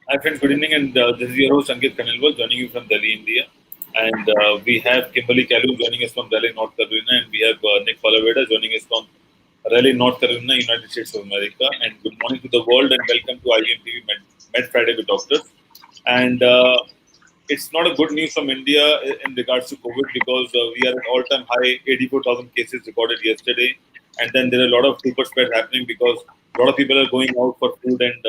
Hi friends, good evening, and this is your host Ankit Khanelwal joining you from Delhi, India. And we have Kimberly Kalu joining us from Raleigh, North Carolina, and we have Nick Palaveda joining us from Raleigh, North Carolina, United States of America. And good morning to the world, and welcome to IBM TV Med Friday with Doctors. And it's not a good news from India in regards to COVID because we are at all-time high, 84,000 cases recorded yesterday, and then there are a lot of super spread happening because a lot of people are going out for food and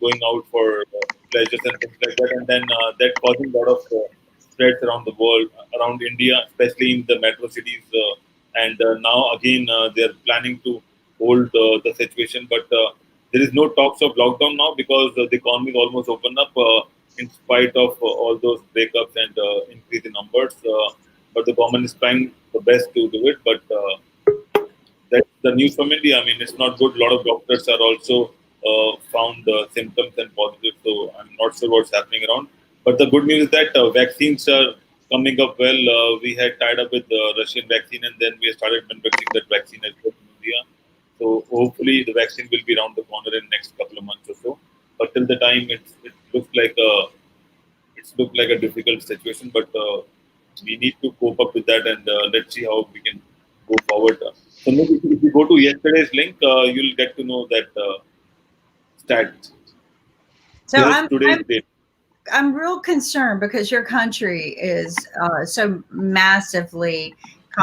going out for pleasures and things like that, and then that causing a lot of spreads around the world, around India, especially in the metro cities. And now again, they're planning to hold the situation, but there is no talks of lockdown now because the economy is almost open up in spite of all those breakups and increase in numbers. But the government is trying the best to do it. But that's the news from India. I mean, it's not good. A lot of doctors are also found symptoms and positive. So I'm not sure what's happening around. But the good news is that vaccines are coming up well. We had tied up with the Russian vaccine, and then we started manufacturing that vaccine as well in India. So hopefully the vaccine will be around the corner in next couple of months or so. But till the time, it looks like a difficult situation. But we need to cope up with that, and let's see how we can go forward. So maybe if you go to yesterday's link, you'll get to know that stat. So This is today's date. I'm real concerned because your country is so massively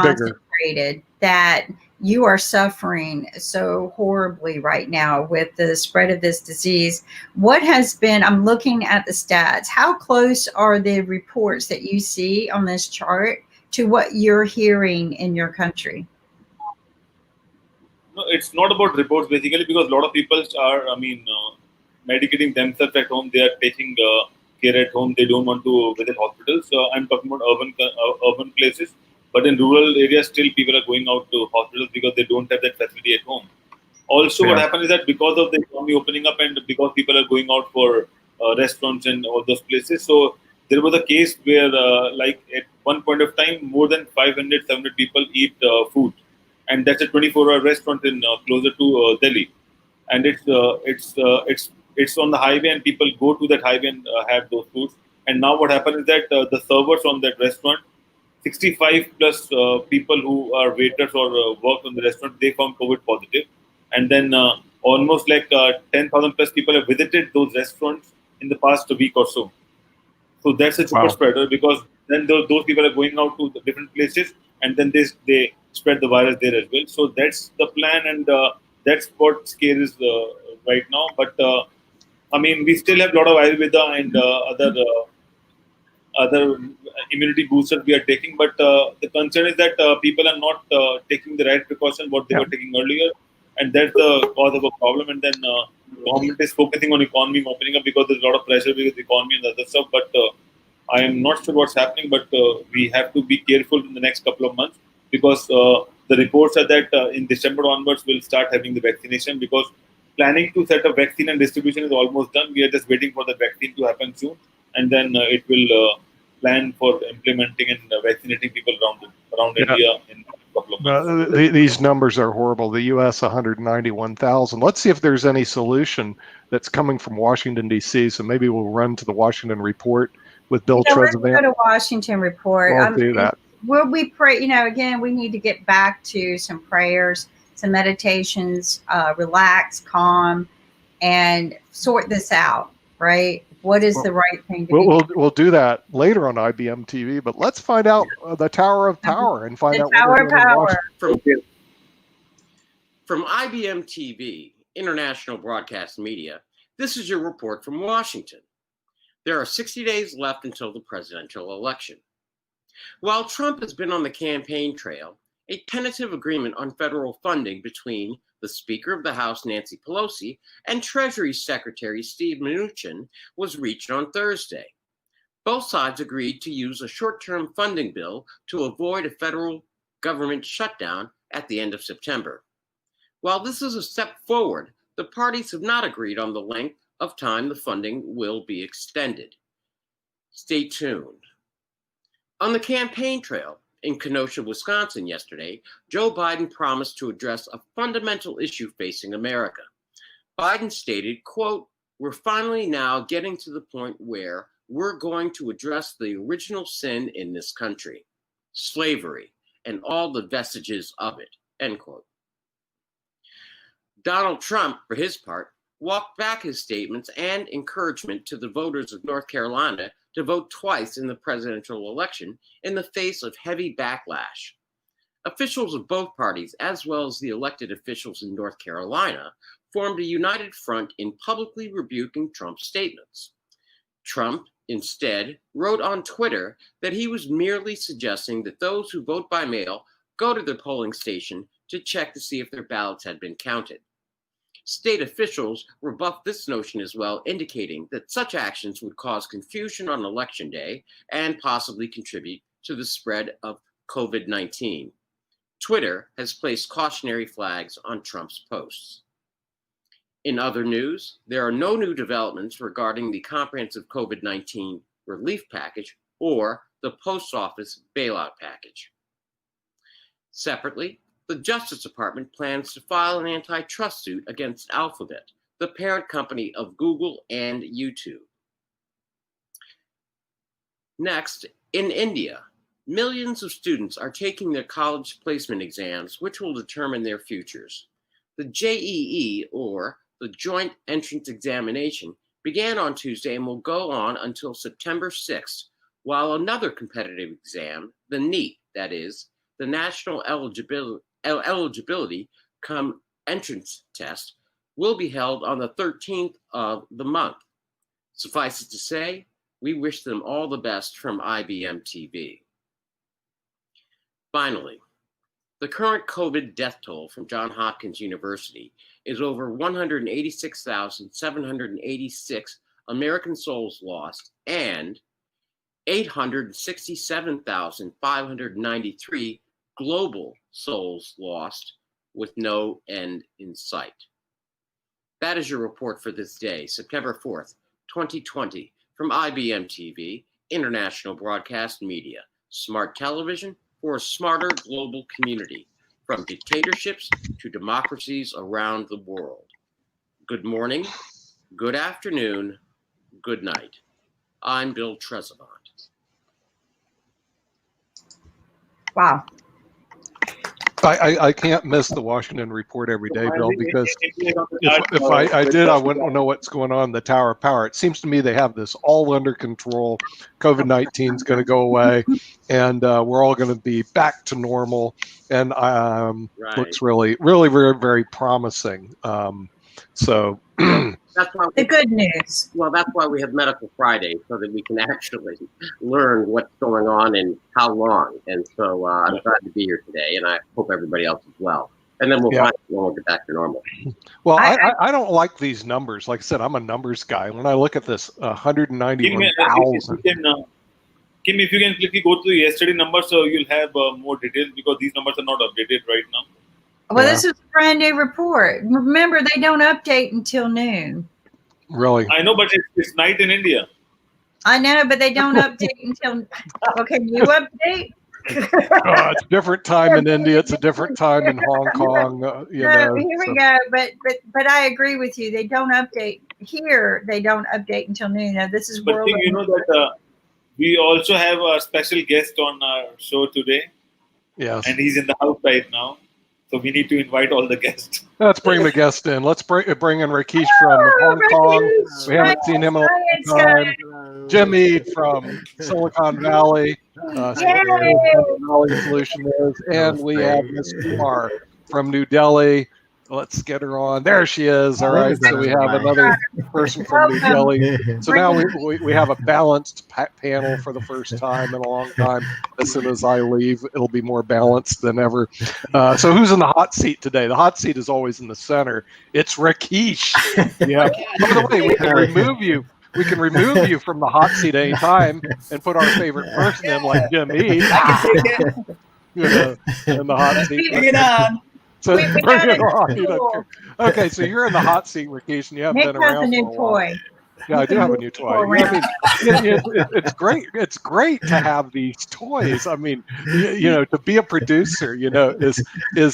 Bigger. concentrated that you are suffering so horribly right now with the spread of this disease. What has been, I'm looking at the stats, how close are the reports that you see on this chart to what you're hearing in your country? No, it's not about reports basically because a lot of people are, medicating themselves at home. They are taking care at home. They don't want to visit hospitals. I'm talking about urban places, but in rural areas, still people are going out to hospitals because they don't have that facility at home. Also, what Yeah. happened is that because of the economy opening up and because people are going out for restaurants and all those places, so there was a case where, like at one point of time, more than 500, 700 people eat food, and that's a 24-hour restaurant in closer to Delhi, and it's on the highway, and people go to that highway and have those foods. And now what happened is that the servers on that restaurant, 65 plus people who are waiters or work on the restaurant, they found COVID positive. And then almost like 10,000 plus people have visited those restaurants in the past week or so. So that's a super Wow. spreader because then those people are going out to the different places, and then they spread the virus there as well. So that's the plan, and that's what scare is right now. But we still have a lot of Ayurveda and other immunity boosters we are taking, but the concern is that people are not taking the right precaution what they Yeah. were taking earlier, and that's the cause of a problem. And then government is focusing on economy opening up because there's a lot of pressure with the economy and other stuff. But I am not sure what's happening, but we have to be careful in the next couple of months because the reports are that in December onwards we'll start having the vaccination because planning to set up vaccine and distribution is almost done. We are just waiting for the vaccine to happen soon, and then it will plan for implementing and vaccinating people around Yeah. India in a couple of months. These numbers are horrible. The U.S. 191,000. Let's see if there's any solution that's coming from Washington, D.C. So maybe we'll run to the Washington Report with Bill So let's Treadwell. go to Washington Report. We'll do that. Will we pray? Again, we need to get back to some prayers, some meditations, relax, calm, and sort this out, right? What is the right thing to do? We'll do that later on IBM TV, but let's find out the Tower of Power and find The out what Tower they're of doing in Power. Washington. From IBM TV, International Broadcast Media, this is your report from Washington. There are 60 days left until the presidential election. While Trump has been on the campaign trail, a tentative agreement on federal funding between the Speaker of the House, Nancy Pelosi, and Treasury Secretary Steve Mnuchin was reached on Thursday. Both sides agreed to use a short-term funding bill to avoid a federal government shutdown at the end of September. While this is a step forward, the parties have not agreed on the length of time the funding will be extended. Stay tuned. On the campaign trail in Kenosha, Wisconsin yesterday, Joe Biden promised to address a fundamental issue facing America. Biden stated, quote, We're finally now getting to the point where we're going to address the original sin in this country, slavery, and all the vestiges of it, end quote. Donald Trump, for his part, walked back his statements and encouragement to the voters of North Carolina to vote twice in the presidential election in the face of heavy backlash. Officials of both parties, as well as the elected officials in North Carolina, formed a united front in publicly rebuking Trump's statements. Trump, instead, wrote on Twitter that he was merely suggesting that those who vote by mail go to the polling station to check to see if their ballots had been counted. State officials rebuffed this notion as well, indicating that such actions would cause confusion on Election Day and possibly contribute to the spread of COVID-19. Twitter has placed cautionary flags on Trump's posts. In other news, there are no new developments regarding the comprehensive COVID-19 relief package or the post office bailout package. Separately, the Justice Department plans to file an antitrust suit against Alphabet, the parent company of Google and YouTube. Next, in India, millions of students are taking their college placement exams, which will determine their futures. The JEE, or the Joint Entrance Examination, began on Tuesday and will go on until September 6th, while another competitive exam, the NEET, that is, the National Eligibility Come Entrance Test, will be held on the 13th of the month. Suffice it to say, we wish them all the best from IBM TV. Finally, the current COVID death toll from Johns Hopkins University is over 186,786 American souls lost and 867,593 global souls lost with no end in sight. That is your report for this day, September 4th, 2020, from IBM TV, International Broadcast Media, smart television for a smarter global community, from dictatorships to democracies around the world. Good morning, good afternoon, good night. I'm Bill Trezevant. Wow. I can't miss the Washington Report every day, Bill, because if I did, I wouldn't know what's going on in the Tower of Power. It seems to me they have this all under control. COVID-19 is going to go away, and we're all going to be back to normal, and looks really, really very, very promising. So that's why the good news. Well, that's why we have Medical Friday, so that we can actually learn what's going on and how long. And so I'm glad to be here today, and I hope everybody else as well. And then we'll find when we'll get back to normal. Well, I don't like these numbers. Like I said, I'm a numbers guy. When I look at this 191,000. Kim, if you can quickly go to yesterday numbers, so you'll have more details, because these numbers are not updated right now. Well, this is a brand new report. Remember, they don't update until noon. Really? I know, but it's night in India. I know, but they don't update until. Okay, you update? It's a different time in India. It's a different time in Hong Kong. Here we go. But I agree with you. They don't update here. They don't update until noon. Now, this is world. But you know that we also have a special guest on our show today. Yes. And he's in the house right now. So we need to invite all the guests. Let's bring the guest in. Let's bring in Rakesh from Hong Kong. We haven't seen him in a long time. Jim Eade from Silicon Valley. Valley Solution is. And we have Ms. Kumar from New Delhi. Let's get her on. There she is. All right. So we have another person from New Delhi. So now we have a balanced panel for the first time in a long time. As soon as I leave, it'll be more balanced than ever. So who's in the hot seat today? The hot seat is always in the center. It's Rakesh. Yeah. By the way, we can remove you. We can remove you from the hot seat anytime and put our favorite person in, like Jim Eade. In the hot seat. Bring it on. So bring it on. Okay, so you're in the hot seat, Rakesh, and you haven't been around a new for a while. toy. Yeah, I do have a new toy. Yeah, I mean, it's great. It's great to have these toys. I mean, to be a producer, is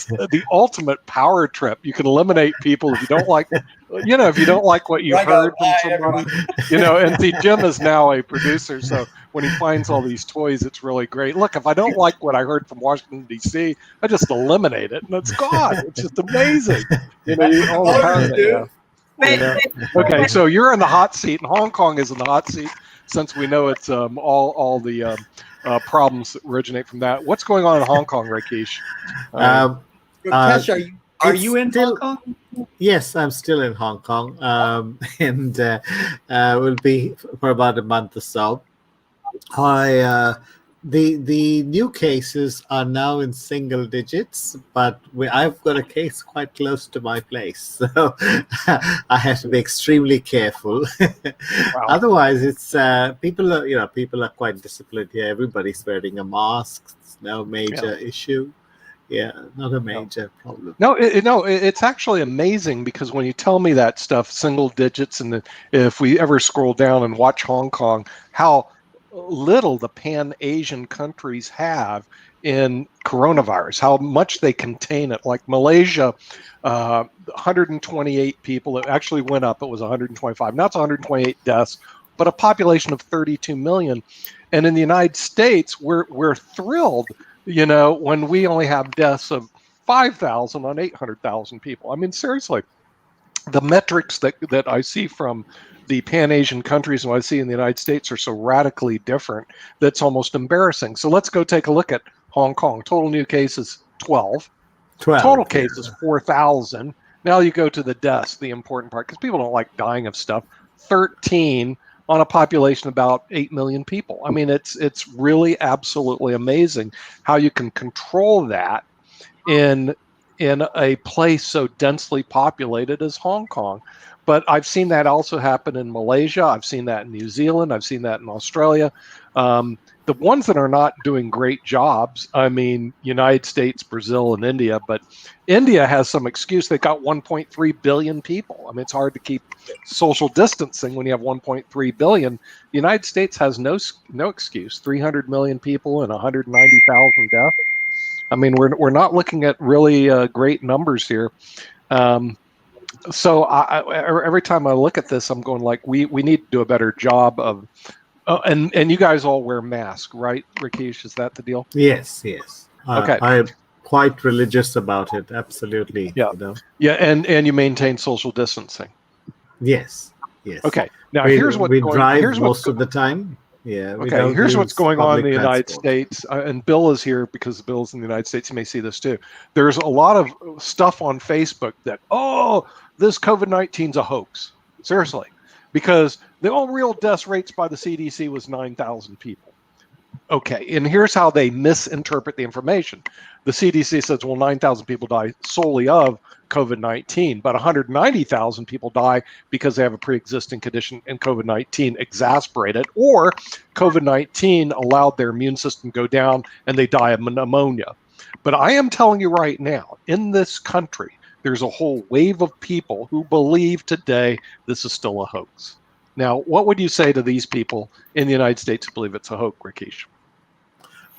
the ultimate power trip. You can eliminate people if you don't like, if you don't like what you've heard from somebody, and see, Jim is now a producer. So when he finds all these toys, it's really great. Look, if I don't like what I heard from Washington, D.C., I just eliminate it and it's gone. It's just amazing. All the power that you have. Okay, so you're in the hot seat, and Hong Kong is in the hot seat since we know it's all the problems that originate from that. What's going on in Hong Kong, Rakesh? Rakesh, are you in Hong Kong? Yes, I'm still in Hong Kong, and will be for about a month or so. The new cases are now in single digits, but I've got a case quite close to my place, so I have to be extremely careful. Wow. Otherwise, it's people are quite disciplined here. Everybody's wearing a mask. It's no major issue. Yeah, not a major problem. No, it's actually amazing because when you tell me that stuff, single digits, and if we ever scroll down and watch Hong Kong, how little the Pan-Asian countries have in coronavirus, how much they contain it. Like Malaysia, 128 people. It actually went up. It was 125. Now it's 128 deaths, but a population of 32 million. And in the United States, we're thrilled, when we only have deaths of 5,000 on 800,000 people. I mean, seriously, the metrics that I see from the Pan-Asian countries and what I see in the United States are so radically different that's almost embarrassing. So let's go take a look at Hong Kong. Total new cases, 12. Total cases, 4,000. Now you go to the deaths, the important part, because people don't like dying of stuff. 13 on a population of about 8 million people. I mean, it's really absolutely amazing how you can control that in a place so densely populated as Hong Kong. But I've seen that also happen in Malaysia. I've seen that in New Zealand. I've seen that in Australia. The ones that are not doing great jobs, I mean, United States, Brazil, and India. But India has some excuse. They've got 1.3 billion people. I mean, it's hard to keep social distancing when you have 1.3 billion. The United States has no excuse. 300 million people and 190,000 deaths. I mean, we're not looking at really great numbers here. So every time I look at this, I'm going like, we need to do a better job of, and you guys all wear masks, right, Rakesh? Is that the deal? Yes. Okay. I'm quite religious about it. Absolutely. Yeah. Yeah, and you maintain social distancing. Yes. Okay. Now we drive most of the time. Yeah. Okay. Here's what's going on in the United States, and Bill is here because Bill's in the United States. You may see this too. There's a lot of stuff on Facebook that this COVID-19 is a hoax. Seriously, because the real death rates by the CDC was 9,000 people. Okay, and here's how they misinterpret the information. The CDC says, 9,000 people die solely of COVID-19, but 190,000 people die because they have a pre-existing condition and COVID-19 exacerbated, or COVID-19 allowed their immune system to go down and they die of pneumonia. But I am telling you right now, in this country, there's a whole wave of people who believe today this is still a hoax. Now, what would you say to these people in the United States who believe it's a hoax, Rakesh?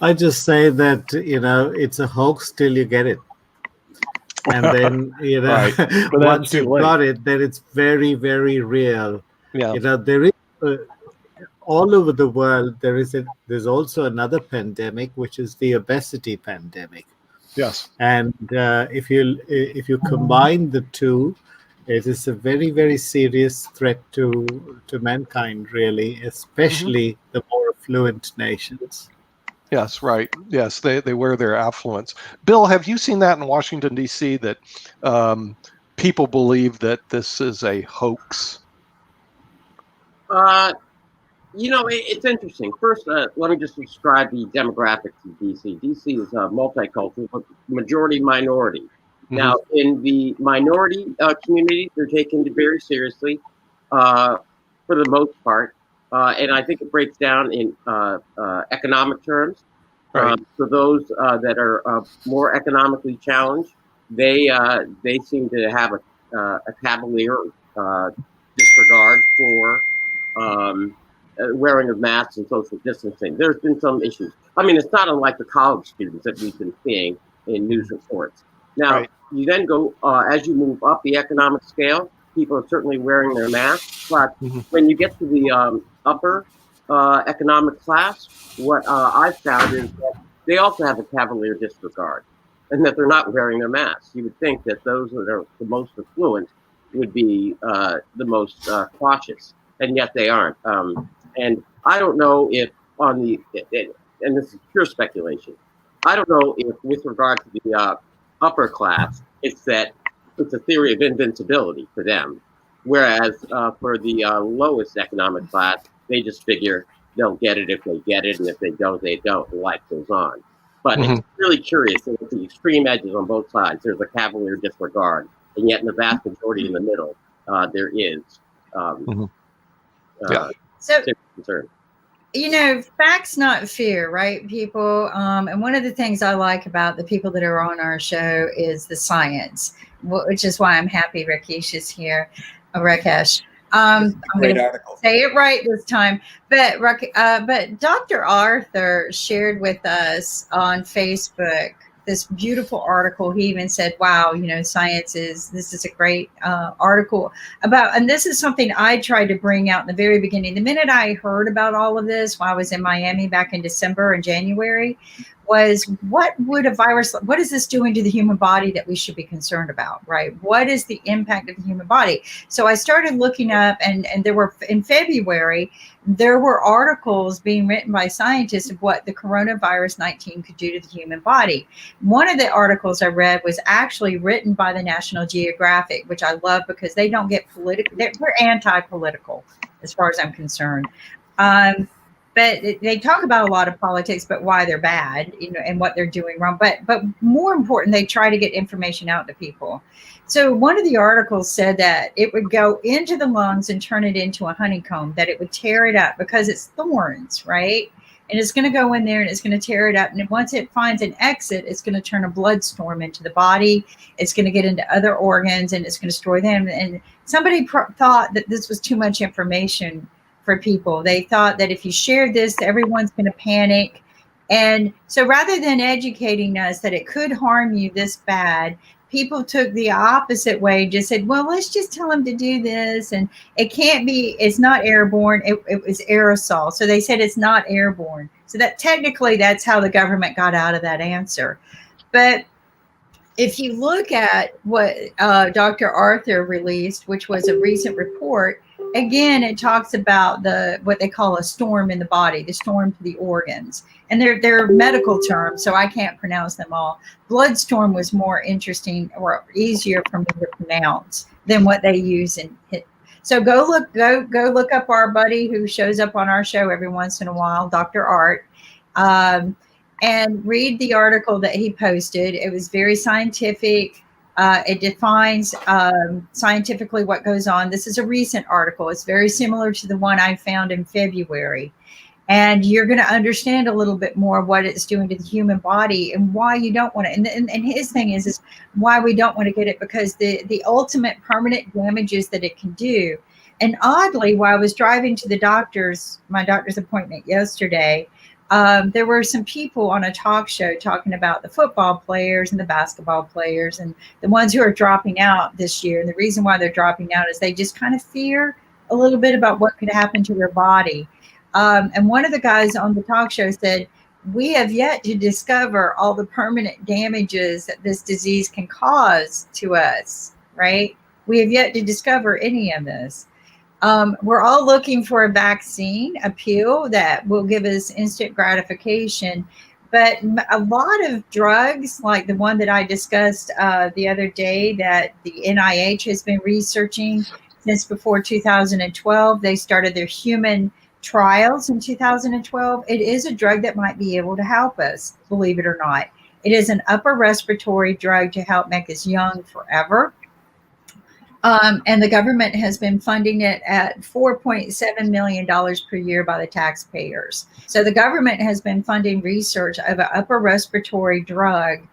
I just say that, it's a hoax till you get it. And then, right. Once you've got it, then it's very, very real. Yeah. There is all over the world, there's also another pandemic, which is the obesity pandemic. Yes. And if you combine the two, it is a very, very serious threat to mankind, really, especially the more affluent nations. Yes, right. Yes, they wear their affluence. Bill, have you seen that in Washington, D.C., that people believe that this is a hoax? It's interesting. First, let me just describe the demographics of D.C. D.C. is multicultural, but majority minority. Mm-hmm. Now, in the minority community, they're taken very seriously for the most part. And I think it breaks down in economic terms. Right. For those that are more economically challenged, they seem to have a cavalier disregard for wearing of masks and social distancing. There's been some issues. I mean, it's not unlike the college students that we've been seeing in news reports. Now, you then go, as you move up the economic scale, people are certainly wearing their masks, but when you get to the upper economic class, what I've found is that they also have a cavalier disregard, and that they're not wearing their masks. You would think that those that are the most affluent would be the most cautious, and yet they aren't. And I don't know if on the, and this is pure speculation, I don't know if with regard to the upper class, it's that it's a theory of invincibility for them. Whereas for the lowest economic class, they just figure they'll get it if they get it, and if they don't, they don't, and life goes on. But it's really curious that at the extreme edges on both sides, there's a cavalier disregard, and yet in the vast majority in the middle, there is so concern. You know, facts not fear, right, people? And one of the things I like about the people that are on our show is the science, which is why I'm happy Rakesh is here. Rakesh. I'm going to say it right this time. But Dr. Arthur shared with us on Facebook this beautiful article. He even said, wow, you know, this is a great article about, and this is something I tried to bring out in the very beginning. The minute I heard about all of this while I was in Miami back in December and January, was what is this doing to the human body that we should be concerned about, right? What is the impact of the human body? So I started looking up, and there were, in February, there were articles being written by scientists of what the coronavirus 19 could do to the human body. One of the articles I read was actually written by the National Geographic, which I love because they don't get political. They're anti-political as far as I'm concerned. But they talk about a lot of politics, but why they're bad, you know, and what they're doing wrong. But more important, they try to get information out to people. So one of the articles said that it would go into the lungs and turn it into a honeycomb, that it would tear it up because it's thorns, right? And it's going to go in there and it's going to tear it up. And once it finds an exit, it's going to turn a blood storm into the body. It's going to get into other organs and it's going to destroy them. And somebody thought that this was too much information for people. They thought that if you shared this, everyone's going to panic. And so rather than educating us that it could harm you this bad, people took the opposite way, just said, well, let's just tell them to do this. And it's not airborne. It was aerosol. So they said it's not airborne. So that technically that's how the government got out of that answer. But if you look at what Dr. Arthur released, which was a recent report, again, it talks about what they call a storm in the body, the storm to the organs. And they're medical terms, so I can't pronounce them all. Bloodstorm was more interesting or easier for me to pronounce than what they use in it. So go look up our buddy who shows up on our show every once in a while, Dr. Art, and read the article that he posted. It was very scientific. It defines scientifically what goes on. This is a recent article. It's very similar to the one I found in February. And you're going to understand a little bit more what it's doing to the human body and why you don't want to. And his thing is why we don't want to get it, because the ultimate permanent damages that it can do. And oddly, while I was driving to my doctor's appointment yesterday, there were some people on a talk show talking about the football players and the basketball players and the ones who are dropping out this year. And the reason why they're dropping out is they just kind of fear a little bit about what could happen to their body. And one of the guys on the talk show said, we have yet to discover all the permanent damages that this disease can cause to us, right? We have yet to discover any of this. We're all looking for a vaccine, a pill that will give us instant gratification. But a lot of drugs, like the one that I discussed the other day that the NIH has been researching since before 2012, they started their human trials in 2012. It is a drug that might be able to help us, believe it or not. It is an upper respiratory drug to help make us young forever. And the government has been funding it at $4.7 million per year by the taxpayers. So the government has been funding research of an upper respiratory drug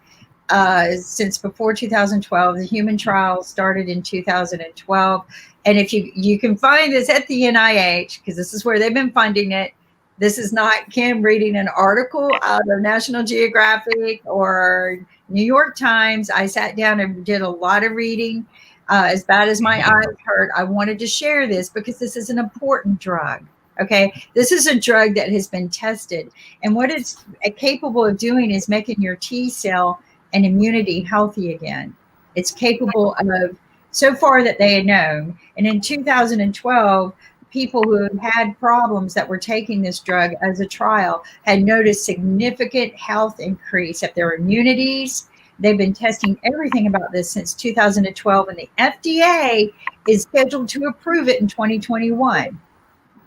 since before 2012. The human trial started in 2012. And if you can find this at the NIH, because this is where they've been funding it. This is not Kim reading an article out of National Geographic or New York Times. I sat down and did a lot of reading. As bad as my eyes hurt, I wanted to share this because this is an important drug. Okay, this is a drug that has been tested, and what it's capable of doing is making your T cell and immunity healthy again. It's capable of, so far that they had known, and in 2012, people who had problems that were taking this drug as a trial had noticed significant health increase of their immunities. They've been testing everything about this since 2012, and the FDA is scheduled to approve it in 2021.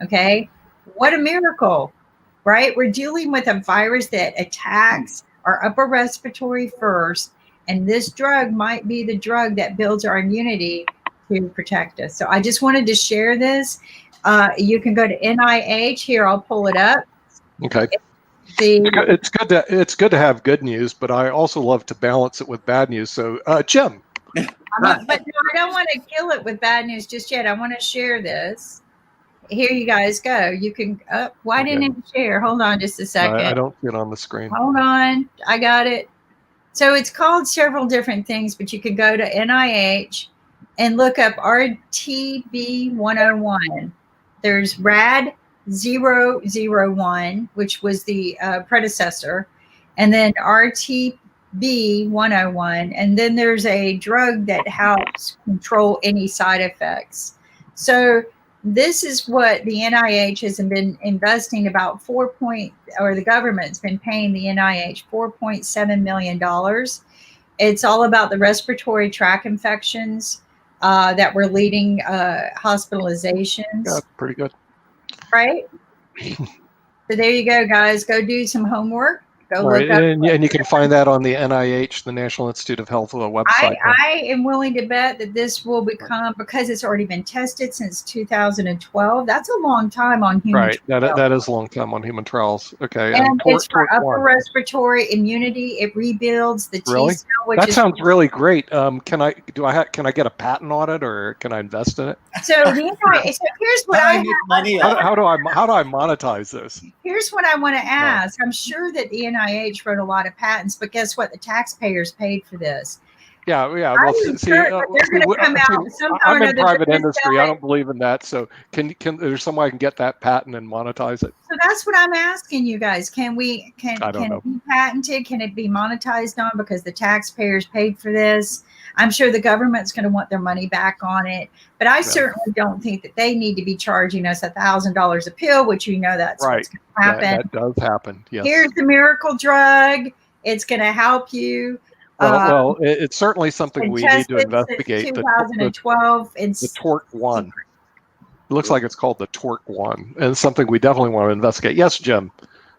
Okay, what a miracle, right? We're dealing with a virus that attacks our upper respiratory first, and this drug might be the drug that builds our immunity to protect us. So I just wanted to share this. You can go to NIH here. I'll pull it up. Okay. It's good to have good news, but I also love to balance it with bad news. So, Jim. But no, I don't want to kill it with bad news just yet. I want to share this. Here you guys go. You can. Why didn't it share? Hold on just a second. I don't see it on the screen. Hold on. I got it. So it's called several different things, but you can go to NIH and look up RTB101. There's RAD 001, which was the predecessor, and then RTB101, and then there's a drug that helps control any side effects. So this is what the NIH has been investing about the government's been paying the NIH $4.7 million. It's all about the respiratory tract infections that were leading hospitalizations. Yeah, pretty good. Right? So there you go, guys. Go do some homework. Go look up. And you can find that on the NIH, the National Institute of Health website. I am willing to bet that this will become, because it's already been tested since 2012. That's a long time on human trials. That is a long time on human trials. Okay. And it's for upper respiratory immunity. It rebuilds the T cell. That sounds really great. Can I get a patent on it, or can I invest in it? So here's what how do I monetize this? Here's what I want to ask. I'm sure that the NIH wrote a lot of patents, but guess what? The taxpayers paid for this. Yeah. Well, I'm in private industry. I don't believe in that. So can there's some way I can get that patent and monetize it? So that's what I'm asking you guys. Can it be patented? Can it be monetized on, because the taxpayers paid for this? I'm sure the government's going to want their money back on it, but I certainly don't think that they need to be charging us $1,000 a pill, which that's what's going to happen. That does happen. Yes. Here's the miracle drug. It's going to help you. Well, it's certainly something we need to investigate. 2012. The TORC1. It looks like it's called the TORC1, and it's something we definitely want to investigate. Yes, Jim,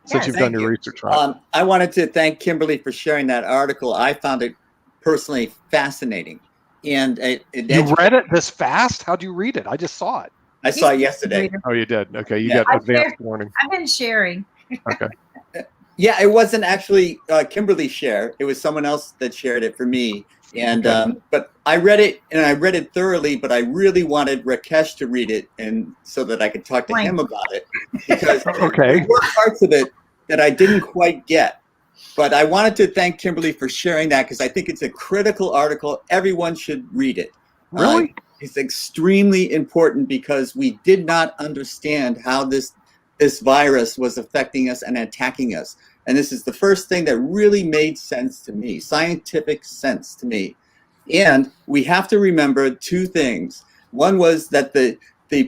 since you've done your research on it. I wanted to thank Kimberly for sharing that article. I found it personally fascinating. And you read it this fast? How'd you read it? I just saw it. I saw it yesterday. Oh, you did? Okay, you got advanced warning. I've been sharing. Okay. Yeah, it wasn't actually Kimberly's share. It was someone else that shared it for me. And but I read it, and I read it thoroughly, but I really wanted Rakesh to read it, and so that I could talk to him about it, because there were parts of it that I didn't quite get. But I wanted to thank Kimberly for sharing that, because I think it's a critical article. Everyone should read it. Really? It's extremely important, because we did not understand how this virus was affecting us and attacking us. And this is the first thing that really made sense to me, scientific sense to me. And we have to remember two things. One was that the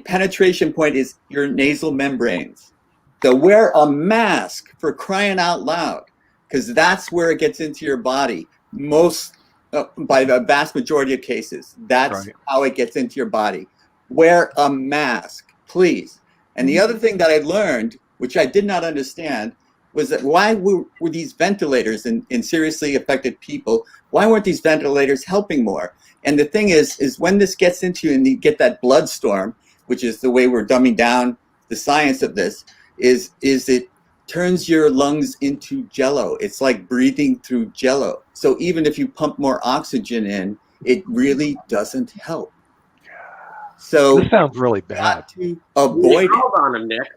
penetration point is your nasal membranes. So wear a mask, for crying out loud, because that's where it gets into your body. By the vast majority of cases, that's how it gets into your body. Wear a mask, please. And the other thing that I learned, which I did not understand, was that why were these ventilators in seriously affected people, why weren't these ventilators helping more? And the thing is when this gets into you and you get that blood storm, which is the way we're dumbing down the science of this, is it turns your lungs into jello. It's like breathing through jello. So even if you pump more oxygen in, it really doesn't help. So This sounds really bad. got to avoid You called on him, Nick.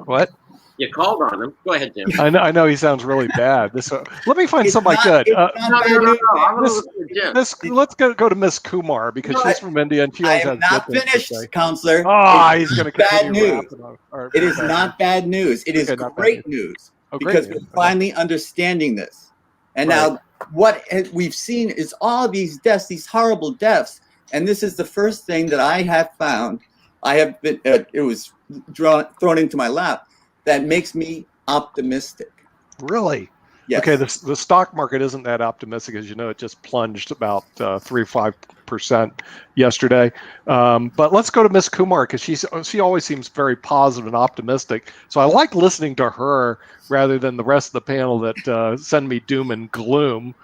What? You called on him. Go ahead, Jim. I know he sounds really bad. This let me find It's somebody not- good. it's not bad news. I'm gonna listen to Jim. Let's go to Miss Kumar because No, she's from India and she I always am has not good things to finished, say. counselor. Ah, It's he's going to bad continue news. rapping on. All right, It is bad not news. bad news. It is Okay, not bad great news. news Oh, great because news. we're finally understanding this. And Right. now what we've seen is all these deaths, these horrible deaths. And this is the first thing that I have found. I have been, it was thrown into my lap that makes me optimistic. Really? Yes. Okay, the stock market isn't that optimistic, as you know. It just plunged about 3 or 5% yesterday. But let's go to Miss Kumar because she always seems very positive and optimistic. So I like listening to her rather than the rest of the panel that send me doom and gloom.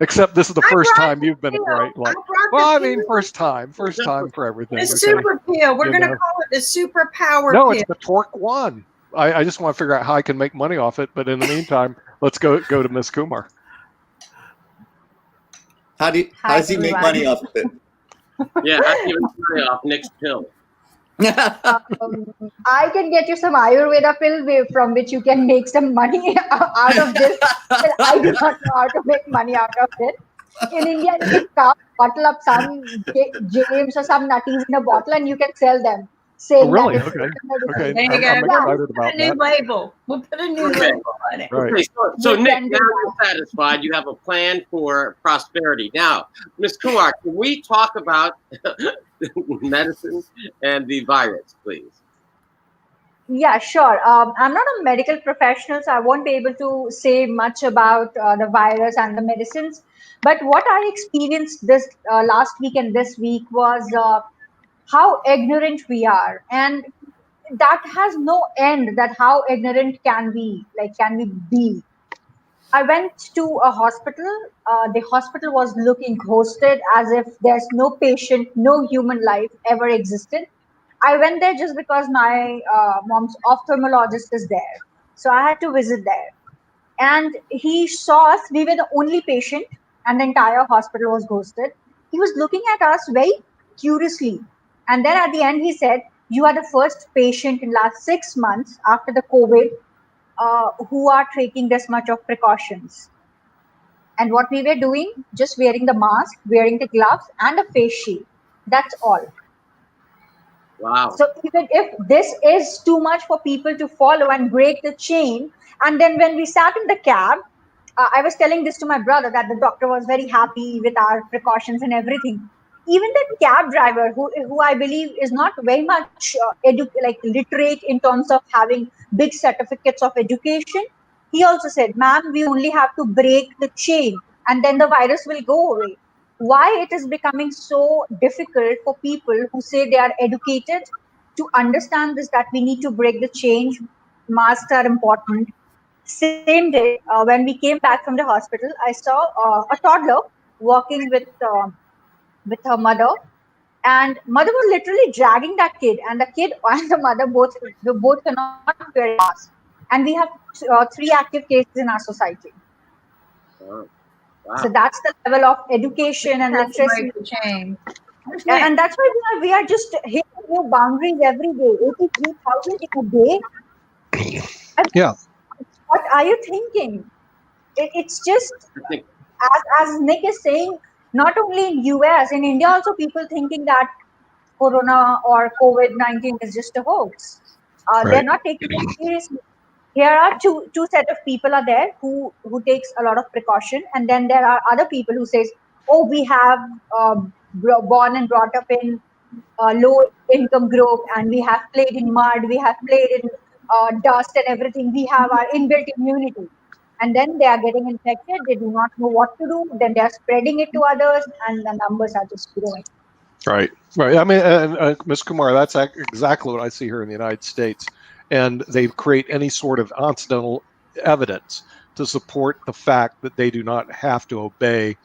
Except this is the first time you've been a bright light. Well, I mean, first time for everything. The Okay? super pill. We're You going to know. call it the superpower No, pill. it's the Torque One. I just want to figure out how I can make money off it. But in the meantime, let's go to Miss Kumar. How does he make money off of it? Yeah, how do you make money off Nick's pill? I can get you some Ayurveda pill from which you can make some money out of this. But I do not know how to make money out of it. In India, you can bottle up some James or some nutties in a bottle and you can sell them. Saying Really? that it's Okay. There you I'm go. excited Put about a new that. label. We'll put a new Okay. label on it. Right. Okay, so We Nick, can do now that. you're satisfied. You have a plan for prosperity. Now, Ms. Kumar, can we talk about medicine and the virus, please? Yeah, sure. I'm not a medical professional, so I won't be able to say much about the virus and the medicines. But what I experienced this last week and this week was how ignorant we are. And that has no end, that how ignorant can we, can we be? I went to a hospital. The hospital was looking ghosted as if there's no patient, no human life ever existed. I went there just because my mom's ophthalmologist is there. So I had to visit there. And he saw us. We were the only patient, and the entire hospital was ghosted. He was looking at us very curiously. And then at the end, he said, "You are the first patient in last 6 months after the COVID who are taking this much of precautions." And what we were doing, just wearing the mask, wearing the gloves, and a face shield. That's all. Wow. So even if this is too much for people to follow and break the chain, and then when we sat in the cab, I was telling this to my brother that the doctor was very happy with our precautions and everything. Even the cab driver, who I believe is not very much literate in terms of having big certificates of education, he also said, "Ma'am, we only have to break the chain, and then the virus will go away." Why it is becoming so difficult for people who say they are educated to understand this, that we need to break the change, masks are important. Same day, when we came back from the hospital, I saw a toddler walking with her mother, and mother was literally dragging that kid, and the kid and the mother both cannot wear masks. And we have 3 active cases in our society. Wow. So that's the level of education and That's literacy. break the chain. And that's why we are just hitting new boundaries every day. 83,000 in a day. Yeah. What are you thinking? It's just, I think as Nick is saying, not only in US, in India also, people thinking that Corona or COVID-19 is just a hoax. They're Right. not taking it seriously. Here are two set of people are there who takes a lot of precaution, and then there are other people who says, "Oh, we have born and brought up in low income group, and we have played in mud, we have played in dust and everything. We have our inbuilt immunity." And then they are getting infected. They do not know what to do. Then they are spreading it to others, and the numbers are just growing. Right. Right. I mean, and Ms. Kumar, that's exactly what I see here in the United States. And they create any sort of incidental evidence to support the fact that they do not have to obey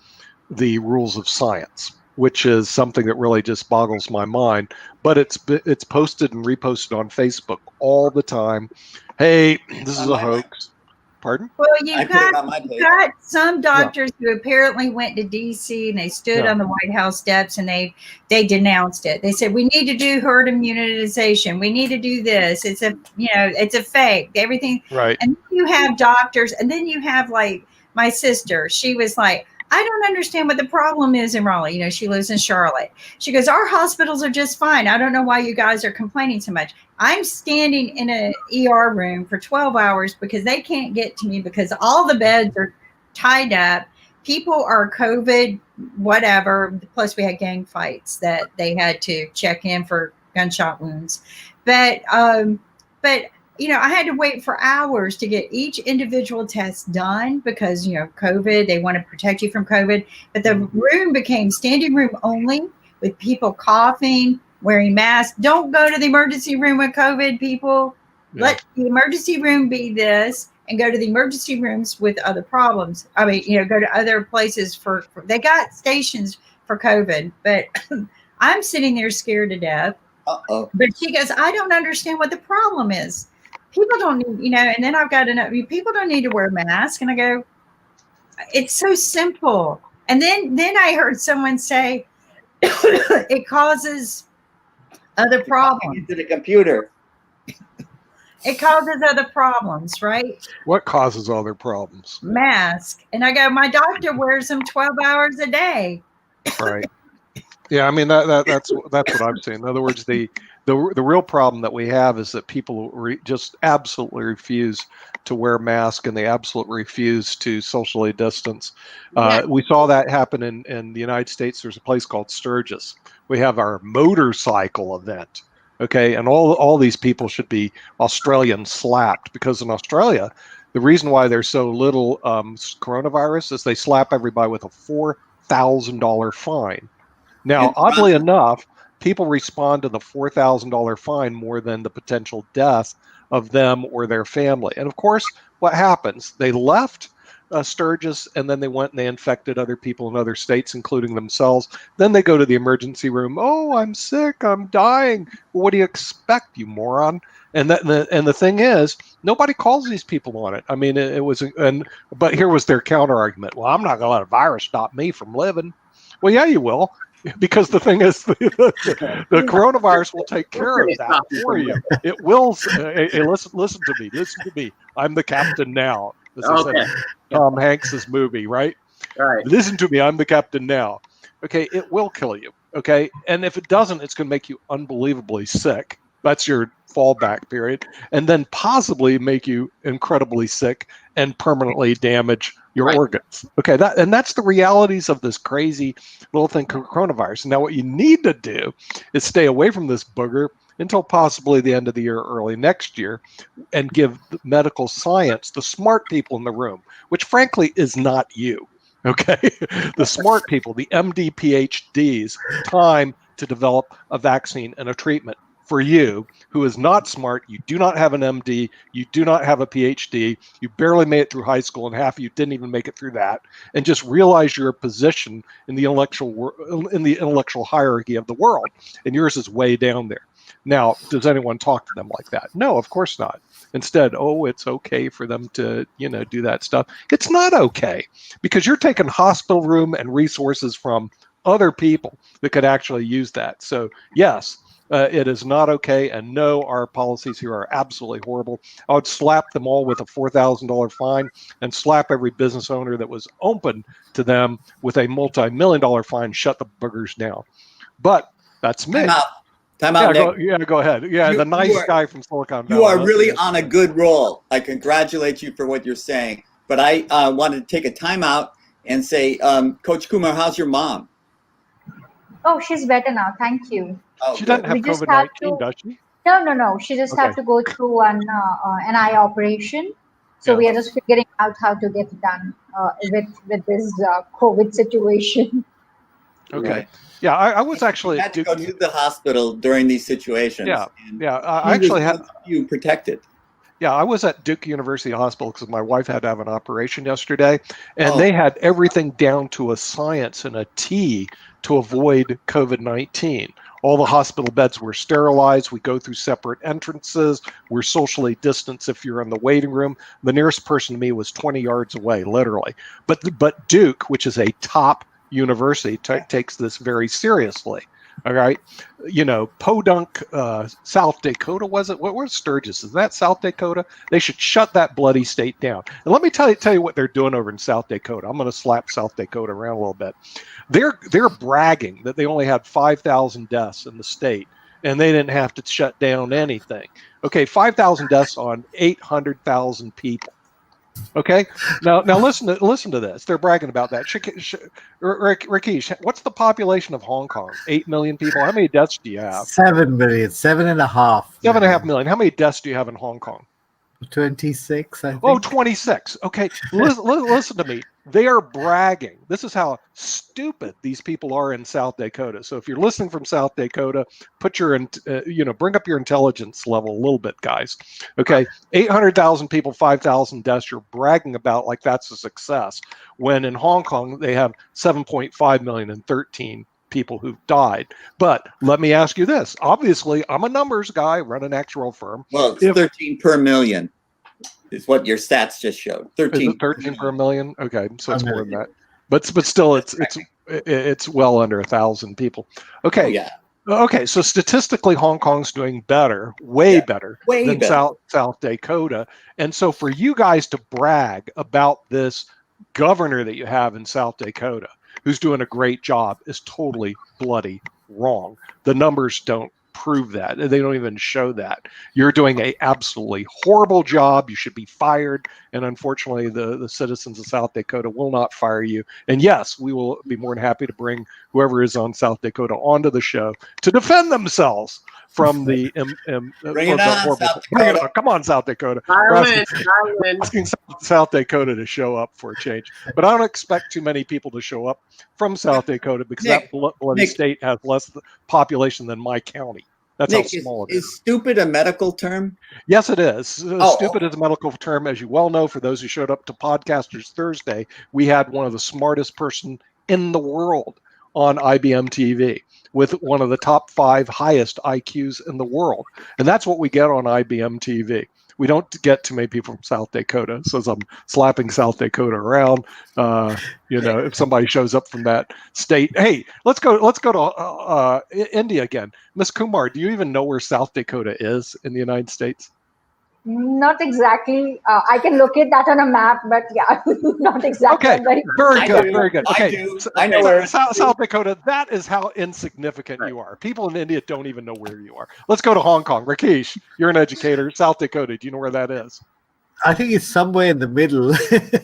the rules of science. which is something that really just boggles my mind. But it's posted and reposted on Facebook all the time. Hey, this is a hoax. Pardon? Well, I put it on my page. you've got some doctors who apparently went to D.C. and they stood on the White House steps and they denounced it. They said, we need to do herd immunization. We need to do this. It's a fake. Everything. Right. And then you have doctors, and then you have like my sister. She was like, I don't understand what the problem is in Raleigh. She lives in Charlotte. She goes, our hospitals are just fine. I don't know why you guys are complaining so much. I'm standing in an ER room for 12 hours because they can't get to me because all the beds are tied up. People are COVID, whatever. Plus we had gang fights that they had to check in for gunshot wounds. But I had to wait for hours to get each individual test done because, COVID, they want to protect you from COVID. But the room became standing room only with people coughing, wearing masks. Don't go to the emergency room with COVID, people. Yeah. Let the emergency room be this and go to the emergency rooms with other problems. I mean, go to other places for they got stations for COVID, but I'm sitting there scared to death. Uh-oh. But she goes, I don't understand what the problem is. People don't need, and then I've got to know, people don't need to wear masks. And I go, it's so simple. And then I heard someone say, it causes other problems. Into the computer. It causes other problems, right? What causes other problems? Mask. And I go, my doctor wears them 12 hours a day. Right. Yeah, I mean that's what I'm saying. In other words, the real problem that we have is that people just absolutely refuse to wear masks and they absolutely refuse to socially distance. We saw that happen in the United States. There's a place called Sturgis. We have our motorcycle event. Okay, and all these people should be Australian slapped because in Australia, the reason why there's so little coronavirus is they slap everybody with a $4,000 fine. Now, oddly enough, people respond to the $4,000 fine more than the potential death of them or their family. And of course, what happens? They left Sturgis and then they went and they infected other people in other states, including themselves. Then they go to the emergency room. Oh, I'm sick. I'm dying. Well, what do you expect, you moron? And the thing is, nobody calls these people on it. I mean, but here was their counter argument. Well, I'm not going to let a virus stop me from living. Well, yeah, you will. Because the thing is, the coronavirus will take care of that for you. It will. Hey, listen to me. I'm the captain now. This is Tom Hanks's movie, right? Right. Listen to me. I'm the captain now. Okay, it will kill you. Okay, and if it doesn't, it's going to make you unbelievably sick. That's your fallback period, and then possibly make you incredibly sick and permanently damage your organs. Okay, that's the realities of this crazy little thing, coronavirus. Now, what you need to do is stay away from this booger until possibly the end of the year, early next year, and give medical science, the smart people in the room, which frankly is not you. Okay, the smart people, the MD PhDs, time to develop a vaccine and a treatment. For you, who is not smart, you do not have an MD, you do not have a PhD, you barely made it through high school, and half of you didn't even make it through that, and just realize your position in the intellectual hierarchy of the world, and yours is way down there. Now, does anyone talk to them like that? No, of course not. Instead, it's okay for them to, do that stuff. It's not okay, because you're taking hospital room and resources from other people that could actually use that. So, yes. It is not okay, and no, our policies here are absolutely horrible. I would slap them all with a $4,000 fine and slap every business owner that was open to them with a multi-million-dollar fine. Shut the boogers down. But that's me. Time out, Nick. Go ahead. Yeah, the nice guy from Silicon Valley. You are really on a good roll. I congratulate you for what you're saying. But I wanted to take a time out and say, Coach Kumar, how's your mom? Oh, she's better now. Thank you. Oh, she doesn't have COVID-19, does she? No. She just had to go through an eye operation. So we are just figuring out how to get it done with this COVID situation. Okay. Right. Yeah, I was actually had to go to the hospital during these situations. Yeah. I actually had you protected. Yeah, I was at Duke University Hospital because my wife had to have an operation yesterday, and they had everything down to a science and a T to avoid COVID-19. All the hospital beds were sterilized. We go through separate entrances. We're socially distanced if you're in the waiting room. The nearest person to me was 20 yards away, literally. But Duke, which is a top university, takes this very seriously. All right. You know, Podunk, South Dakota, was it? Where's Sturgis? Is that South Dakota? They should shut that bloody state down. And let me tell you what they're doing over in South Dakota. I'm going to slap South Dakota around a little bit. They're bragging that they only had 5,000 deaths in the state, and they didn't have to shut down anything. Okay, 5,000 deaths on 800,000 people. Okay, now listen to this. They're bragging about that. Rakesh, what's the population of Hong Kong? 8 million people. How many deaths do you have? 7 million, 7.5. 7.5 million. How many deaths do you have in Hong Kong? 26, I think. Oh, 26. Okay, listen to me. They are bragging. This is how stupid these people are in South Dakota. So if you're listening from South Dakota, put your, bring up your intelligence level a little bit, guys. Okay, 800,000 people, 5,000 deaths. You're bragging about like that's a success. When in Hong Kong they have 7.5 million and 13 people who've died. But let me ask you this. Obviously, I'm a numbers guy, run an actuarial firm. Well, it's 13 per million is what your stats just showed. 13 per million. Okay, so it's more than that. But still, it's well under 1,000 people. Okay. Oh, yeah. Okay, so statistically, Hong Kong's doing better, way better than South Dakota. And so for you guys to brag about this governor that you have in South Dakota, who's doing a great job, is totally bloody wrong. The numbers don't prove that. They don't even show that. You're doing a absolutely horrible job. You should be fired. And unfortunately, the citizens of South Dakota will not fire you. And yes, we will be more than happy to bring whoever is on South Dakota onto the show to defend themselves from the Bring it on, Come on, South Dakota. Asking South Dakota to show up for a change. But I don't expect too many people to show up from South Dakota because that bloody state has less population than my county. That's how small it is. Is stupid a medical term? Yes, it is. Stupid is a medical term, as you well know. For those who showed up to Podcasters Thursday, we had one of the smartest person in the world on IBM TV with one of the top 5 highest IQs in the world. And that's what we get on IBM TV. We don't get too many people from South Dakota. So as I'm slapping South Dakota around, if somebody shows up from that state, hey, let's go to India again. Ms. Kumar, do you even know where South Dakota is in the United States? Not exactly. I can locate that on a map, but yeah, not exactly. Okay, very good. Okay, I know where South Dakota. That is how insignificant you are. People in India don't even know where you are. Let's go to Hong Kong. Rakesh, you're an educator. South Dakota. Do you know where that is? I think it's somewhere in the middle.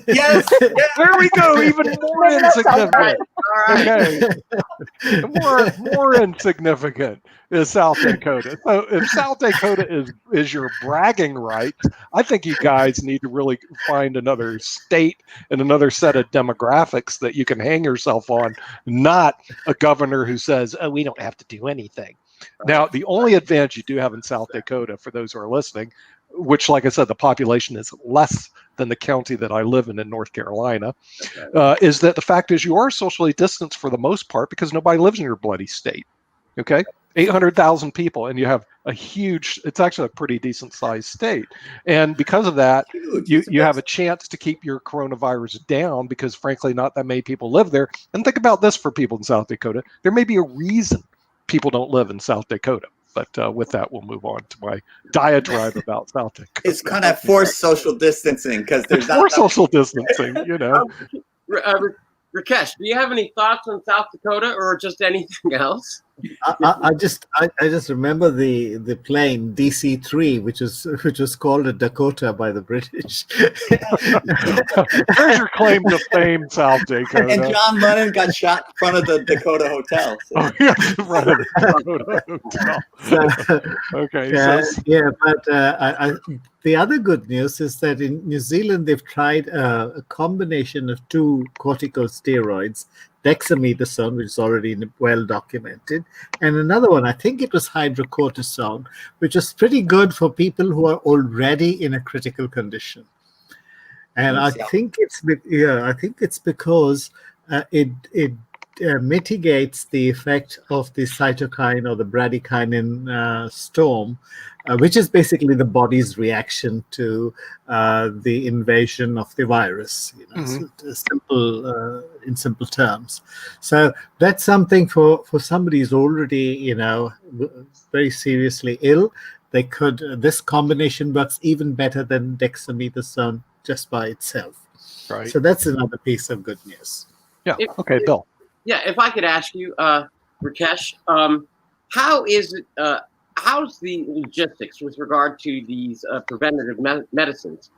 Yes. There we go. Even more insignificant. Okay. More insignificant is South Dakota. So if South Dakota is your bragging right, I think you guys need to really find another state and another set of demographics that you can hang yourself on, not a governor who says, oh, we don't have to do anything. Now, the only advantage you do have in South Dakota, for those who are listening, which, like I said, the population is less than the county that I live in North Carolina, is that the fact is you are socially distanced for the most part because nobody lives in your bloody state. Okay, 800,000 people, and you have a huge, it's actually a pretty decent sized state. And because of that, you have a chance to keep your coronavirus down because frankly, not that many people live there. And think about this for people in South Dakota. There may be a reason people don't live in South Dakota. But with that, we'll move on to my diatribe about South Dakota. It's kind of forced social distancing because there's not social distancing, Rakesh, do you have any thoughts on South Dakota or just anything else? I just remember the plane DC-3, which was called a Dakota by the British. There's your claim to fame, South Dakota. And John Lennon got shot in front of the Dakota Hotel. So. Oh, yeah, in front of the Dakota Hotel. Okay. But the other good news is that in New Zealand, they've tried a combination of two corticosteroids, dexamethasone, which is already well documented, and another one, I think it was hydrocortisone, which is pretty good for people who are already in a critical condition. And I think it's because it mitigates the effect of the cytokine or the bradykinin storm, which is basically the body's reaction to the invasion of the virus. So in simple terms. So that's something for somebody who's already very seriously ill. They could. This combination works even better than dexamethasone just by itself. Right. So that's another piece of good news. Yeah. Okay, Bill. Yeah, if I could ask you, Rakesh, how's the logistics with regard to these preventative medicines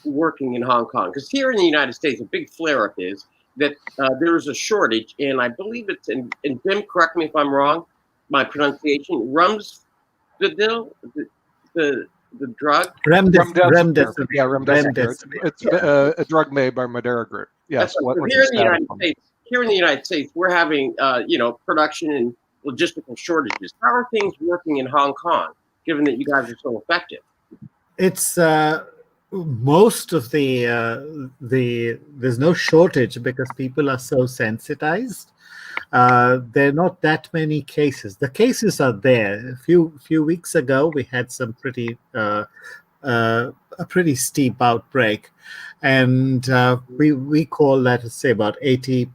working in Hong Kong? Because here in the United States, a big flare-up is that there is a shortage, and I believe it's in Jim, correct me if I'm wrong, my pronunciation, Rumsfedil, the drug? Remdesivir. Yeah, Remdesivir. It's a drug made by Madeira Group. Yes. Here in the United States, we're having, production and logistical shortages. How are things working in Hong Kong, given that you guys are so effective? It's most of there's no shortage because people are so sensitized. There are not that many cases. The cases are there. A few weeks ago, we had some a pretty steep outbreak, and we call that, say, about 80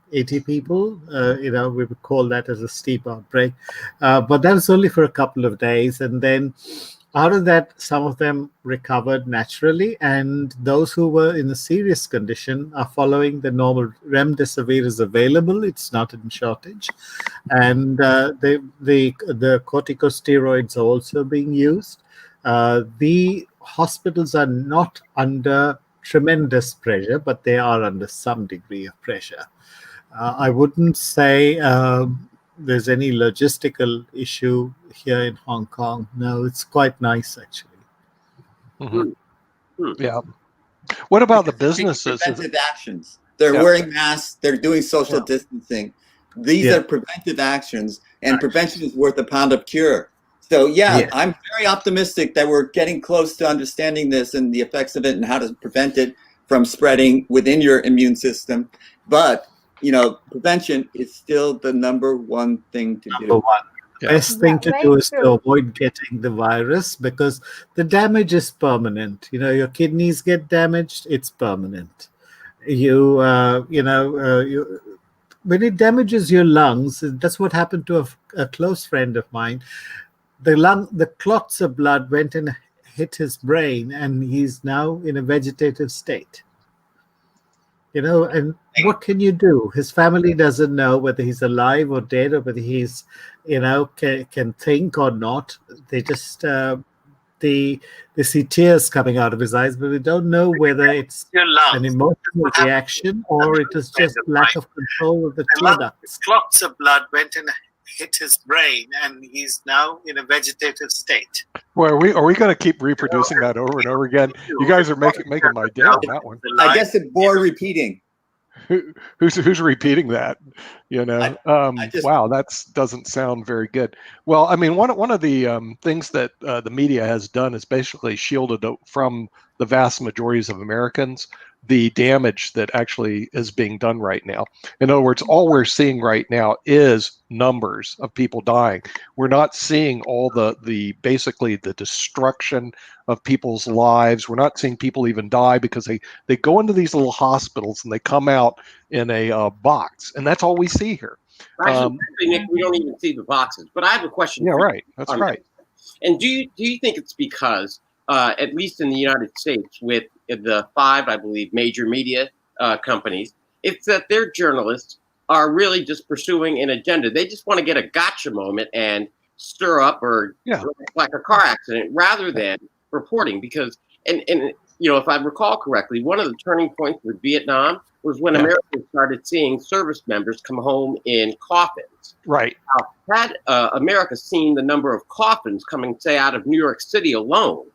people. We would call that as a steep outbreak, but that was only for a couple of days, and then out of that, some of them recovered naturally, and those who were in a serious condition are following the normal. Remdesivir is available; it's not in shortage, and the corticosteroids are also being used. The hospitals are not under tremendous pressure, but they are under some degree of pressure. I wouldn't say there's any logistical issue here in Hong Kong. No, it's quite nice, actually. Yeah. What about the businesses? Preventive actions. They're wearing masks. They're doing social distancing. These are preventive actions, and prevention is worth a pound of cure. So, I'm very optimistic that we're getting close to understanding this and the effects of it and how to prevent it from spreading within your immune system. But, prevention is still the number one thing to do. Number one. Best thing to do is to avoid getting the virus, because the damage is permanent. Your kidneys get damaged, it's permanent. When it damages your lungs, that's what happened to a close friend of mine. The clots of blood went and hit his brain, and he's now in a vegetative state. And what can you do? His family doesn't know whether he's alive or dead, or whether he's, can think or not. They just they see tears coming out of his eyes, but we don't know whether it's an emotional reaction or it is just lack of control of the tear ducts. Clots of blood went and hit his brain, and he's now in a vegetative state. Well, are we going to keep reproducing that over and over again? You guys are making my day on that one. I guess it's more repeating. Who's repeating that? Wow, that doesn't sound very good. Well, I mean, one of the things that the media has done is basically shielded from the vast majorities of Americans the damage that actually is being done right now. In other words, all we're seeing right now is numbers of people dying. We're not seeing all the basically the destruction of people's lives. We're not seeing people even die because they go into these little hospitals and they come out in a box, and that's all we see here. Actually, Nick, we don't even see the boxes. But I have a question. Yeah, right. That's right. And do you think it's because, at least in the United States, with the 5, I believe, major media companies, it's that their journalists are really just pursuing an agenda. They just want to get a gotcha moment and stir up or like a car accident rather than reporting. Because, and if I recall correctly, one of the turning points with Vietnam was when Americans started seeing service members come home in coffins. Right. Now, had America seen the number of coffins coming, say, out of New York City alone,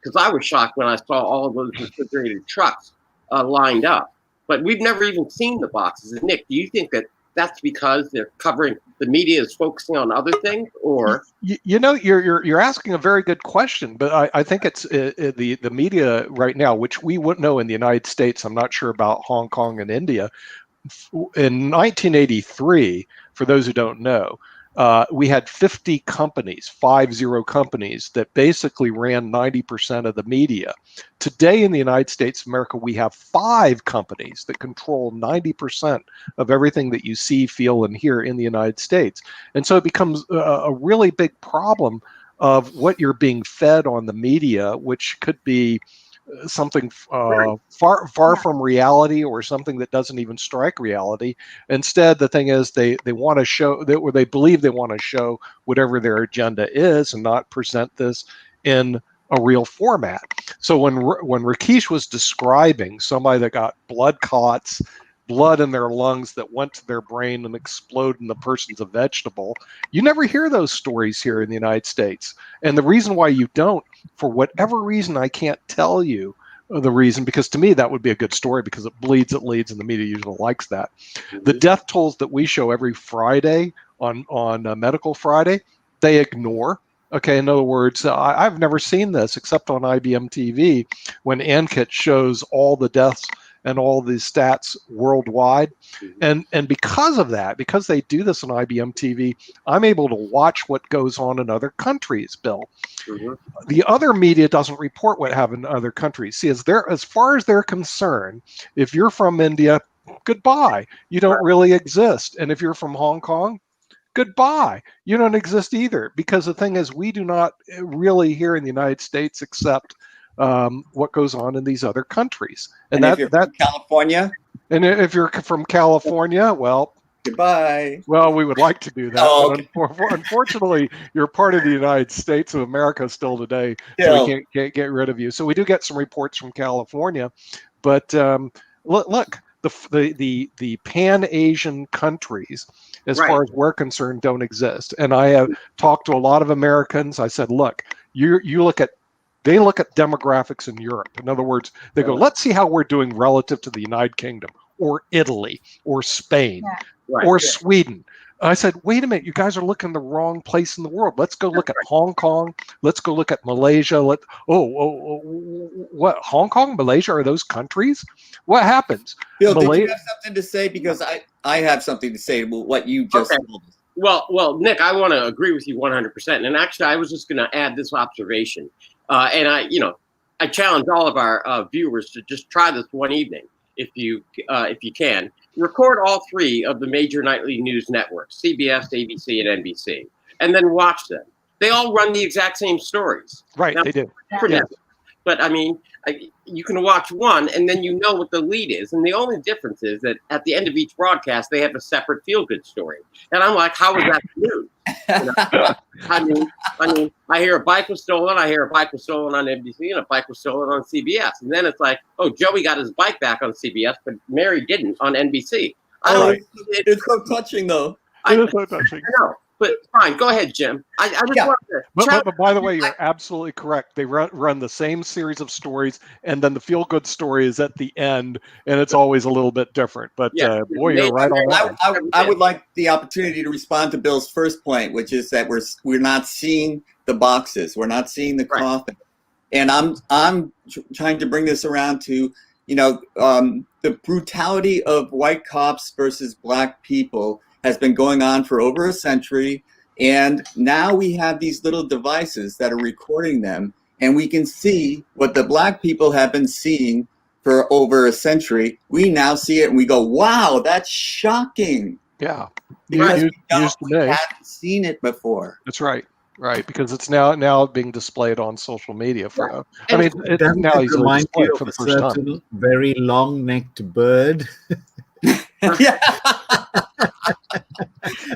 because I was shocked when I saw all of those refrigerated trucks lined up. But we've never even seen the boxes. And Nick, do you think that that's because they're covering, the media is focusing on other things, or? You know, you're asking a very good question, but I think it's the media right now, which we wouldn't know in the United States. I'm not sure about Hong Kong and India. In 1983, for those who don't know, we had 50 companies, 50 companies that basically ran 90% of the media. Today in the United States of America, we have 5 companies that control 90% of everything that you see, feel, and hear in the United States. And so it becomes a really big problem of what you're being fed on the media, which could be something far from reality, or something that doesn't even strike reality. Instead, the thing is, they want to show that, or they believe they want to show whatever their agenda is, and not present this in a real format. So when Rakesh was describing somebody that got blood clots, blood in their lungs that went to their brain and explode, and the person's a vegetable, you never hear those stories here in the United States. And the reason why you don't, for whatever reason, I can't tell you the reason, because to me that would be a good story, because it bleeds, it leads, and the media usually likes that. The death tolls that we show every Friday on Medical Friday, they ignore. Okay, in other words, I've never seen this except on IBM TV, when uncut shows all the deaths and all the stats worldwide. And because of that, because they do this on IBM TV, I'm able to watch what goes on in other countries, Bill. The other media doesn't report what happens in other countries. See, as far as they're concerned, if you're from India, goodbye. You don't really exist. And if you're from Hong Kong, goodbye. You don't exist either. Because the thing is, we do not really here in the United States accept what goes on in these other countries. And if you're from California? And if you're from California, well, goodbye. Well, we would like to do that. Oh, okay. But unfortunately, you're part of the United States of America still today, so we can't get rid of you. So we do get some reports from California. But look, the Pan-Asian countries, as far as we're concerned, don't exist. And I have talked to a lot of Americans. I said, look, they look at demographics in Europe. In other words, they go, let's see how we're doing relative to the United Kingdom, or Italy, or Spain, or Sweden. I said, wait a minute, you guys are looking the wrong place in the world. Let's go look at Hong Kong. Let's go look at Malaysia. What, Hong Kong, Malaysia, are those countries? What happens? Bill, did you have something to say? Because I have something to say about what you just told us. Well, Nick, I want to agree with you 100%. And actually, I was just going to add this observation. And I challenge all of our viewers to just try this one evening, if you can. Record all 3 of the major nightly news networks, CBS, ABC, and NBC, and then watch them. They all run the exact same stories. Right, now, they do. But I mean, you can watch one, and then you know what the lead is. And the only difference is that at the end of each broadcast, they have a separate feel-good story. And I'm like, how is that news? I mean, I hear a bike was stolen. I hear a bike was stolen on NBC, and a bike was stolen on CBS. And then it's like, oh, Joey got his bike back on CBS, but Mary didn't on NBC. It's so touching, though. It is so touching. I know. But fine, go ahead, Jim. I just wanted to. But by the way, you're absolutely correct. They run the same series of stories, and then the feel-good story is at the end, and it's always a little bit different. But boy, you're right on that. I would like the opportunity to respond to Bill's first point, which is that we're not seeing the boxes, we're not seeing the coffin, and I'm trying to bring this around to the brutality of white cops versus black people has been going on for over a century, and now we have these little devices that are recording them, and we can see what the black people have been seeing for over a century. We now see it and we go, wow, that's shocking. Yeah. We hadn't seen it before. That's right. Right, because it's now being displayed on social media. It's now easily displayed for the first time. Very long-necked bird.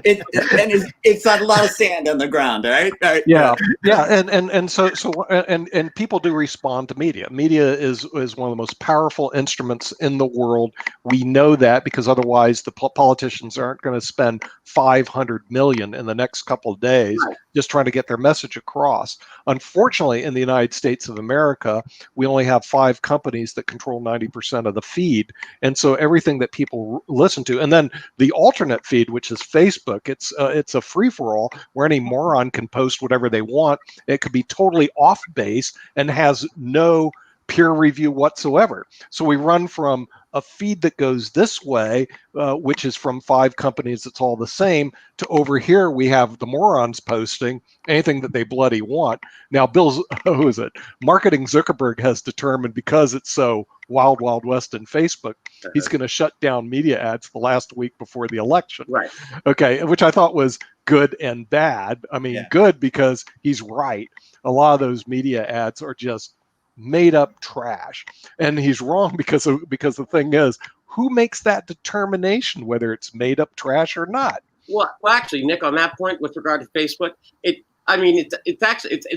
It's got a lot of sand on the ground, right? Yeah, and people do respond to media. Media is one of the most powerful instruments in the world. We know that, because otherwise the politicians aren't going to spend $500 million in the next couple of days just trying to get their message across. Unfortunately, in the United States of America, we only have 5 companies that control 90% of the feed. And so everything that people listen to, and then the alternate feed, which is Facebook, it's a free-for-all where any moron can post whatever they want. It could be totally off base and has no peer review whatsoever. So we run from a feed that goes this way, which is from 5 companies that's all the same, to over here we have the morons posting anything that they bloody want. Now, who is it? Marketing Zuckerberg has determined, because it's so wild, wild west in Facebook, he's going to shut down media ads the last week before the election. Right. Okay, which I thought was good and bad. I mean, good because he's right. A lot of those media ads are just made up trash, and he's wrong because the thing is, who makes that determination whether it's made up trash or not? Well, actually, Nick, on that point with regard to Facebook, it's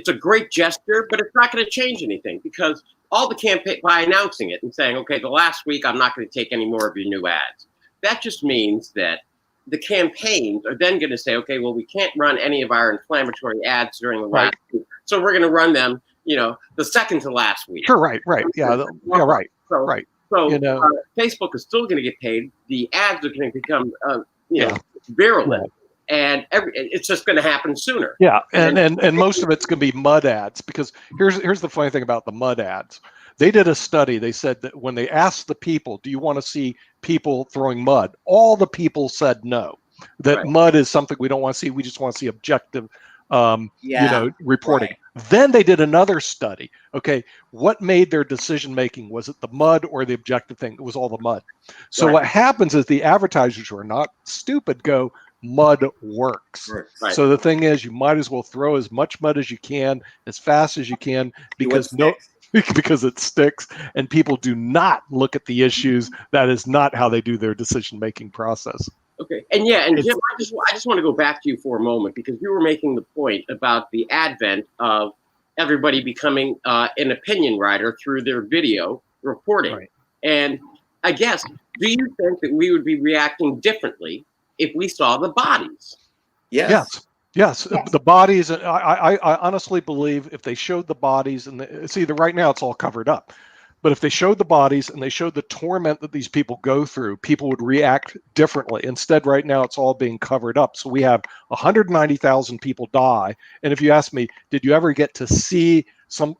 a great gesture, but it's not going to change anything, because all the campaign, by announcing it and saying, okay, the last week I'm not going to take any more of your new ads, that just means that the campaigns are then going to say, okay, well, we can't run any of our inflammatory ads during the last week, so we're going to run them, the second to last week. Sure, right, yeah, right. So Facebook is still going to get paid. The ads are going to become, virulent, and it's just going to happen sooner. Yeah, and most of it's going to be mud ads, because here's the funny thing about the mud ads. They did a study. They said that when they asked the people, do you want to see people throwing mud? All the people said no. That mud is something we don't want to see. We just want to see objective, reporting. Right. Then they did another study. Okay, what made their decision making? Was it the mud or the objective thing? It was all the mud. So what happens is the advertisers, who are not stupid, go, mud works. Right. So the thing is, you might as well throw as much mud as you can, as fast as you can, because because it sticks, and people do not look at the issues. That is not how they do their decision making process. Okay, and Jim, I just want to go back to you for a moment, because you were making the point about the advent of everybody becoming an opinion writer through their video reporting. Right. And I guess, do you think that we would be reacting differently if we saw the bodies? Yes. The bodies. I honestly believe if they showed the bodies, and see, right now it's all covered up. But if they showed the bodies and they showed the torment that these people go through, people would react differently. Instead, right now, it's all being covered up. So we have 190,000 people die. And if you ask me, did you ever get to see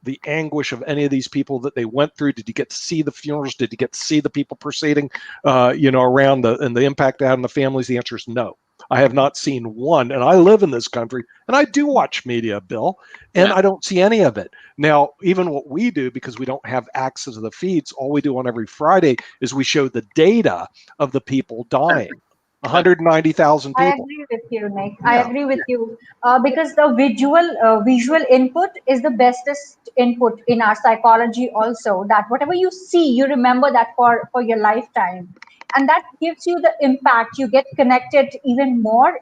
the anguish of any of these people that they went through? Did you get to see the funerals? Did you get to see the people proceeding, around and the impact it had on the families? The answer is no. I have not seen one, and I live in this country, and I do watch media, Bill, and I don't see any of it. Now, even what we do, because we don't have access to the feeds, all we do on every Friday is we show the data of the people dying. 190,000 people. I agree with you, Nick. I agree with you, because the visual input is the bestest input in our psychology also, that whatever you see, you remember that for your lifetime. And that gives you the impact. You get connected even more.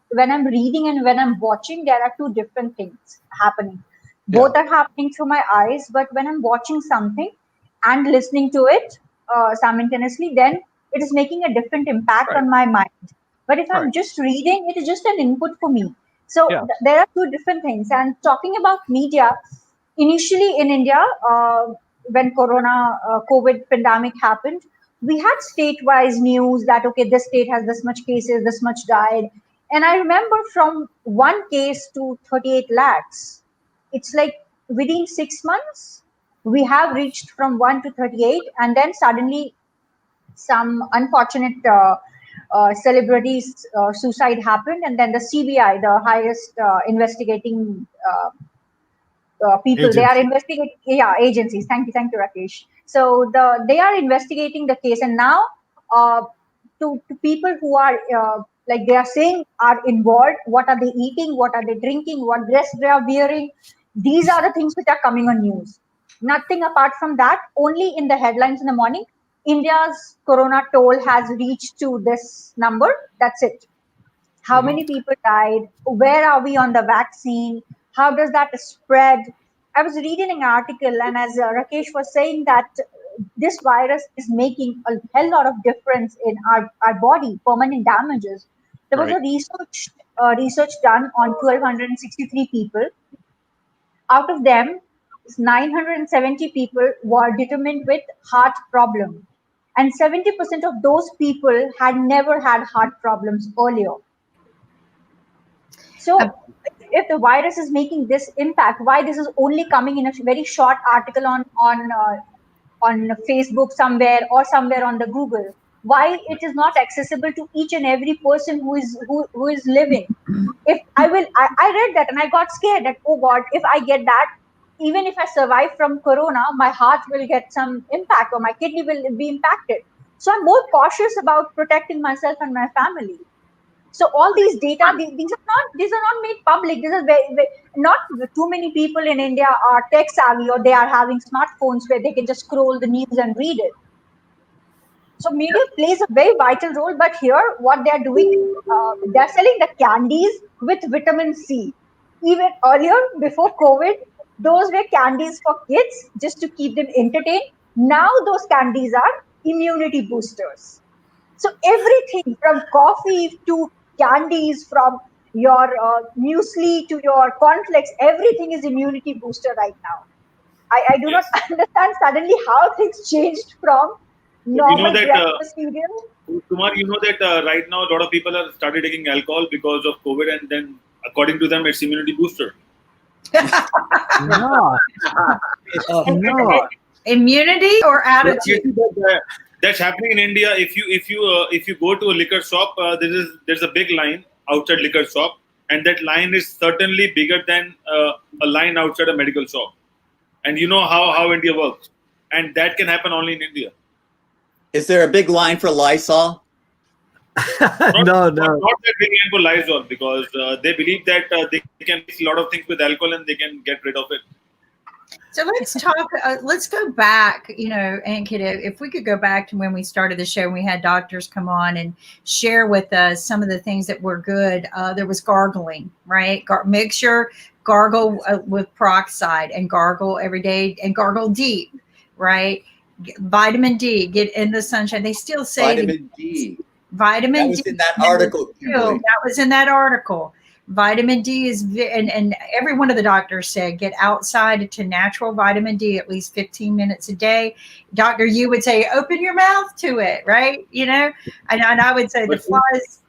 When I'm reading and when I'm watching, there are two different things happening. Both are happening through my eyes, but when I'm watching something and listening to it simultaneously, then it is making a different impact on my mind. But if I'm just reading, it is just an input for me. So there are two different things. And talking about media, initially in India, when COVID pandemic happened, we had state-wise news that, okay, this state has this much cases, this much died. And I remember from 1 case to 38 lakhs, it's like within 6 months, we have reached from 1 to 38. And then suddenly some unfortunate celebrities' suicide happened. And then the CBI, the highest investigating people, they are investigating, agencies. Thank you, Rakesh. So they are investigating the case, and now to people who are they are saying are involved, what are they eating, what are they drinking, what dress they are wearing, these are the things which are coming on news. Nothing apart from that. Only in the headlines in the morning, India's corona toll has reached to this number. That's it. How many people died? Where are we on the vaccine? How does that spread? I was reading an article, and as Rakesh was saying, that this virus is making a hell lot of difference in our body, permanent damages. There was a research research done on 1,263 people. Out of them, 970 people were determined with heart problem, and 70% of those people had never had heart problems earlier. So if the virus is making this impact, why this is only coming in a very short article on Facebook somewhere or somewhere on the Google? Why it is not accessible to each and every person who is living? If I read that and I got scared that, oh God, if I get that, even if I survive from corona, my heart will get some impact or my kidney will be impacted. So I'm more cautious about protecting myself and my family. So all these data, these are not made public. This is not too many people in India are tech savvy, or they are having smartphones where they can just scroll the news and read it. So media plays a very vital role, but here what they're doing, they're selling the candies with vitamin C. Even earlier, before COVID, those were candies for kids just to keep them entertained. Now those candies are immunity boosters. So everything from coffee to candies, from your muesli to your cornflakes, everything is immunity booster right now. I do not understand suddenly how things changed from normal breakfast cereal. Kumar, you know that right now a lot of people have started taking alcohol because of COVID, and then according to them, it's immunity booster. No. No. Immunity or attitude? That's happening in India. If you go to a liquor shop, there's a big line outside liquor shop, and that line is certainly bigger than a line outside a medical shop. And you know how India works, and that can happen only in India. Is there a big line for Lysol? No. Not that big line for Lysol, because they believe that they can mix a lot of things with alcohol and they can get rid of it. So let's talk. Let's go back. Ankit, if we could go back to when we started the show, and we had doctors come on and share with us some of the things that were good. There was gargling, right? Make sure gargle with peroxide and gargle every day and gargle deep, right? Vitamin D, get in the sunshine. They still say Vitamin D. Vitamin that was D. in that article. That was in that article. Vitamin D is, and every one of the doctors said, get outside to natural vitamin D at least 15 minutes a day. Doctor, you would say, open your mouth to it, right? And I would say the flies.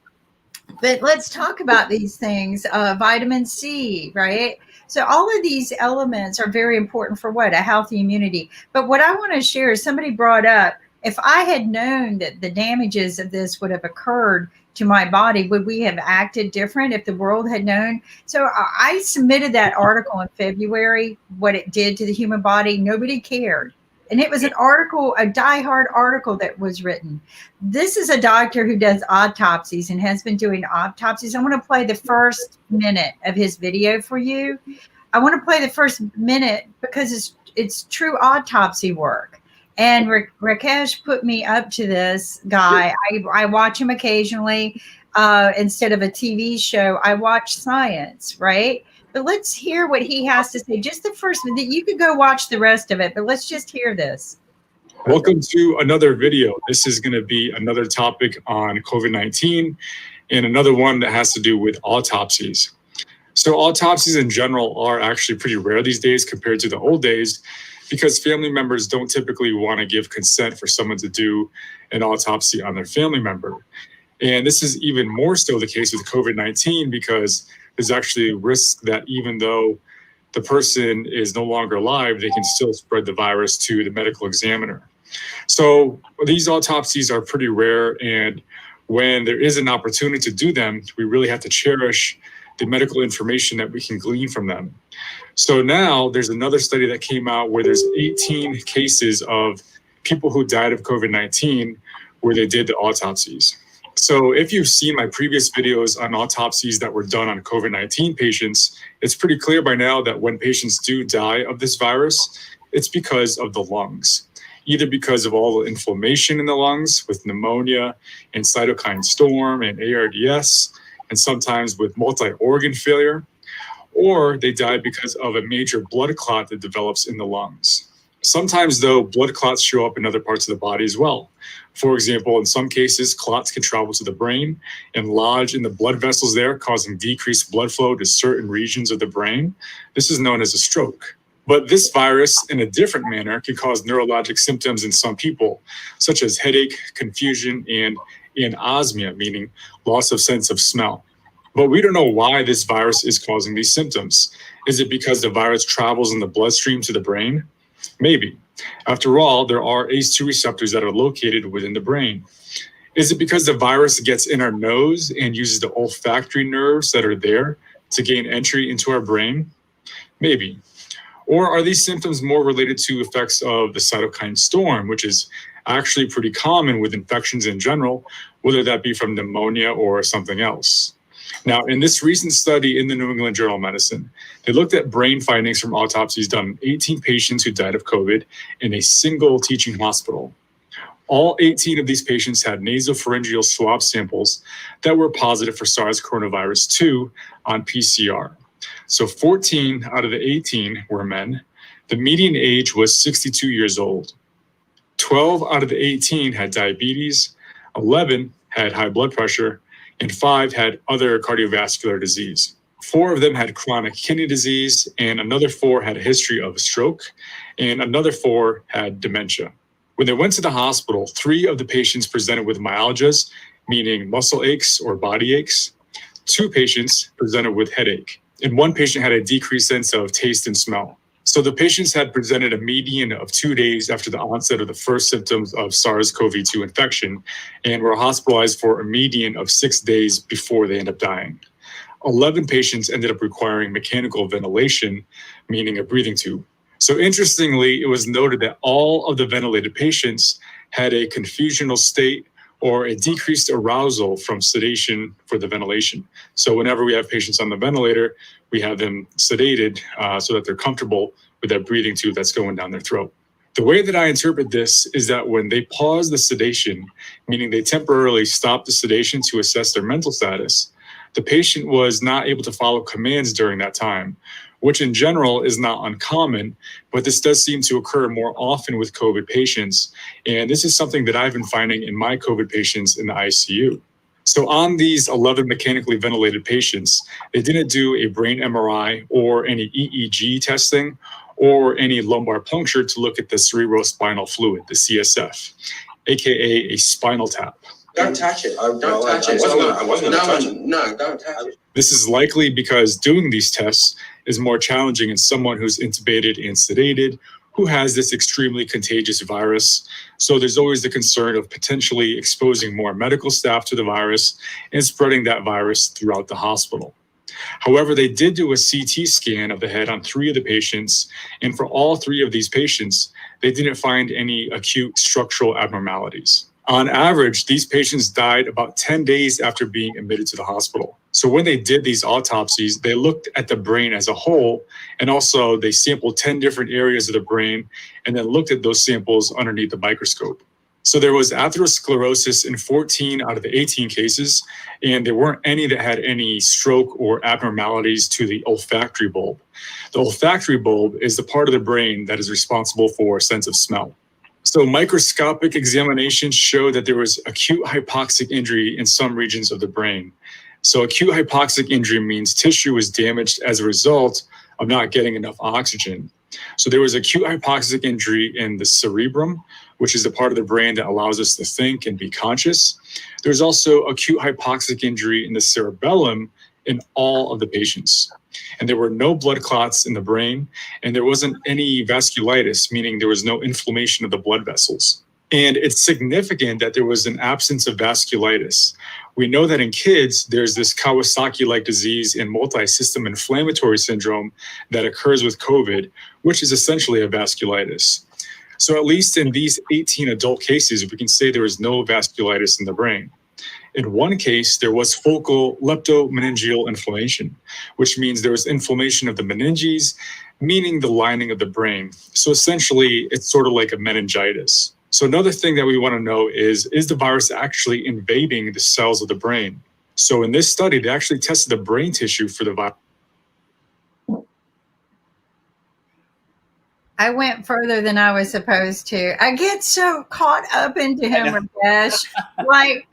But let's talk about these things. Vitamin C, right? So all of these elements are very important for what? A healthy immunity. But what I want to share is somebody brought up, if I had known that the damages of this would have occurred to my body, would we have acted different if the world had known? So I submitted that article in February, what it did to the human body. Nobody cared. And it was an article, a diehard article that was written. This is a doctor who does autopsies and has been doing autopsies. I want to play the first minute of his video for you. I want to play the first minute because it's true autopsy work. And Rakesh put me up to this guy. I watch him occasionally. Instead of a TV show, I watch science, right? But let's hear what he has to say. Just the first minute. You could go watch the rest of it, but let's just hear this. Welcome to another video. This is going to be another topic on COVID-19 and another one that has to do with autopsies. So autopsies in general are actually pretty rare these days compared to the old days, because family members don't typically want to give consent for someone to do an autopsy on their family member. And this is even more so the case with COVID-19, because there's actually a risk that even though the person is no longer alive, they can still spread the virus to the medical examiner. So these autopsies are pretty rare, and when there is an opportunity to do them, we really have to cherish the medical information that we can glean from them. So now there's another study that came out where there's 18 cases of people who died of COVID-19 where they did the autopsies. So if you've seen my previous videos on autopsies that were done on COVID-19 patients, it's pretty clear by now that when patients do die of this virus, it's because of the lungs, either because of all the inflammation in the lungs with pneumonia and cytokine storm and ARDS, and sometimes with multi-organ failure, or they die because of a major blood clot that develops in the lungs. Sometimes, though, blood clots show up in other parts of the body as well. For example, in some cases, clots can travel to the brain and lodge in the blood vessels there, causing decreased blood flow to certain regions of the brain. This is known as a stroke. But this virus, in a different manner, can cause neurologic symptoms in some people, such as headache, confusion, and anosmia, meaning loss of sense of smell. But we don't know why this virus is causing these symptoms. Is it because the virus travels in the bloodstream to the brain? Maybe. After all, there are ACE2 receptors that are located within the brain. Is it because the virus gets in our nose and uses the olfactory nerves that are there to gain entry into our brain? Maybe. Or are these symptoms more related to effects of the cytokine storm, which is actually pretty common with infections in general, whether that be from pneumonia or something else? Now, in this recent study in the New England Journal of Medicine, they looked at brain findings from autopsies done on 18 patients who died of COVID in a single teaching hospital. All 18 of these patients had nasopharyngeal swab samples that were positive for SARS coronavirus 2 on PCR. So 14 out of the 18 were men. The median age was 62 years old. 12 out of the 18 had diabetes, 11 had high blood pressure, and 5 had other cardiovascular disease. 4 of them had chronic kidney disease, and another 4 had a history of a stroke, and another 4 had dementia. When they went to the hospital, 3 of the patients presented with myalgias, meaning muscle aches or body aches. 2 patients presented with headache, and 1 patient had a decreased sense of taste and smell. So the patients had presented a median of 2 days after the onset of the first symptoms of SARS-CoV-2 infection and were hospitalized for a median of 6 days before they ended up dying. 11 patients ended up requiring mechanical ventilation, meaning a breathing tube. So interestingly, it was noted that all of the ventilated patients had a confusional state or a decreased arousal from sedation for the ventilation. So whenever we have patients on the ventilator, we have them sedated so that they're comfortable with that breathing tube that's going down their throat. The way that I interpret this is that when they pause the sedation, meaning they temporarily stop the sedation to assess their mental status, the patient was not able to follow commands during that time, which in general is not uncommon, but this does seem to occur more often with COVID patients. And this is something that I've been finding in my COVID patients in the ICU. So on these 11 mechanically ventilated patients, they didn't do a brain MRI or any EEG testing or any lumbar puncture to look at the cerebrospinal fluid, the CSF, aka a spinal tap. Don't touch it. Don't touch it. I wasn't gonna touch it. No, don't touch it. This is likely because doing these tests is more challenging in someone who's intubated and sedated, who has this extremely contagious virus. So there's always the concern of potentially exposing more medical staff to the virus and spreading that virus throughout the hospital. However, they did do a CT scan of the head on 3 of the patients, and for all 3 of these patients, they didn't find any acute structural abnormalities. On average, these patients died about 10 days after being admitted to the hospital. So when they did these autopsies, they looked at the brain as a whole, and also they sampled 10 different areas of the brain and then looked at those samples underneath the microscope. So there was atherosclerosis in 14 out of the 18 cases, and there weren't any that had any stroke or abnormalities to the olfactory bulb. The olfactory bulb is the part of the brain that is responsible for sense of smell. So microscopic examinations showed that there was acute hypoxic injury in some regions of the brain. So acute hypoxic injury means tissue was damaged as a result of not getting enough oxygen. So there was acute hypoxic injury in the cerebrum, which is the part of the brain that allows us to think and be conscious. There's also acute hypoxic injury in the cerebellum in all of the patients. And there were no blood clots in the brain, and there wasn't any vasculitis, meaning there was no inflammation of the blood vessels. And it's significant that there was an absence of vasculitis. We know that in kids, there's this Kawasaki-like disease and multi-system inflammatory syndrome that occurs with COVID, which is essentially a vasculitis. So at least in these 18 adult cases, we can say there was no vasculitis in the brain. In one case, there was focal leptomeningeal inflammation, which means there was inflammation of the meninges, meaning the lining of the brain. So essentially, it's sort of like a meningitis. So another thing that we want to know is the virus actually invading the cells of the brain? So in this study, they actually tested the brain tissue for the virus. I went further than I was supposed to. I get so caught up into him, Rakesh. Like,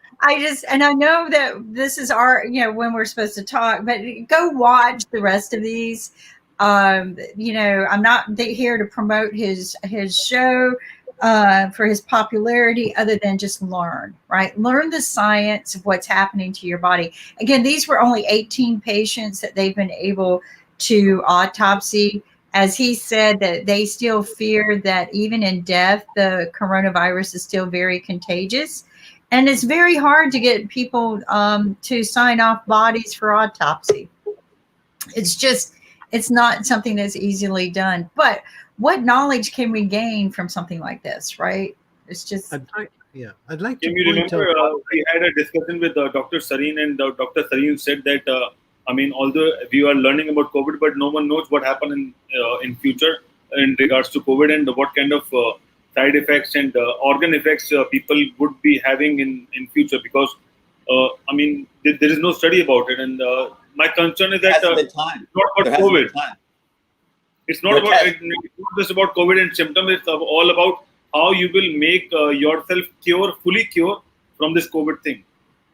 and I know that this is when we're supposed to talk, but go watch the rest of these. I'm not here to promote his show for his popularity, other than just learn, right? Learn the science of what's happening to your body. Again, these were only 18 patients that they've been able to autopsy. As he said, that they still fear that even in death, the coronavirus is still very contagious. And it's very hard to get people to sign off bodies for autopsy. It's not something that's easily done. But what knowledge can we gain from something like this, right? It's just. I'd like to Can you point remember out. we had a discussion with Dr. Sareen, and Dr. Sareen said that although we are learning about COVID, but no one knows what happened in future in regards to COVID, and what kind of side effects and organ effects people would be having in future, because there is no study about it, and my concern is that it's not about COVID. It's not just about COVID and symptoms. It's all about how you will make yourself fully cure from this COVID thing.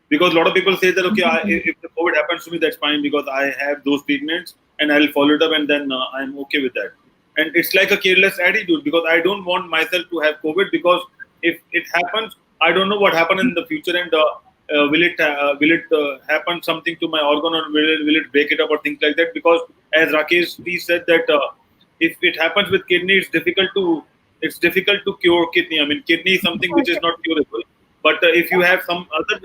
Because a lot of people say that, okay, if the COVID happens to me, that's fine, because I have those treatments and I'll follow it up, and then I'm okay with that. And it's like a careless attitude, because I don't want myself to have COVID, because if it happens, I don't know what happened in the future, and will it happen something to my organ, or will it break it up, or things like that. Because as Rakesh P said that if it happens with kidney, it's difficult to cure kidney. Kidney is something which is not curable. But if you have some other,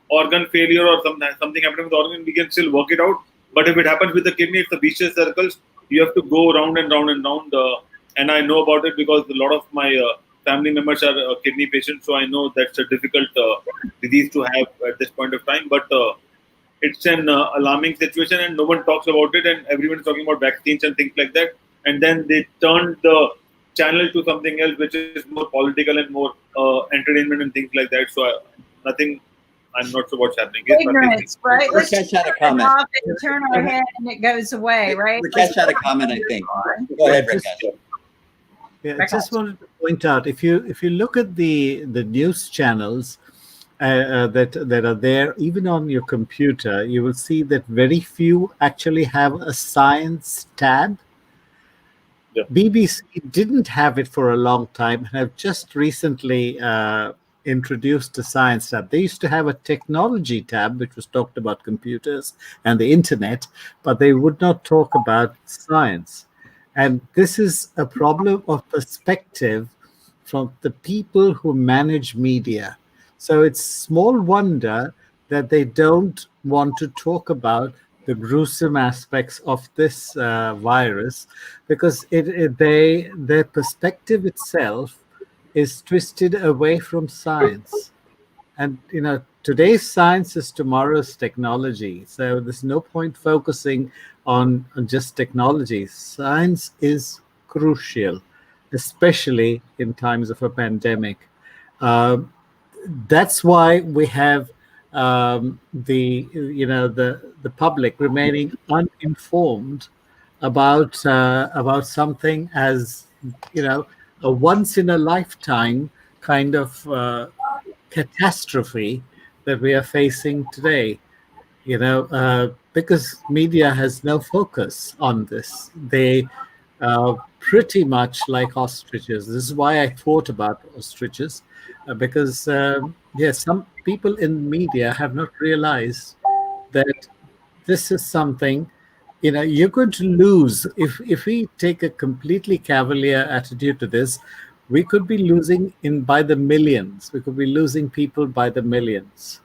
organ failure or something happening with the organ, we can still work it out. But if it happens with the kidney, it's a vicious circles. You have to go round and round and round. And I know about it because a lot of my family members are kidney patients, so I know that's a difficult disease to have at this point of time. But it's an alarming situation, and no one talks about it, and everyone is talking about vaccines and things like that. And then they turned the channel to something else, which is more political and more entertainment and things like that. So I'm not sure what's happening. Ignorance, right? Let's had a comment. Turn our head and it goes away, right? Rakesh had a comment, I think. Go ahead, Rakesh. Yeah, I just wanted to point out, if you look at the news channels that are there, even on your computer, you will see that very few actually have a science tab. Yeah. BBC didn't have it for a long time, and have just recently introduced a science tab. They used to have a technology tab, which was talked about computers and the internet, but they would not talk about science. And this is a problem of perspective from the people who manage media. So it's small wonder that they don't want to talk about the gruesome aspects of this virus, because their perspective itself is twisted away from science. And today's science is tomorrow's technology. So there's no point focusing on just technology. Science is crucial, especially in times of a pandemic. That's why we have the public remaining uninformed about something as a once in a lifetime kind of catastrophe that we are facing today. Because media has no focus on this. They pretty much like ostriches. This is why I thought about ostriches, because some people in media have not realized that this is something you're going to lose. If we take a completely cavalier attitude to this, we could be losing by the millions. We could be losing people by the millions.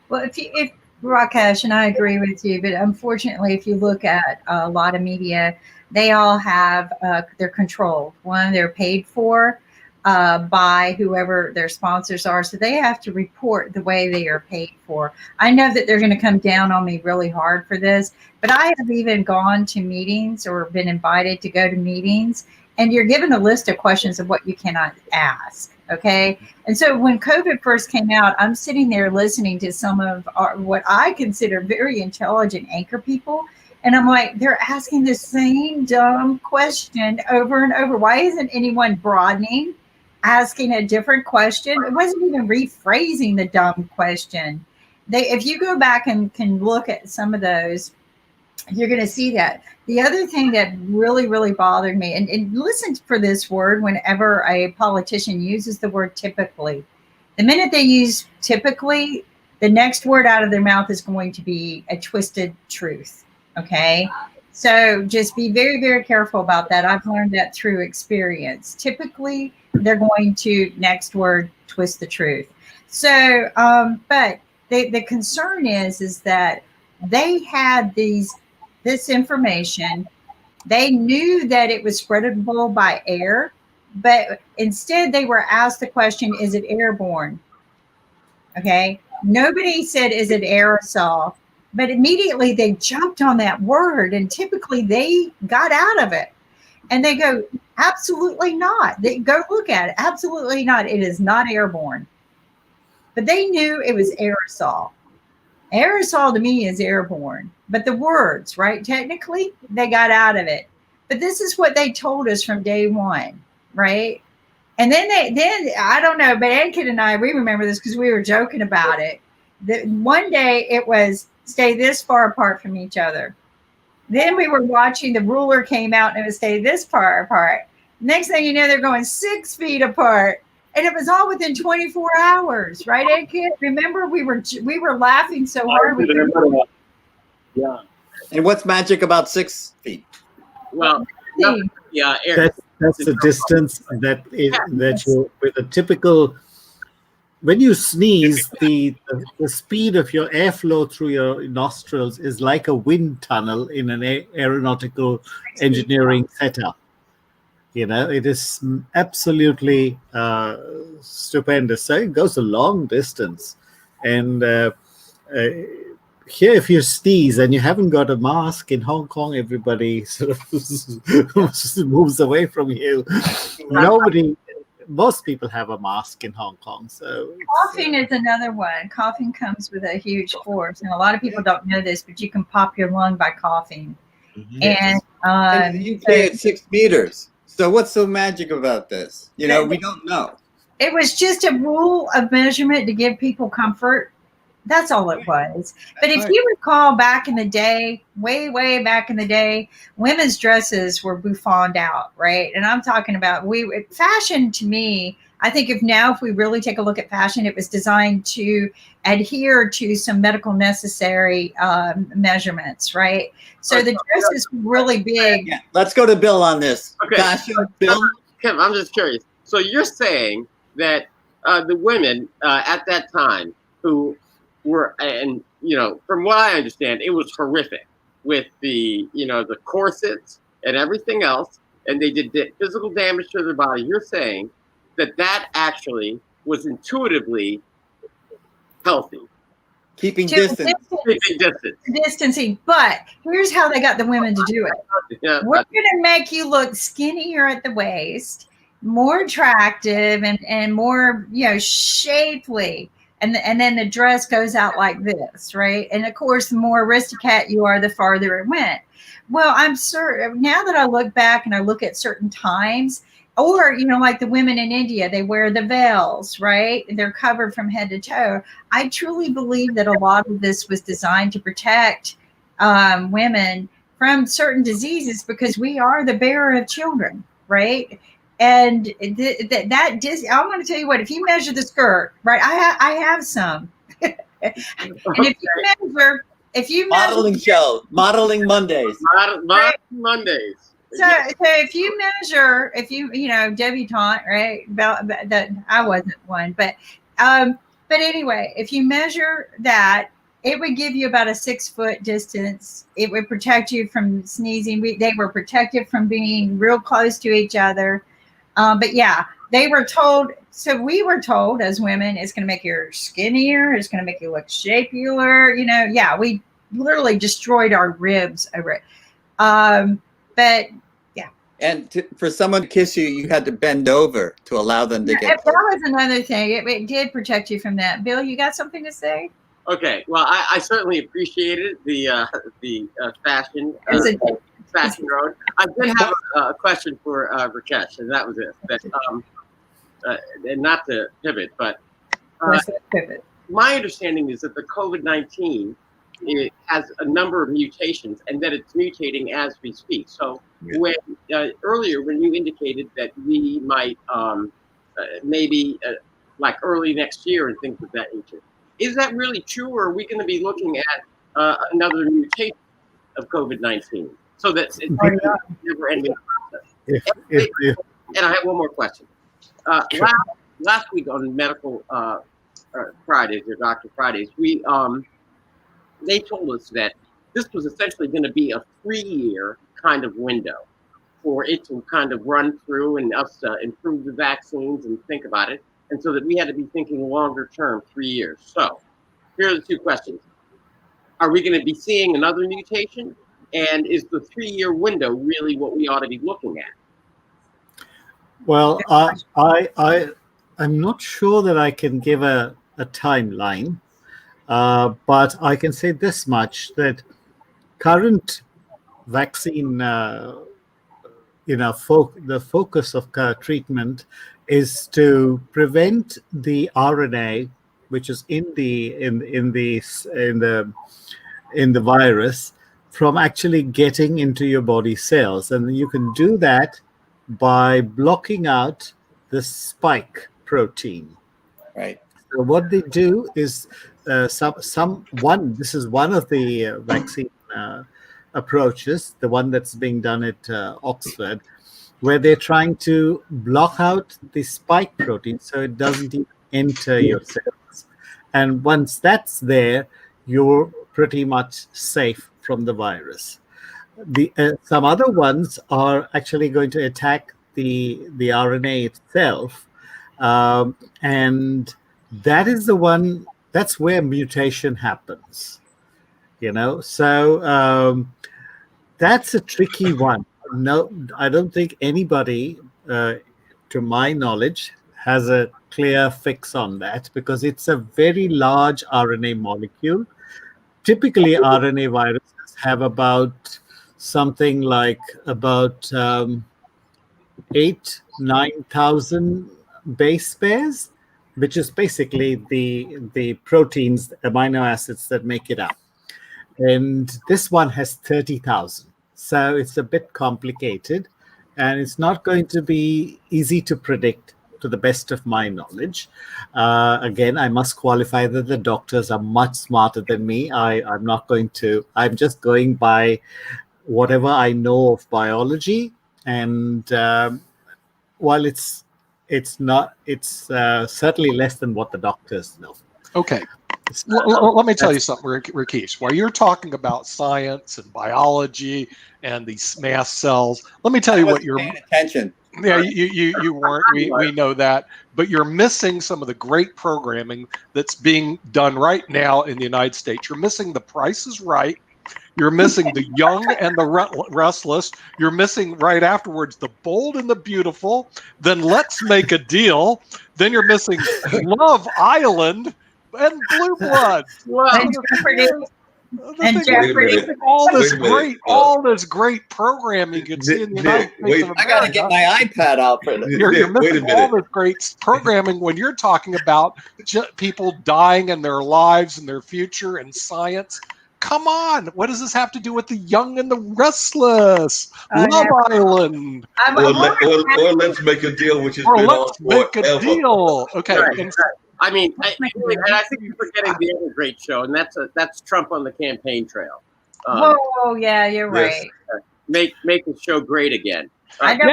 Well, if Rakesh, and I agree with you, but unfortunately, if you look at a lot of media, they all have they're controlled. One, they're paid for by whoever their sponsors are, so they have to report the way they are paid for. I know that they're going to come down on me really hard for this, but I have even gone to meetings or been invited to go to meetings, and you're given a list of questions of what you cannot ask. Okay. And so when COVID first came out, I'm sitting there listening to some of what I consider very intelligent anchor people. And I'm like, they're asking the same dumb question over and over. Why isn't anyone broadening, asking a different question? It wasn't even rephrasing the dumb question. If you go back and can look at some of those, you're going to see that. The other thing that really, really bothered me, and listen for this word whenever a politician uses the word typically. The minute they use typically, the next word out of their mouth is going to be a twisted truth. Okay. So just be very, very careful about that. I've learned that through experience. Typically, they're going to next word twist the truth. So, but the concern is that they had this information. They knew that it was spreadable by air, but instead they were asked the question, is it airborne? Okay. Nobody said, is it aerosol? But immediately they jumped on that word, and typically they got out of it. And they go, absolutely not. They go look at it. Absolutely not. It is not airborne. But they knew it was aerosol. Aerosol to me is airborne. But the words, right? Technically, they got out of it. But this is what they told us from day one, right? And then I don't know, but Ed and I, we remember this because we were joking about it. That one day it was stay this far apart from each other. Then we were watching, the ruler came out and it was stay this far apart. Next thing you know, they're going 6 feet apart. And it was all within 24 hours, right, Ed Kid? Remember, we were laughing so hard. Yeah. And what's magic about 6 feet? Well, yeah, that's the distance that you, with a typical, when you sneeze, the speed of your airflow through your nostrils is like a wind tunnel in an aeronautical engineering setup. You know, it is absolutely stupendous. So it goes a long distance. And here, if you sneeze and you haven't got a mask in Hong Kong, everybody sort of moves away from you. Most people have a mask in Hong Kong. So coughing is another one. Coughing comes with a huge force. And a lot of people don't know this, but you can pop your lung by coughing. And in the UK, it's 6 meters. So what's so magic about this? You know, we don't know. It was just a rule of measurement to give people comfort. That's all it was. But if you recall back in the day, way, way back in the day, women's dresses were buffoned out, right? And I'm talking about fashion to me, I think if we really take a look at fashion, it was designed to adhere to some medical necessary measurements, right? So the dresses were really big. Yeah. Let's go to Bill on this. Okay. Fashion, Bill? Kim, I'm just curious. So you're saying that the women at that time who were, and from what I understand, it was horrific with the the corsets and everything else, and they did physical damage to their body. You're saying that actually was intuitively healthy. Keeping distance. Distancing. But here's how they got the women to do it. Yeah, we're going to make you look skinnier at the waist, more attractive, and more shapely. And then the dress goes out like this, right? And of course, the more aristocrat you are, the farther it went. Well, I'm certain now that I look back and I look at certain times, or like the women in India, they wear the veils, right? They're covered from head to toe. I truly believe that a lot of this was designed to protect women from certain diseases because we are the bearer of children, right? And I'm going to tell you what, if you measure the skirt, right? I have some. And if you measure modeling show, modeling Mondays. Modeling Mondays. So if you measure, debutante, right? That I wasn't one, but anyway, if you measure that, it would give you about a 6 foot distance. It would protect you from sneezing. They were protected from being real close to each other. But yeah, they were told. So we were told as women, it's going to make you skinnier. It's going to make you look shapier. Yeah, we literally destroyed our ribs over it. But yeah. And for someone to kiss you, you had to bend over to allow them to get. That was another thing. It did protect you from that. Bill, you got something to say? Okay, well, I certainly appreciated the fashion road. I did have a question for Rakesh, and that was it. That, and not to pivot, but my understanding is that the COVID-19 it has a number of mutations, and that it's mutating as we speak. So when earlier when you indicated that we might maybe like early next year and things of that nature, is that really true, or are we going to be looking at another mutation of COVID-19 so that it's never ending process? And I have one more question. Last week on Medical Fridays or Dr. Fridays, they told us that this was essentially going to be a 3-year kind of window for it to kind of run through and us improve the vaccines and think about it. And so that we had to be thinking longer term, 3 years. So here are the two questions. Are we going to be seeing another mutation? And is the 3-year window really what we ought to be looking at? Well, I'm not sure that I can give a timeline, but I can say this much, that current vaccine, the focus of treatment is to prevent the RNA, which is in the virus, from actually getting into your body cells, and you can do that by blocking out the spike protein. Right. So what they do is this is one of the vaccine approaches, the one that's being done at Oxford, where they're trying to block out the spike protein so it doesn't even enter your cells. And once that's there, you're pretty much safe from the virus. Some other ones are actually going to attack the RNA itself, and that is the one. That's where mutation happens. So that's a tricky one. No, I don't think anybody, to my knowledge, has a clear fix on that, because it's a very large RNA molecule. Typically, RNA viruses have about something like about 9,000 base pairs, which is basically the proteins, amino acids that make it up. And this one has 30,000. So it's a bit complicated, and it's not going to be easy to predict, to the best of my knowledge. Again, I must qualify that the doctors are much smarter than me. I'm just going by whatever I know of biology. And while it's certainly less than what the doctors know. Okay. Let me tell you something, Rakesh. While you're talking about science and biology and these mast cells, let me tell you what you're paying attention. Yeah, you weren't. We know that, but you're missing some of the great programming that's being done right now in the United States. You're missing The Price is Right. You're missing The Young and the Restless. You're missing right afterwards The Bold and the Beautiful. Then Let's Make a Deal. Then you're missing Love Island and Blue Bloods. And Jeopardy. All this great programming you can see in the United States of America. I got to get my iPad out for this. You're missing all this great programming when you're talking about people dying and their lives and their future and science. Come on, what does this have to do with The Young and the Restless? Love Island. Or Let's Make a Deal, which has been Let's Make a Deal. Okay. Right. I mean, and I think you're forgetting the other great show, and that's Trump on the Campaign Trail. Oh, yeah, you're right. Make the show great again. I don't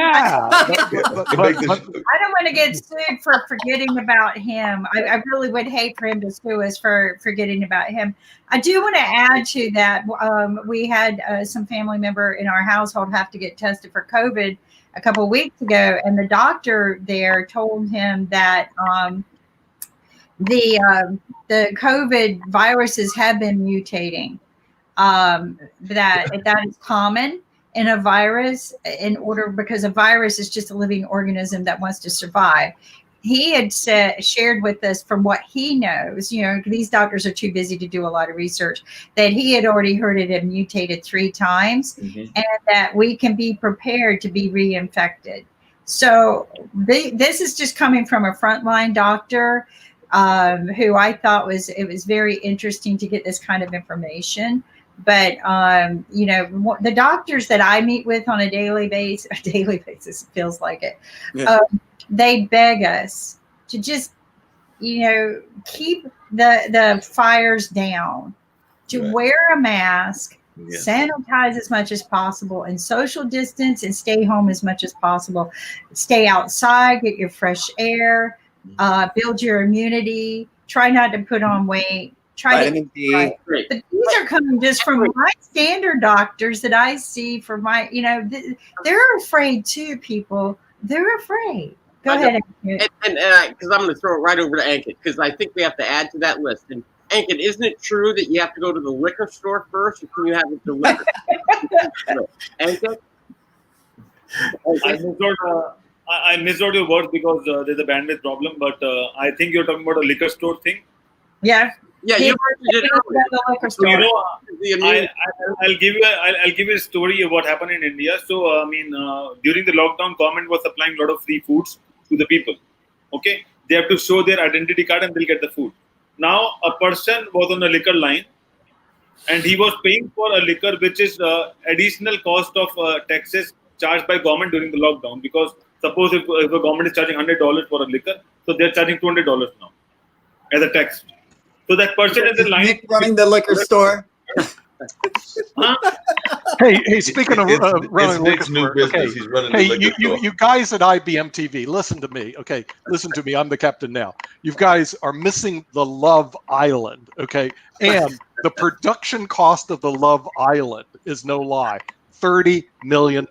But want to get sued for forgetting about him. I really would hate for him to sue us for forgetting about him. I do want to add to that. We had some family member in our household have to get tested for COVID a couple of weeks ago, and the doctor there told him that the COVID viruses have been mutating. That is common in a virus, because a virus is just a living organism that wants to survive. he had shared with us from what he knows, these doctors are too busy to do a lot of research, that he had already heard it had mutated 3 times, and that we can be prepared to be reinfected. So this is just coming from a frontline doctor who I thought it was very interesting to get this kind of information. But the doctors that I meet with on a daily basis feels like it. Yeah. They beg us to just keep the fires down, to wear a mask, sanitize as much as possible, and social distance, and stay home as much as possible. Stay outside, get your fresh air, build your immunity, try not to put on weight, Vitamin D. But these are coming just from my standard doctors that I see for my, they're afraid too, people. They're afraid. Go ahead. And because I'm going to throw it right over to Ankit, because I think we have to add to that list. And Ankit, isn't it true that you have to go to the liquor store first, or can you have it delivered? Ankit? I missed out your words because there's a bandwidth problem, but I think you're talking about a liquor store thing. Yeah. Yeah, you did it. So, I'll give you a story of what happened in India. So, during the lockdown, government was supplying a lot of free foods to the people. Okay, they have to show their identity card and they'll get the food. Now, a person was on a liquor line, and he was paying for a liquor which is additional cost of taxes charged by government during the lockdown. Because suppose if the government is charging $100 for a liquor, so they're charging $200 now as a tax. So that person is in line. Nick running the liquor store. Hey, speaking of running Nick's liquor new store, business. okay. He's running Hey, the liquor store. you guys at IBM TV, listen to me, okay? Listen to me. I'm the captain now. You guys are missing the Love Island, okay? And the production cost of the Love Island is no lie. $30 million.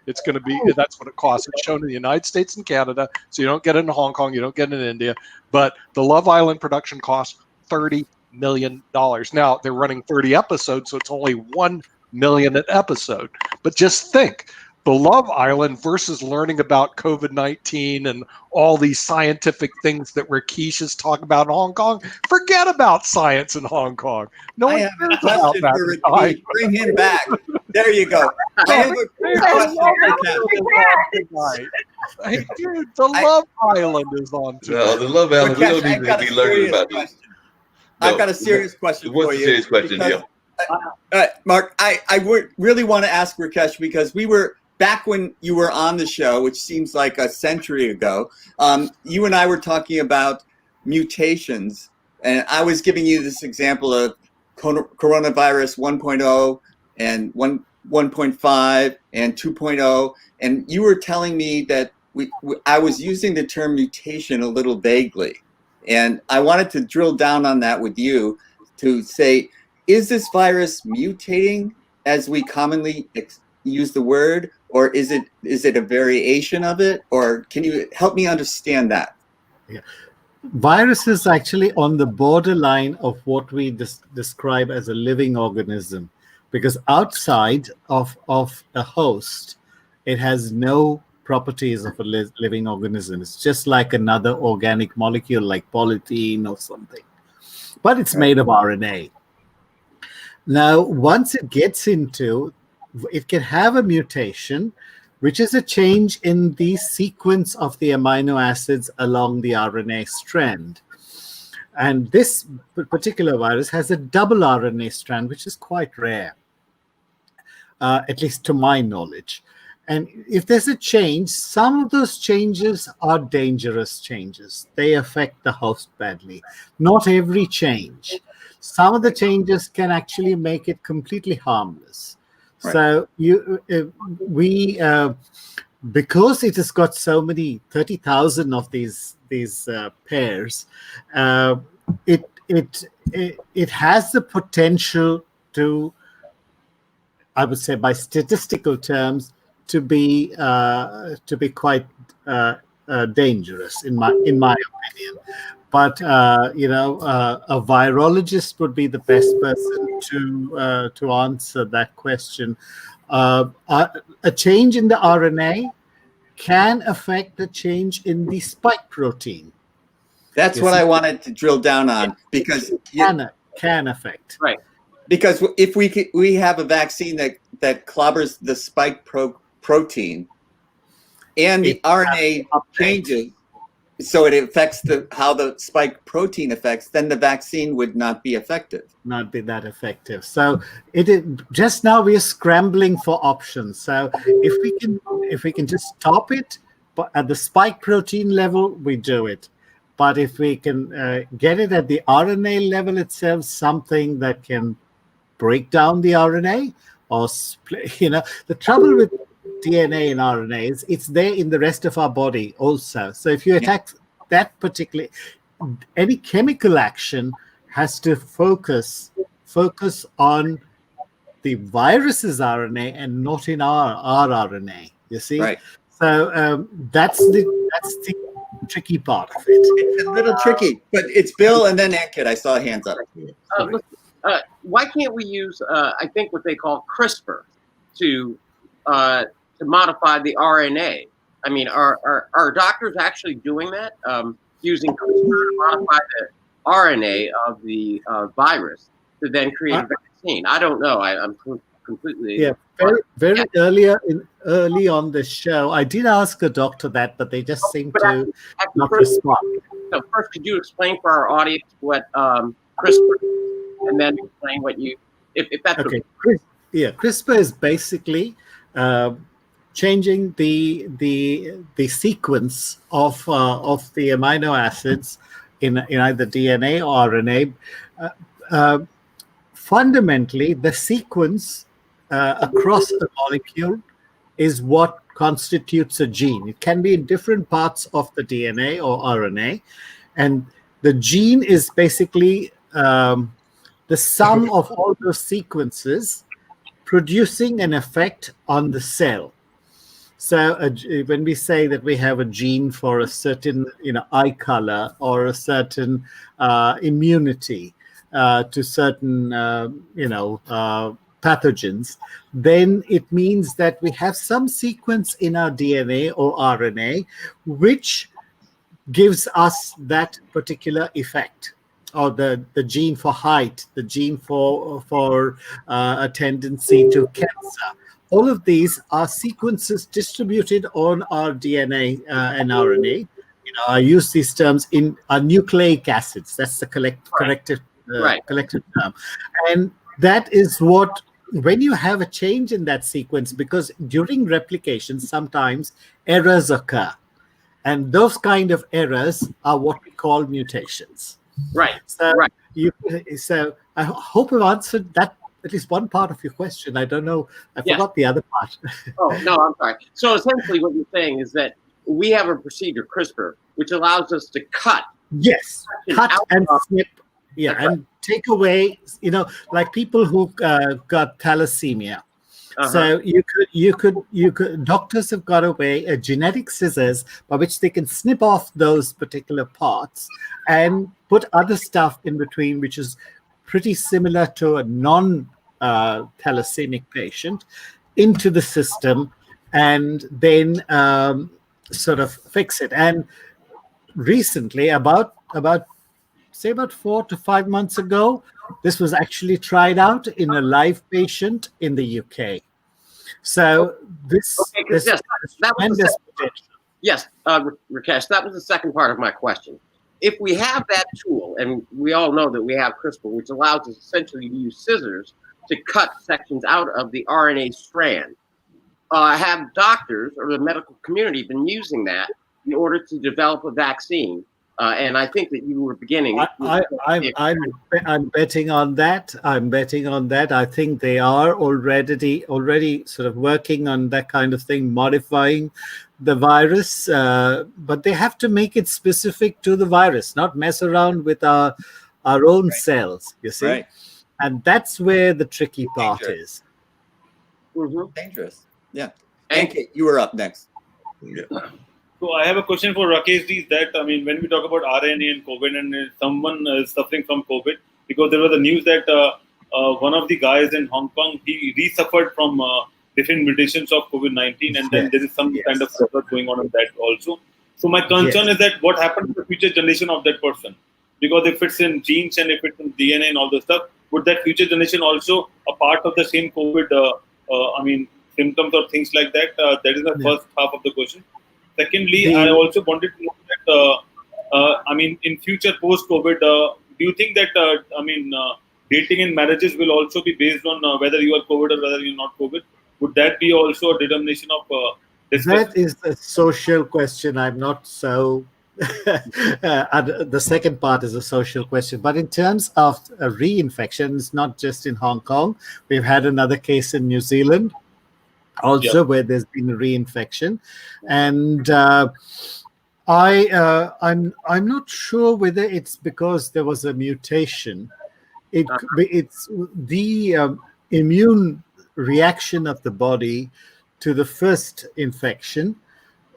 It's going to be, that's what it costs. It's shown in the United States and Canada, so you don't get it in Hong Kong, you don't get it in India. But the Love Island production costs $30 million. Now they're running 30 episodes, so it's only $1 million an episode. But just think, the Love Island versus learning about COVID-19 and all these scientific things that Rakesh is talking about in Hong Kong. Forget about science in Hong Kong. No one I have a cares about question for Rakesh. Bring him back. There you go. I have a question for Kat. Hey, dude, the Love Island is on today. No, the Love Island. We don't need to be learning about this. I've got a serious question What's for the you. serious question, Jim? Mark, I would really want to ask Rakesh, because we were back when you were on the show, which seems like a century ago. You and I were talking about mutations, and I was giving you this example of coronavirus 1.0 and 1.5 and 2.0, and you were telling me that I was using the term mutation a little vaguely. And I wanted to drill down on that with you to say, is this virus mutating as we commonly use the word, or is it a variation of it? Or can you help me understand that? Yeah. Virus is actually on the borderline of what we describe as a living organism, because outside of a host, it has no properties of a living organism. It's just like another organic molecule like polythene or something, but it's made of RNA. Now, once it gets into, it can have a mutation, which is a change in the sequence of the amino acids along the RNA strand. And this particular virus has a double RNA strand, which is quite rare, at least to my knowledge. And if there's a change, some of those changes are dangerous changes. They affect the host badly. Not every change. Some of the changes can actually make it completely harmless. Right. So because it has got so many 30,000 of these pairs, it has the potential to, I would say, by statistical terms, to be quite dangerous in my opinion. But a virologist would be the best person to answer that question. A change in the RNA can affect the change in the spike protein. That's what I wanted to drill down on, because can affect. Right. Because if we have a vaccine that clobbers the spike protein, and the RNA changes, so it affects how the spike protein affects, then the vaccine would not be effective. Not be that effective. So just now we are scrambling for options. So if we can just stop it, but at the spike protein level, we do it. But if we can get it at the RNA level itself, something that can break down the RNA or split, the trouble with DNA and RNA is it's there in the rest of our body also. So if you attack that particular, any chemical action has to focus on the virus's RNA and not in our RNA. You see, right? So that's the tricky part of it. It's a little tricky, but it's Bill and then Ankit. I saw hands up. Why can't we use, I think, what they call CRISPR to modify the RNA? I mean, are doctors actually doing that? Using CRISPR to modify the RNA of the virus to then create a vaccine? I don't know. I'm completely very early on the show, I did ask a doctor that, but they just seem to not respond. So first, could you explain for our audience what CRISPR is, and then explain what you, if that's okay. CRISPR is basically changing the sequence of the amino acids in either DNA or RNA. Fundamentally, the sequence across a molecule is what constitutes a gene. It can be in different parts of the DNA or RNA, and the gene is basically the sum of all those sequences producing an effect on the cell. So when we say that we have a gene for a certain eye color or a certain immunity to certain pathogens, then it means that we have some sequence in our DNA or RNA which gives us that particular effect, or the gene for height, the gene for a tendency to cancer. All of these are sequences distributed on our DNA and RNA. I use these terms in nucleic acids. That's the collective term. And that is what, when you have a change in that sequence, because during replication, sometimes errors occur. And those kind of errors are what we call mutations. Right. So I hope I've answered that, at least one part of your question. I don't know. I forgot the other part. Oh, no, I'm sorry. So essentially what you're saying is that we have a procedure, CRISPR, which allows us to cut. Yes, cut and snip. Yeah, and take away, like people who got thalassemia. So you could doctors have got away a genetic scissors by which they can snip off those particular parts and put other stuff in between, which is pretty similar to a non-thalassemic patient, into the system, and then sort of fix it. And recently, about 4 to 5 months ago, this was actually tried out in a live patient in the UK. So this tremendous potential. Yes, Rakesh, that was the second part of my question. If we have that tool, and we all know that we have CRISPR, which allows us essentially to use scissors to cut sections out of the RNA strand, have doctors or the medical community been using that in order to develop a vaccine? And I think that you were beginning. I'm betting on that. I think they are already sort of working on that kind of thing, modifying the virus. But they have to make it specific to the virus, not mess around with our own cells. You see, and that's where the tricky part is. Dangerous. Yeah. Ankit, you were up next. Yeah. So I have a question for Rakesh. Is that, I mean, when we talk about RNA and COVID, and someone is suffering from COVID, because there was a news that one of the guys in Hong Kong, he suffered from different mutations of COVID-19, and then there is some kind of research going on that also. So my concern is that what happens to the future generation of that person? Because if it's in genes and if it's in DNA and all the stuff, would that future generation also a part of the same COVID, symptoms or things like that? That is the first half of the question. Secondly, I also wanted to know that, in future post-COVID, do you think that, dating and marriages will also be based on whether you are COVID or whether you're not COVID? Would that be also a determination of that is a social question. I'm not so. The second part is a social question. But in terms of reinfections, not just in Hong Kong, we've had another case in New Zealand also where there's been a reinfection. And I'm not sure whether it's because there was a mutation. It's the immune reaction of the body to the first infection.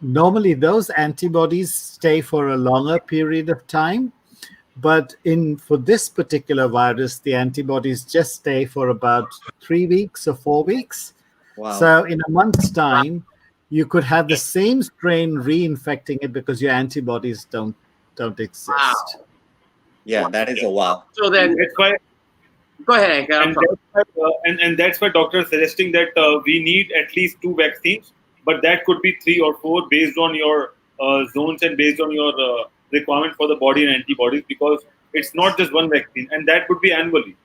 Normally, those antibodies stay for a longer period of time, but for this particular virus, the antibodies just stay for about 3 weeks or 4 weeks. Wow. So in a month's time, you could have the same strain reinfecting it because your antibodies don't exist. Wow. Yeah, that is a wow. So then, that's why. Go ahead, and that's why doctors are suggesting that we need at least 2 vaccines, but that could be 3 or 4 based on your zones and based on your requirement for the body and antibodies, because it's not just one vaccine, and that would be annually.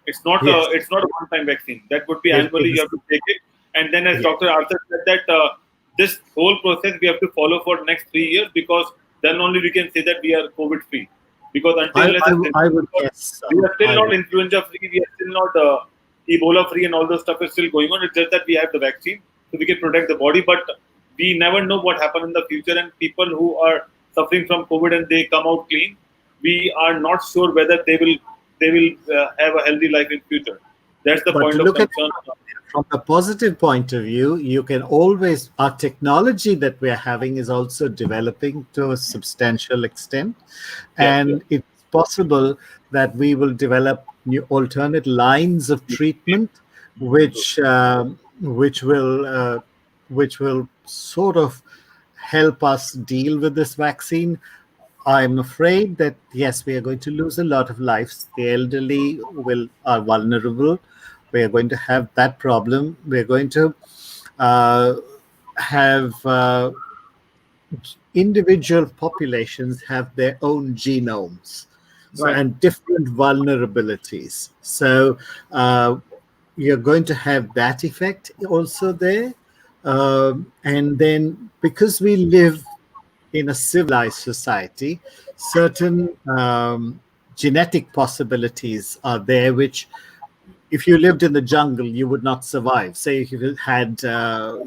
It's not it's not a one-time vaccine. That would be annually. You have to take it, and then as Dr. Arthur said that this whole process we have to follow for the next 3 years, because then only we can say that we are COVID-free. Because until I would guess we are still not influenza-free, we are still not Ebola-free, and all those stuff is still going on. It's just that we have the vaccine, so we can protect the body. But we never know what happens in the future, and people who are suffering from COVID and they come out clean, we are not sure whether they will have a healthy life in future. That's the point of concern. From the positive point of view, you can always, our technology that we are having is also developing to a substantial extent. And it's possible that we will develop new alternate lines of treatment, which will sort of help us deal with this vaccine. I'm afraid that, yes, we are going to lose a lot of lives. The elderly are vulnerable. We are going to have that problem. We're going to have individual populations have their own genomes and different vulnerabilities. So you're going to have that effect also there. And then because we live in a civilized society, certain genetic possibilities are there, which if you lived in the jungle, you would not survive. Say if you had, the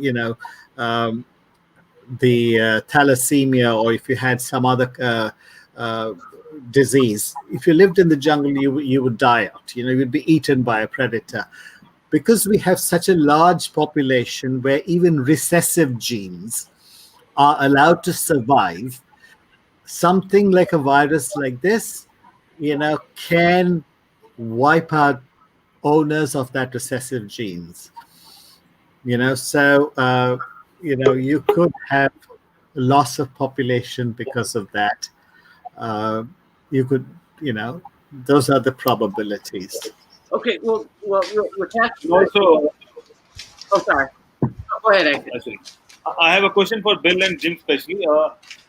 thalassemia, or if you had some other disease, if you lived in the jungle, you would die out. You would be eaten by a predator. Because we have such a large population where even recessive genes are allowed to survive, something like a virus like this, can wipe out owners of that recessive genes. So you could have loss of population because of that. You could, those are the probabilities. Okay, well, we're talking also. Oh, sorry. Go ahead, actually. I have a question for Bill and Jim, especially.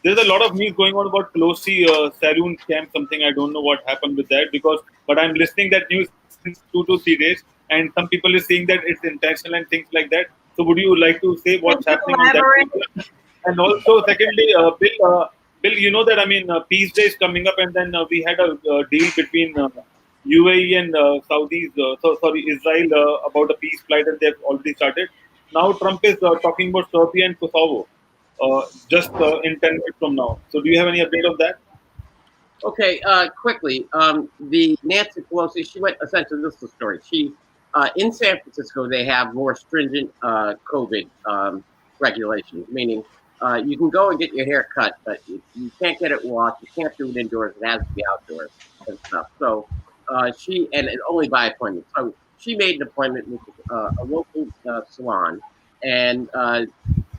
There's a lot of news going on about Pelosi saloon scam. Something I don't know what happened with that, but I'm listening that news since 2 to 3 days, and some people are saying that it's intentional and things like that. So, would you like to say what's happening on that? And also, secondly, Bill, you know that Peace Day is coming up, and then we had a deal between UAE and Israel about a peace flight, and they've already started. Now Trump is talking about Serbia and Kosovo just in 10 minutes from now. So do you have any update of that? Okay, quickly. The Nancy Pelosi, she went, essentially, this is the story. She, in San Francisco, they have more stringent COVID regulations, meaning you can go and get your hair cut, but you can't get it washed, you can't do it indoors, it has to be outdoors and stuff. So and only by appointment. So she made an appointment with a local salon, and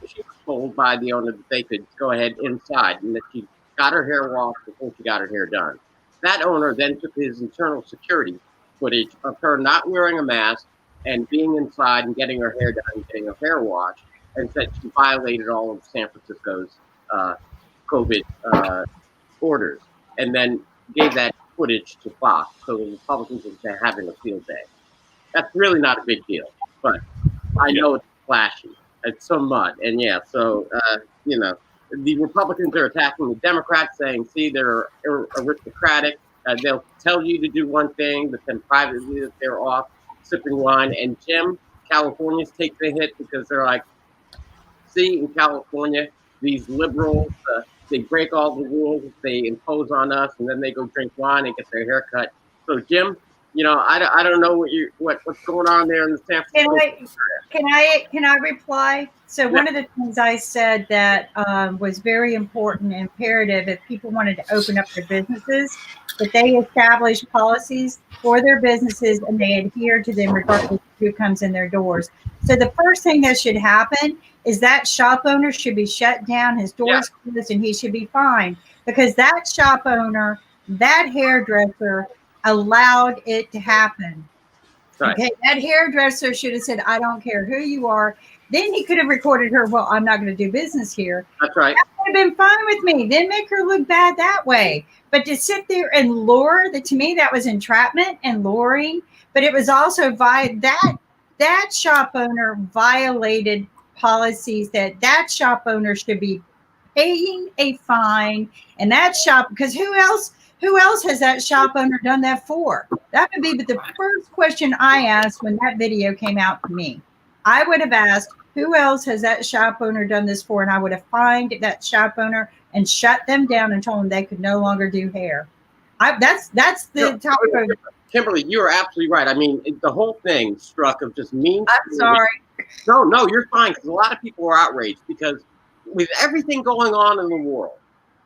she was told by the owner that they could go ahead inside and that she got her hair washed before she got her hair done. That owner then took his internal security footage of her not wearing a mask and being inside and getting her hair done and getting her hair washed, and said she violated all of San Francisco's COVID orders, and then gave that footage to Fox. So the Republicans are having a field day. That's really not a big deal, but I know it's flashy. It's some mud, and so the Republicans are attacking the Democrats, saying, "See, they're aristocratic. They'll tell you to do one thing, but then privately that they're off sipping wine." And Jim, California's take the hit because they're like, "See, in California, these liberals, they break all the rules, they impose on us, and then they go drink wine and get their hair cut." So, Jim, I don't know what's going on there in the San Francisco. Can I reply? So one of the things I said that was very important and imperative if people wanted to open up their businesses, that they establish policies for their businesses and they adhere to them regardless of who comes in their doors. So the first thing that should happen is that shop owner should be shut down, his doors closed, and he should be fined, because that shop owner, that hairdresser allowed it to happen. Right. Okay, that hairdresser should have said, "I don't care who you are." Then he could have recorded her, "Well, I'm not going to do business here." That's right. That would have been fine with me. Then make her look bad that way. But to sit there and lure, to me, that was entrapment and luring. But it was also that shop owner violated policies that shop owner should be paying a fine. And that shop, because who else has that shop owner done that for? That would be the first question I asked when that video came out to me. I would have asked, who else has that shop owner done this for? And I would have fined that shop owner and shut them down and told them they could no longer do hair. That's the topic of. Kimberly, you are absolutely right. I mean, the whole thing struck of just mean. I'm sorry. No, you're fine, because a lot of people are outraged because with everything going on in the world,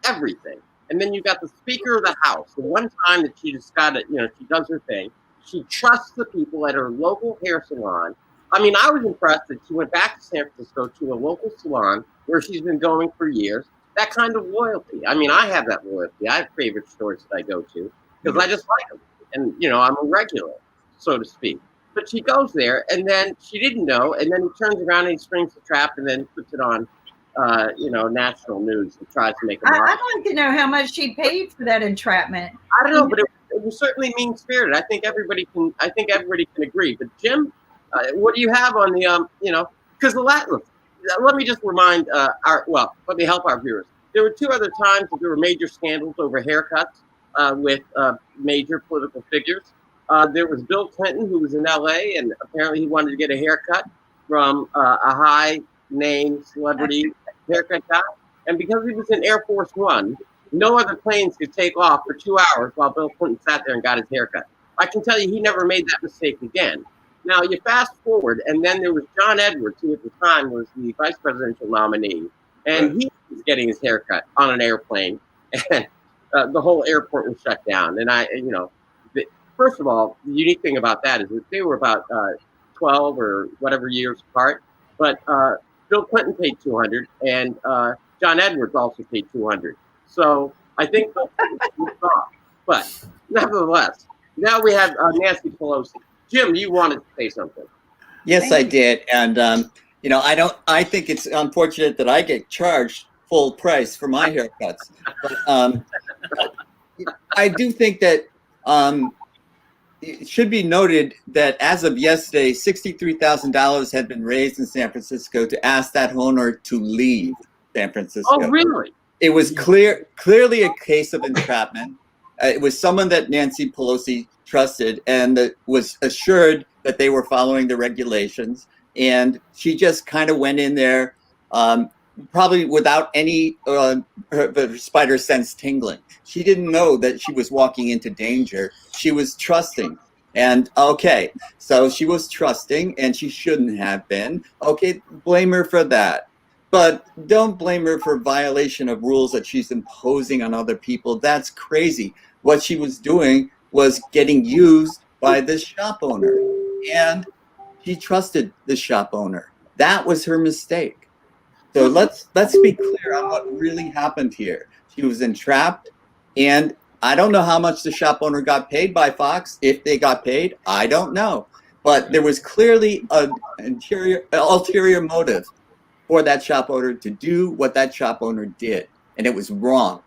everything. And then you got the Speaker of the House. The one time that she just got it, she does her thing. She trusts the people at her local hair salon. I mean, I was impressed that she went back to San Francisco to a local salon where she's been going for years. That kind of loyalty. I mean, I have that loyalty. I have favorite stores that I go to because I just like them. And, I'm a regular, so to speak. But she goes there, and then she didn't know, and then he turns around and he springs the trap and then puts it on national news and tries to make a mark. I'd like to know how much she paid for that entrapment. I don't know, but it was certainly mean-spirited. I think everybody can agree. But Jim, what do you have on the because let me just remind let me help our viewers. There were two other times that there were major scandals over haircuts with major political figures. There was Bill Clinton, who was in LA, and apparently he wanted to get a haircut from a high-name celebrity haircut guy. And because he was in Air Force One, no other planes could take off for 2 hours while Bill Clinton sat there and got his haircut. I can tell you he never made that mistake again. Now, you fast forward, and then there was John Edwards, who at the time was the vice presidential nominee, and he was getting his haircut on an airplane, and the whole airport was shut down. And first of all, the unique thing about that is that they were about 12 or whatever years apart, but Bill Clinton paid $200, and John Edwards also paid $200. So I think Bill Clinton was off. But nevertheless, now we have Nancy Pelosi. Jim, you wanted to say something. Yes, I did. And, I think it's unfortunate that I get charged full price for my haircuts. But I do think that it should be noted that as of yesterday, $63,000 had been raised in San Francisco to ask that owner to leave San Francisco. Oh, really? It was clearly a case of entrapment. It was someone that Nancy Pelosi trusted and that was assured that they were following the regulations. And she just kind of went in there, probably without any spider sense tingling. She didn't know that she was walking into danger. She was trusting. And okay, so she was trusting and she shouldn't have been. Okay, blame her for that. But don't blame her for violation of rules that she's imposing on other people. That's crazy. What she was doing was getting used by this shop owner, and she trusted the shop owner. That was her mistake. So let's be clear on what really happened here. She was entrapped, and I don't know how much the shop owner got paid by Fox. If they got paid, I don't know. But there was clearly an ulterior motive for that shop owner to do what that shop owner did, and it was wrong.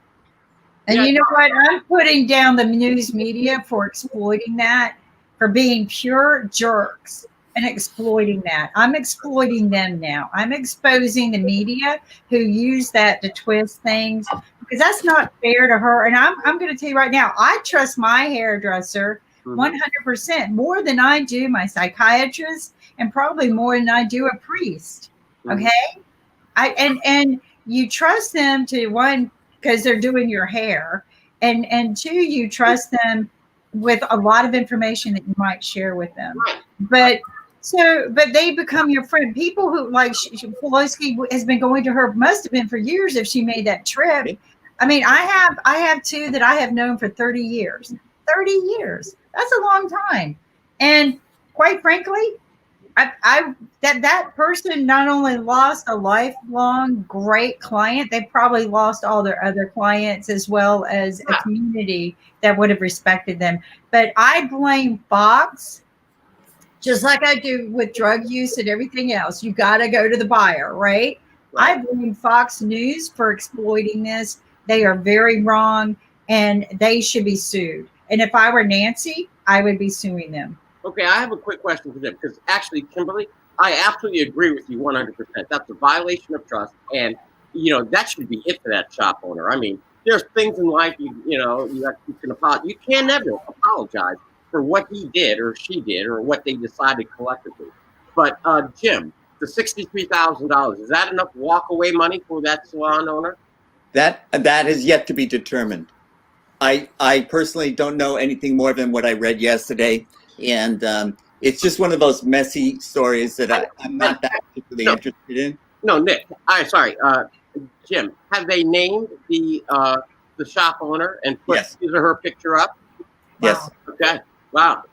And you know what? I'm putting down the news media for exploiting that, for being pure jerks and exploiting that. I'm exploiting them now. I'm exposing the media who use that to twist things, because that's not fair to her. And I'm going to tell you right now, I trust my hairdresser 100% more than I do my psychiatrist, and probably more than I do a priest. Okay. And you trust them to, one, because they're doing your hair, and two, you trust them with a lot of information that you might share with them. But they become your friend. People who, like Pelosi has been going to her, must have been for years if she made that trip. I mean, I have two that I have known for 30 years. 30 years. That's a long time. And quite frankly, that person not only lost a lifelong great client, they probably lost all their other clients, as well as a community that would have respected them. But I blame Fox, just like I do with drug use and everything else. You got to go to the buyer, right? I blame Fox News for exploiting this. They are very wrong, and they should be sued. And if I were Nancy, I would be suing them. Okay, I have a quick question for them, because actually, Kimberly, I absolutely agree with you 100%. That's a violation of trust, and that should be it for that shop owner. I mean, there's things in life you can apologize. You can never apologize for what he did or she did or what they decided collectively. But Jim, the $63,000, is that enough walk-away money for that salon owner? That is yet to be determined. I personally don't know anything more than what I read yesterday. And it's just one of those messy stories that I'm not that particularly interested in. No, Nick. I'm sorry, Jim. Have they named the shop owner and put his or her picture up? Yes. Okay. Wow.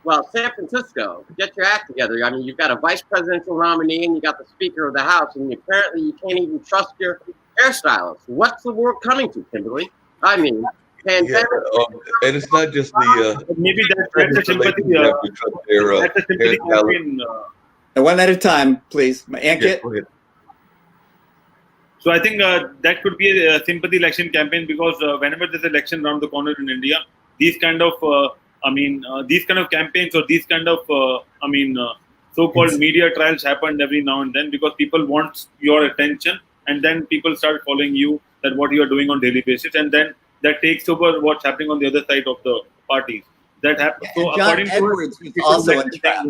Well, San Francisco, get your act together. I mean, you've got a vice presidential nominee and you got the Speaker of the House, and apparently you can't even trust your hairstylist. What's the world coming to, Kimberly? I mean. And it's not just the maybe that's a sympathy. One at a time, please. Ankit. Yeah, so I think that could be a sympathy election campaign, because whenever there's an election around the corner in India, these kind of campaigns or these kind of so-called media trials happen every now and then, because people want your attention, and then people start following you, that what you are doing on daily basis, and then that takes over what's happening on the other side of the parties. That happens. So John Edwards was also entrapped.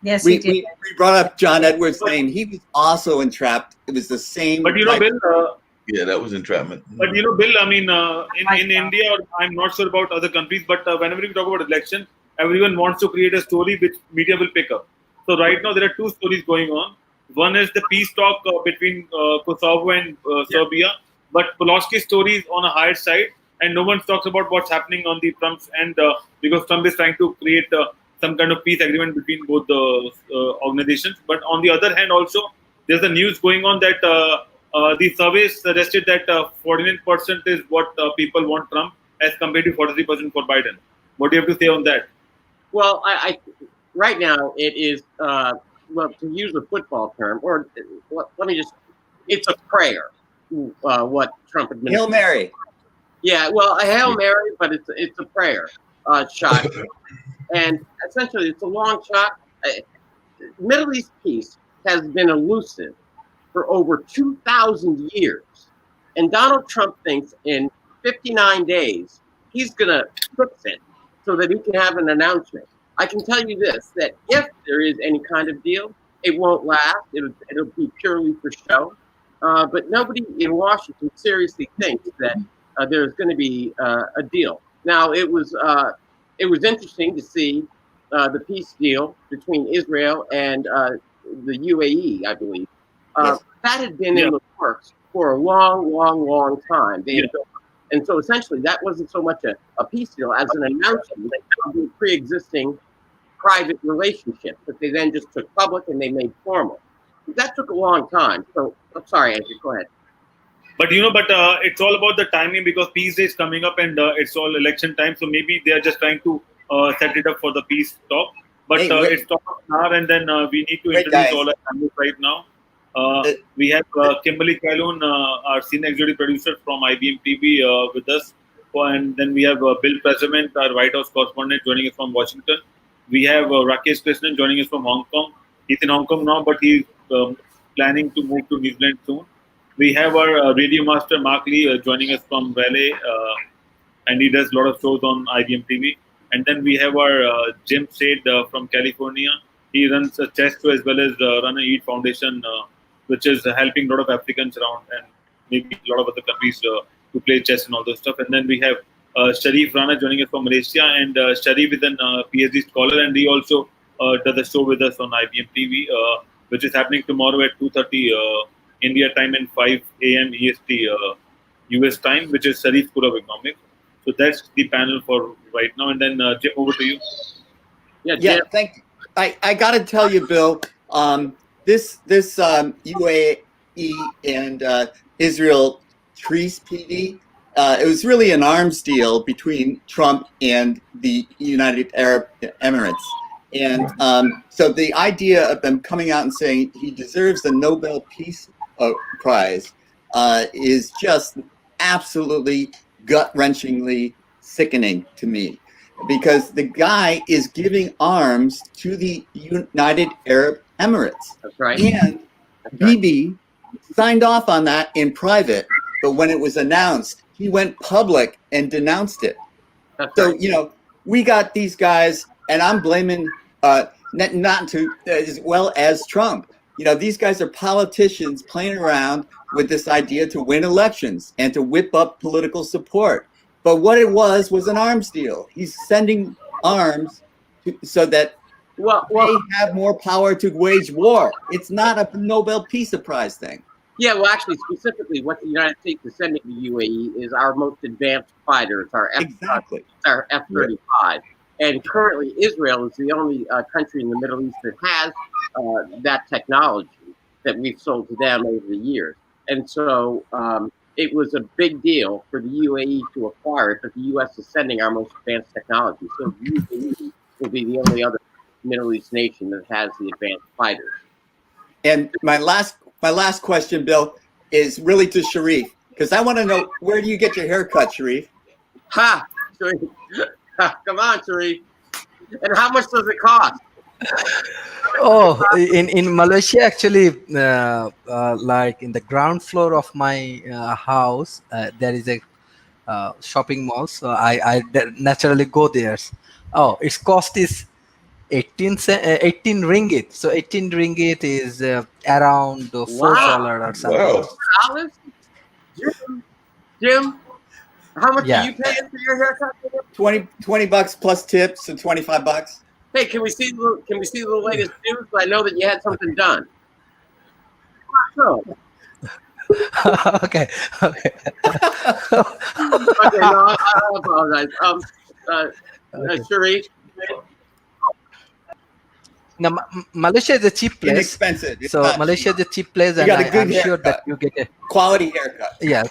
Yes, we brought up John Edwards' name. He was also entrapped. It was the same. But Bill. Yeah, that was entrapment. But Bill, I mean, in India, I'm not sure about other countries, but whenever we talk about election, everyone wants to create a story which media will pick up. So right now there are two stories going on. One is the peace talk between Kosovo and Serbia. But Peloski's story is on a higher side, and no one talks about what's happening on the Trump's end, because Trump is trying to create some kind of peace agreement between both the organizations. But on the other hand, also, there's the news going on that the surveys suggested that 49% is what people want Trump, as compared to 43% for Biden. What do you have to say on that? Well, I right now it is, well, to use a football term, or let me just, it's a prayer. What Trump administration. Hail Mary. Yeah, well, a Hail Mary, but it's a prayer shot. And essentially, it's a long shot. Middle East peace has been elusive for over 2,000 years. And Donald Trump thinks in 59 days, he's going to fix it so that he can have an announcement. I can tell you this, that if there is any kind of deal, it won't last. It'll be purely for show. But nobody in Washington seriously thinks that there's going to be a deal. Now, it was interesting to see the peace deal between Israel and the UAE, I believe. That had been in the works for a long, long, long time. They had built And so essentially that wasn't so much a peace deal as an announcement of a pre-existing private relationship that they then just took public and they made formal. That took a long time. So I'm sorry, Andrew, go ahead. But it's all about the timing, because peace day is coming up and it's all election time. So maybe they are just trying to set it up for the peace talk. But it's talk of an hour, and then we need to introduce all our families right now. We have Kimberly Calhoun, our senior executive producer from IBM TV, with us. And then we have Bill President, our White House correspondent, joining us from Washington. We have Rakesh Krishnan joining us from Hong Kong. He's in Hong Kong now, but he's planning to move to New Zealand soon. We have our radio master, Mark Lee, joining us from Raleigh, and he does a lot of shows on IBM TV. And then we have our Jim Shade from California. He runs a chess show as well as run a EAT Foundation, which is helping a lot of Africans around and maybe a lot of other countries to play chess and all those stuff. And then we have Sharif Rana joining us from Malaysia, and Sharif is a PhD scholar, and he also does a show with us on IBM TV, which is happening tomorrow at 2:30 India time and 5 a.m. EST US time, which is Sharif School of Economics. So that's the panel for right now. And then Jim, over to you. Yeah, thank you. I got to tell you, Bill, this UAE and Israel Treaty PD, it was really an arms deal between Trump and the United Arab Emirates. And so the idea of them coming out and saying he deserves the Nobel Peace Prize is just absolutely gut-wrenchingly sickening to me, because the guy is giving arms to the United Arab Emirates. That's right. And Bibi signed off on that in private, but when it was announced, he went public and denounced it. That's So, right. We got these guys, and I'm blaming not to as well as Trump. These guys are politicians playing around with this idea to win elections and to whip up political support. But what it was an arms deal. He's sending arms so that they have more power to wage war. It's not a Nobel Peace Prize thing. Yeah, well, actually, specifically, what the United States is sending to UAE is our most advanced fighters, our F-35. And currently, Israel is the only country in the Middle East that has that technology that we've sold to them over the years. And so it was a big deal for the UAE to acquire it, but the U.S. is sending our most advanced technology. So the UAE will be the only other Middle East nation that has the advanced fighters. And my last question, Bill, is really to Sharif, because I want to know, where do you get your haircut, Sharif? Ha! Sharif. Come on, Sharif. And how much does it cost? Oh, in Malaysia, actually, like in the ground floor of my house, there is a shopping mall. So I naturally go there. Oh, its cost is 18 ringgit. So 18 ringgit is around $4 or something. Wow. Jim, how much are you paying for your haircut? 20 bucks plus tips, so $25. Hey, can we see the latest news? I know that you had something done. Okay. Okay, no, I apologize. Sharif. Now, Malaysia is a cheap place. Inexpensive. So Malaysia is a cheap place, and I'm sure that you get a quality haircut. Yeah.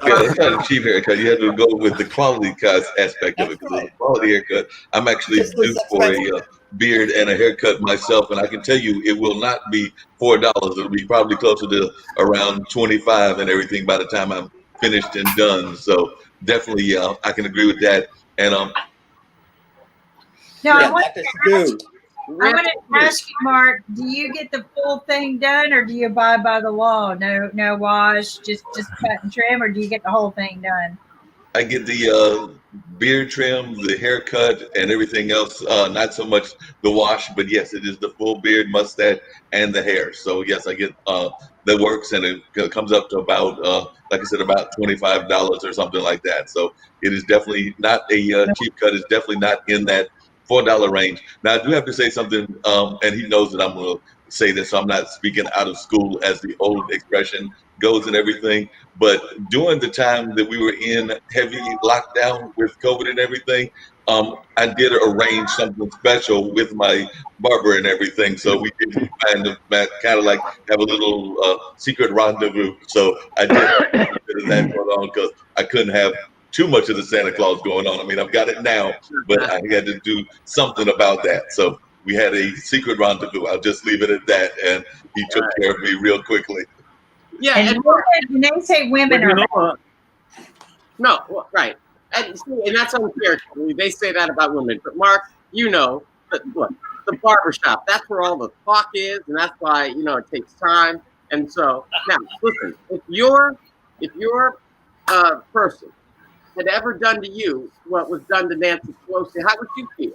Yeah, it's not a cheap haircut. You have to go with the quality cost aspect of it. Because the quality haircut, I'm actually due for a beard and a haircut myself, and I can tell you it will not be $4. It'll be probably closer to around 25 and everything by the time I'm finished and done. So definitely, I can agree with that. And I want to ask you, Mark, do you get the full thing done, or do you abide by the law? No wash, just cut and trim, or do you get the whole thing done? I get the beard trim, the haircut, and everything else. Not so much the wash, but yes, it is the full beard, mustache, and the hair. So yes, I get the works, and it comes up to about, like I said, about $25 or something like that. So it is definitely not a cheap cut. It's definitely not in that $4 range. Now I do have to say something, and he knows that I'm going to say this, so I'm not speaking out of school as the old expression goes and everything. But during the time that we were in heavy lockdown with COVID and everything, I did arrange something special with my barber and everything. So we did kind of like have a little secret rendezvous. So I did a bit of that going on because I couldn't have too much of the Santa Claus going on. I mean, I've got it now, but I had to do something about that. So we had a secret rendezvous. I'll just leave it at that. And he took care of me real quickly. Yeah, And when they say women are no, right. And that's unfair. They say that about women. But Mark, you know, look, the barbershop, that's where all the talk is, and that's why, you know, it takes time. And so now listen, if your person had ever done to you what was done to Nancy Pelosi, how would you feel?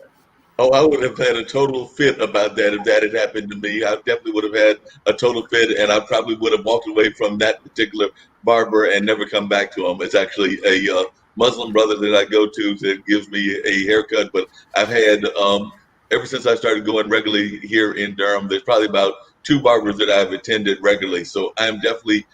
Oh, I would have had a total fit about that if that had happened to me. I definitely would have had a total fit, and I probably would have walked away from that particular barber and never come back to him. It's actually a Muslim brother that I go to that gives me a haircut, but I've had, ever since I started going regularly here in Durham, there's probably about 2 barbers that I've attended regularly. So I'm definitely,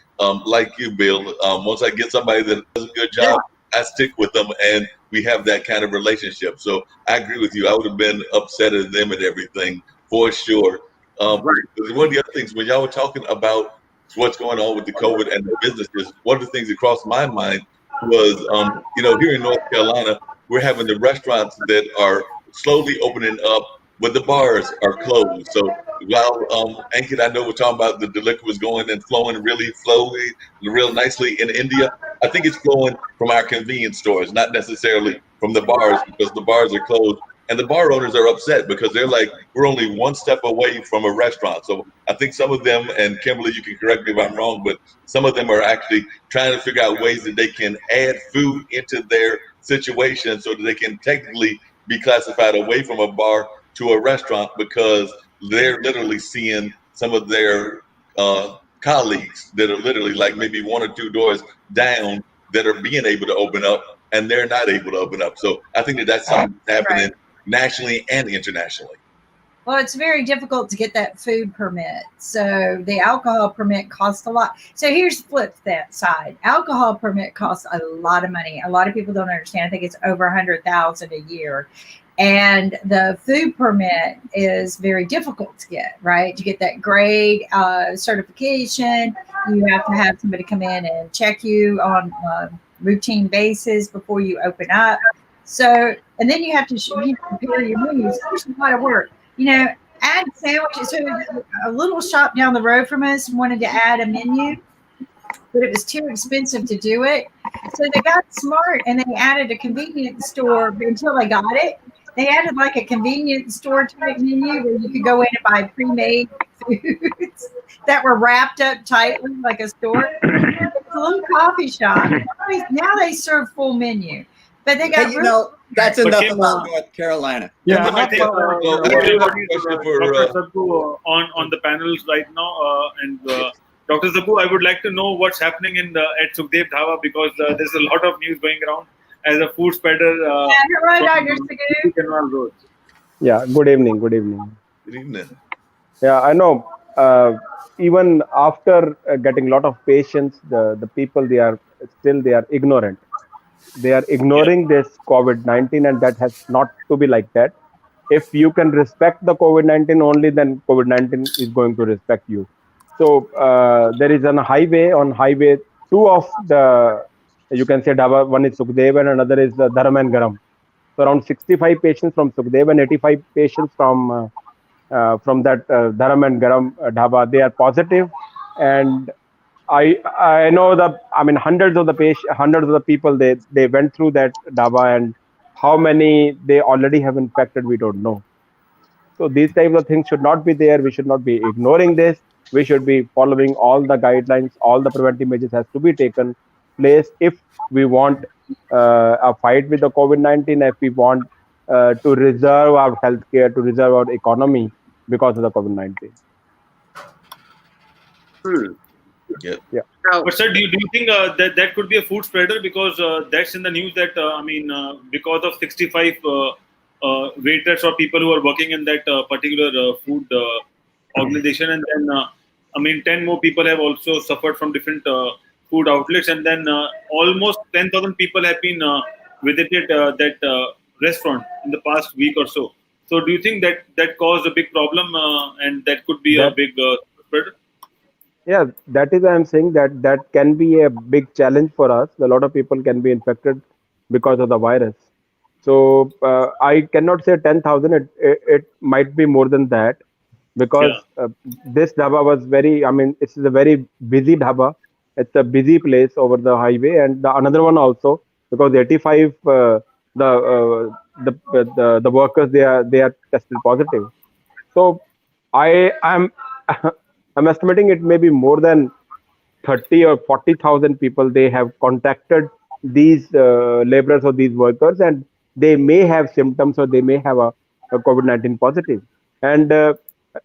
like you, Bill, once I get somebody that does a good job, I stick with them, and we have that kind of relationship. So I agree with you. I would have been upset at them and everything for sure. One of the other things, when y'all were talking about what's going on with the COVID and the businesses, one of the things that crossed my mind was, you know, here in North Carolina, we're having the restaurants that are slowly opening up, but the bars are closed. So while Ankit, I know we're talking about the liquor was going and flowing real nicely in India, I think it's flowing from our convenience stores, not necessarily from the bars, because the bars are closed. And the bar owners are upset because they're like, we're only one step away from a restaurant. So I think some of them, and Kimberly, you can correct me if I'm wrong, but some of them are actually trying to figure out ways that they can add food into their situation so that they can technically be classified away from a bar to a restaurant, because they're literally seeing some of their colleagues that are literally like maybe 1 or 2 doors down that are being able to open up, and they're not able to open up. So I think that that's something that's happening nationally and internationally. Well, it's very difficult to get that food permit. So the alcohol permit costs a lot. So here's the flip that side. Alcohol permit costs a lot of money. A lot of people don't understand. I think it's over $100,000 a year. And the food permit is very difficult to get, right? To get that grade certification, you have to have somebody come in and check you on a routine basis before you open up. So, and then you have to prepare your menus. There's a lot of work. You know, add sandwiches. So a little shop down the road from us wanted to add a menu, but it was too expensive to do it. So they got smart and they added a convenience store until they got it. They added like a convenience store type menu where you could go in and buy pre-made foods that were wrapped up tightly like a store. It's a little coffee shop. Now they serve full menu. But they got that's enough about North Carolina. Yeah, I think Dr. Sabbu on the panels right now, and Dr. Sabbu, I would like to know what's happening at Sukhdev Dhaba, because there's a lot of news going around as a food spreader. Hello, Dr. Sabbu. Yeah, good evening. Good evening. Good evening. Yeah, I know. Even after getting a lot of patients, the people they are ignorant. They are ignoring this COVID-19, and that has not to be like that. If you can respect the COVID-19 only, then COVID-19 is going to respect you. So there is on highway 2 of the, you can say Dhaba, one is Sukhdev and another is Dharam and Garam. So around 65 patients from Sukhdev and 85 patients from that Dharam and Garam Dhaba, they are positive. And I know hundreds of the people they went through that Dhaba, and how many they already have infected, we don't know. So these types of things should not be there. We should not be ignoring this. We should be following all the guidelines. All the preventive measures has to be taken place if we want a fight with the COVID-19. If we want to reserve our healthcare, to reserve our economy because of the COVID-19. Yeah. But sir, do you think that could be a food spreader? Because that's in the news that because of 65 waiters or people who are working in that particular food organization, and then 10 more people have also suffered from different food outlets, and then almost 10,000 people have been visited that restaurant in the past week or so. So, do you think that caused a big problem, and that could be a That big spread? Yeah, that is why I'm saying that can be a big challenge for us. A lot of people can be infected because of the virus. So I cannot say 10,000. It might be more than that because Yeah, this dhaba was very. I mean, it's a very busy dhaba. It's a busy place over the highway, and the another one also because 85 the workers they are tested positive. So I'm I'm estimating it may be more than 30 or 40,000 people they have contacted these laborers or these workers, and they may have symptoms or they may have a COVID-19 positive. And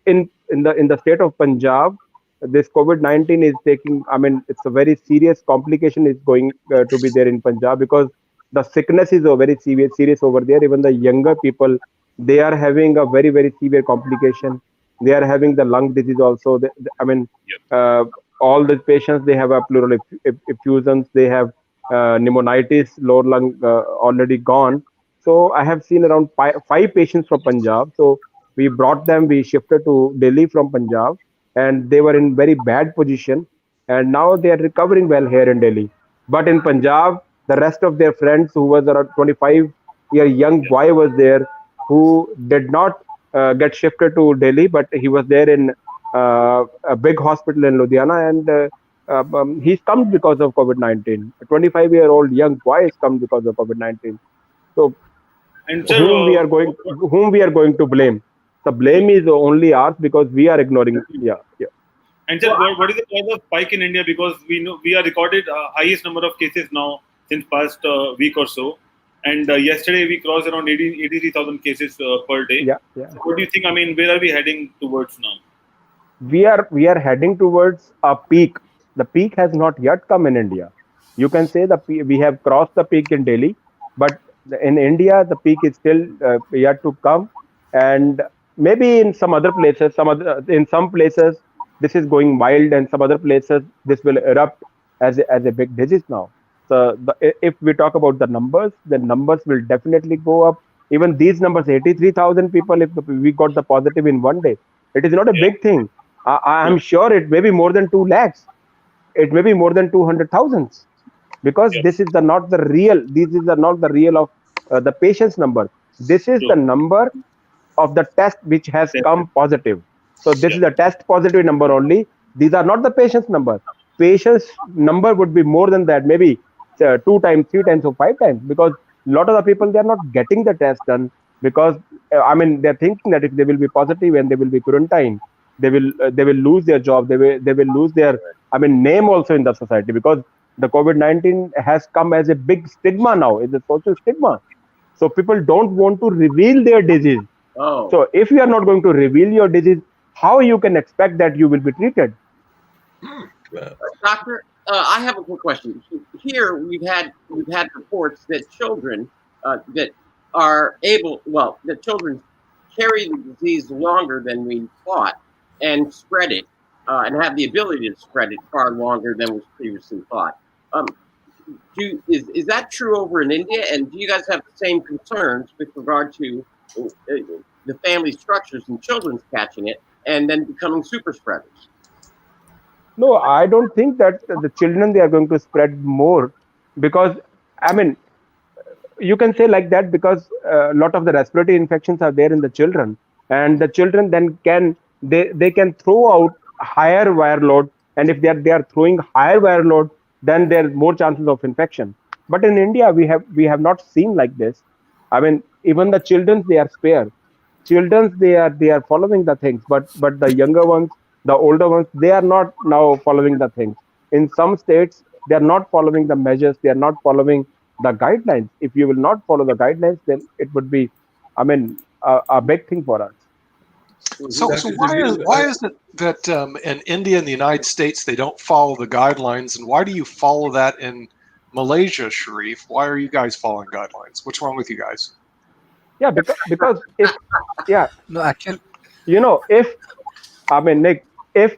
in the state of Punjab, this COVID-19 is taking. I mean, it's a very serious complication is going to be there in Punjab because the sickness is very serious over there. Even the younger people, they are having a very severe complication. They are having the lung disease also. I mean, yeah, uh, all the patients they have a pleural effusions, they have pneumonitis, lower lung already gone. So I have seen around five patients from Punjab. So we brought them, we shifted to Delhi from Punjab, and they were in very bad position, and now they are recovering well here in Delhi. But in Punjab, the rest of their friends who was around 25-year young yeah. boy was there who did not get shifted to Delhi, but he was there in a big hospital in Ludhiana, and he's come because of COVID-19. A 25-year-old young boy has come because of COVID-19. So And sir, whom we are going to blame? The blame is only ours because we are ignoring. Yeah, yeah. And sir, what is the cause of spike in India? Because we know we are recorded highest number of cases now since past week or so, and yesterday we crossed around 83,000 cases per day. Yeah, yeah. So what do you think? I mean, where are we heading towards now? We are heading towards a peak. The peak has not yet come in India. You can say we have crossed the peak in Delhi, but in India the peak is still yet to come, and maybe in some other places, in some places this is going mild, and some other places this will erupt as a big disease now. So if we talk about the numbers will definitely go up. Even these numbers, 83,000 people, if we got the positive in one day, it is not a Yeah, big thing. yeah, I'm sure it may be more than 2 lakhs. It may be more than 200,000 because yeah, this is not the real. This is not the real of the patient's number. This is the true. number of the test which has Definitely. come positive. So this Yeah, is a test positive number only. These are not the patient's number. Patient's number would be more than that, maybe two times, three times, or five times, because a lot of the people they are not getting the test done because I mean they're thinking that if they will be positive and they will be quarantined, they will lose their job. They will lose their name also in the society because the COVID-19 has come as a big stigma now. It's a social stigma. So people don't want to reveal their disease. Oh, So if you are not going to reveal your disease, how you can expect that you will be treated? doctor, I have a quick question. Here we've had reports that children that are that children carry the disease longer than we thought and spread it and have the ability to spread it far longer than was previously thought. Is that true over in India? And do you guys have the same concerns with regard to the family structures and children's catching it and then becoming super spreaders? No, I don't think that the children they are going to spread more because I mean you can say like that because a lot of the respiratory infections are there in the children, and the children then they can throw out higher viral load, and if they are throwing higher viral load, then there's more chances of infection. But in India we have not seen like this. I mean, even the children they are spare. Children they are following the things, but the younger ones, the older ones, they are not now following the things. In some states they are not following the measures, they are not following the guidelines. If you will not follow the guidelines, then it would be a big thing for us. So Dr. why is it that in India and the United States they don't follow the guidelines, and why do you follow that in Malaysia, Sharif? Why are you guys following guidelines? What's wrong with you guys? Yeah, because if yeah No, actually, you know if I mean, Nick, if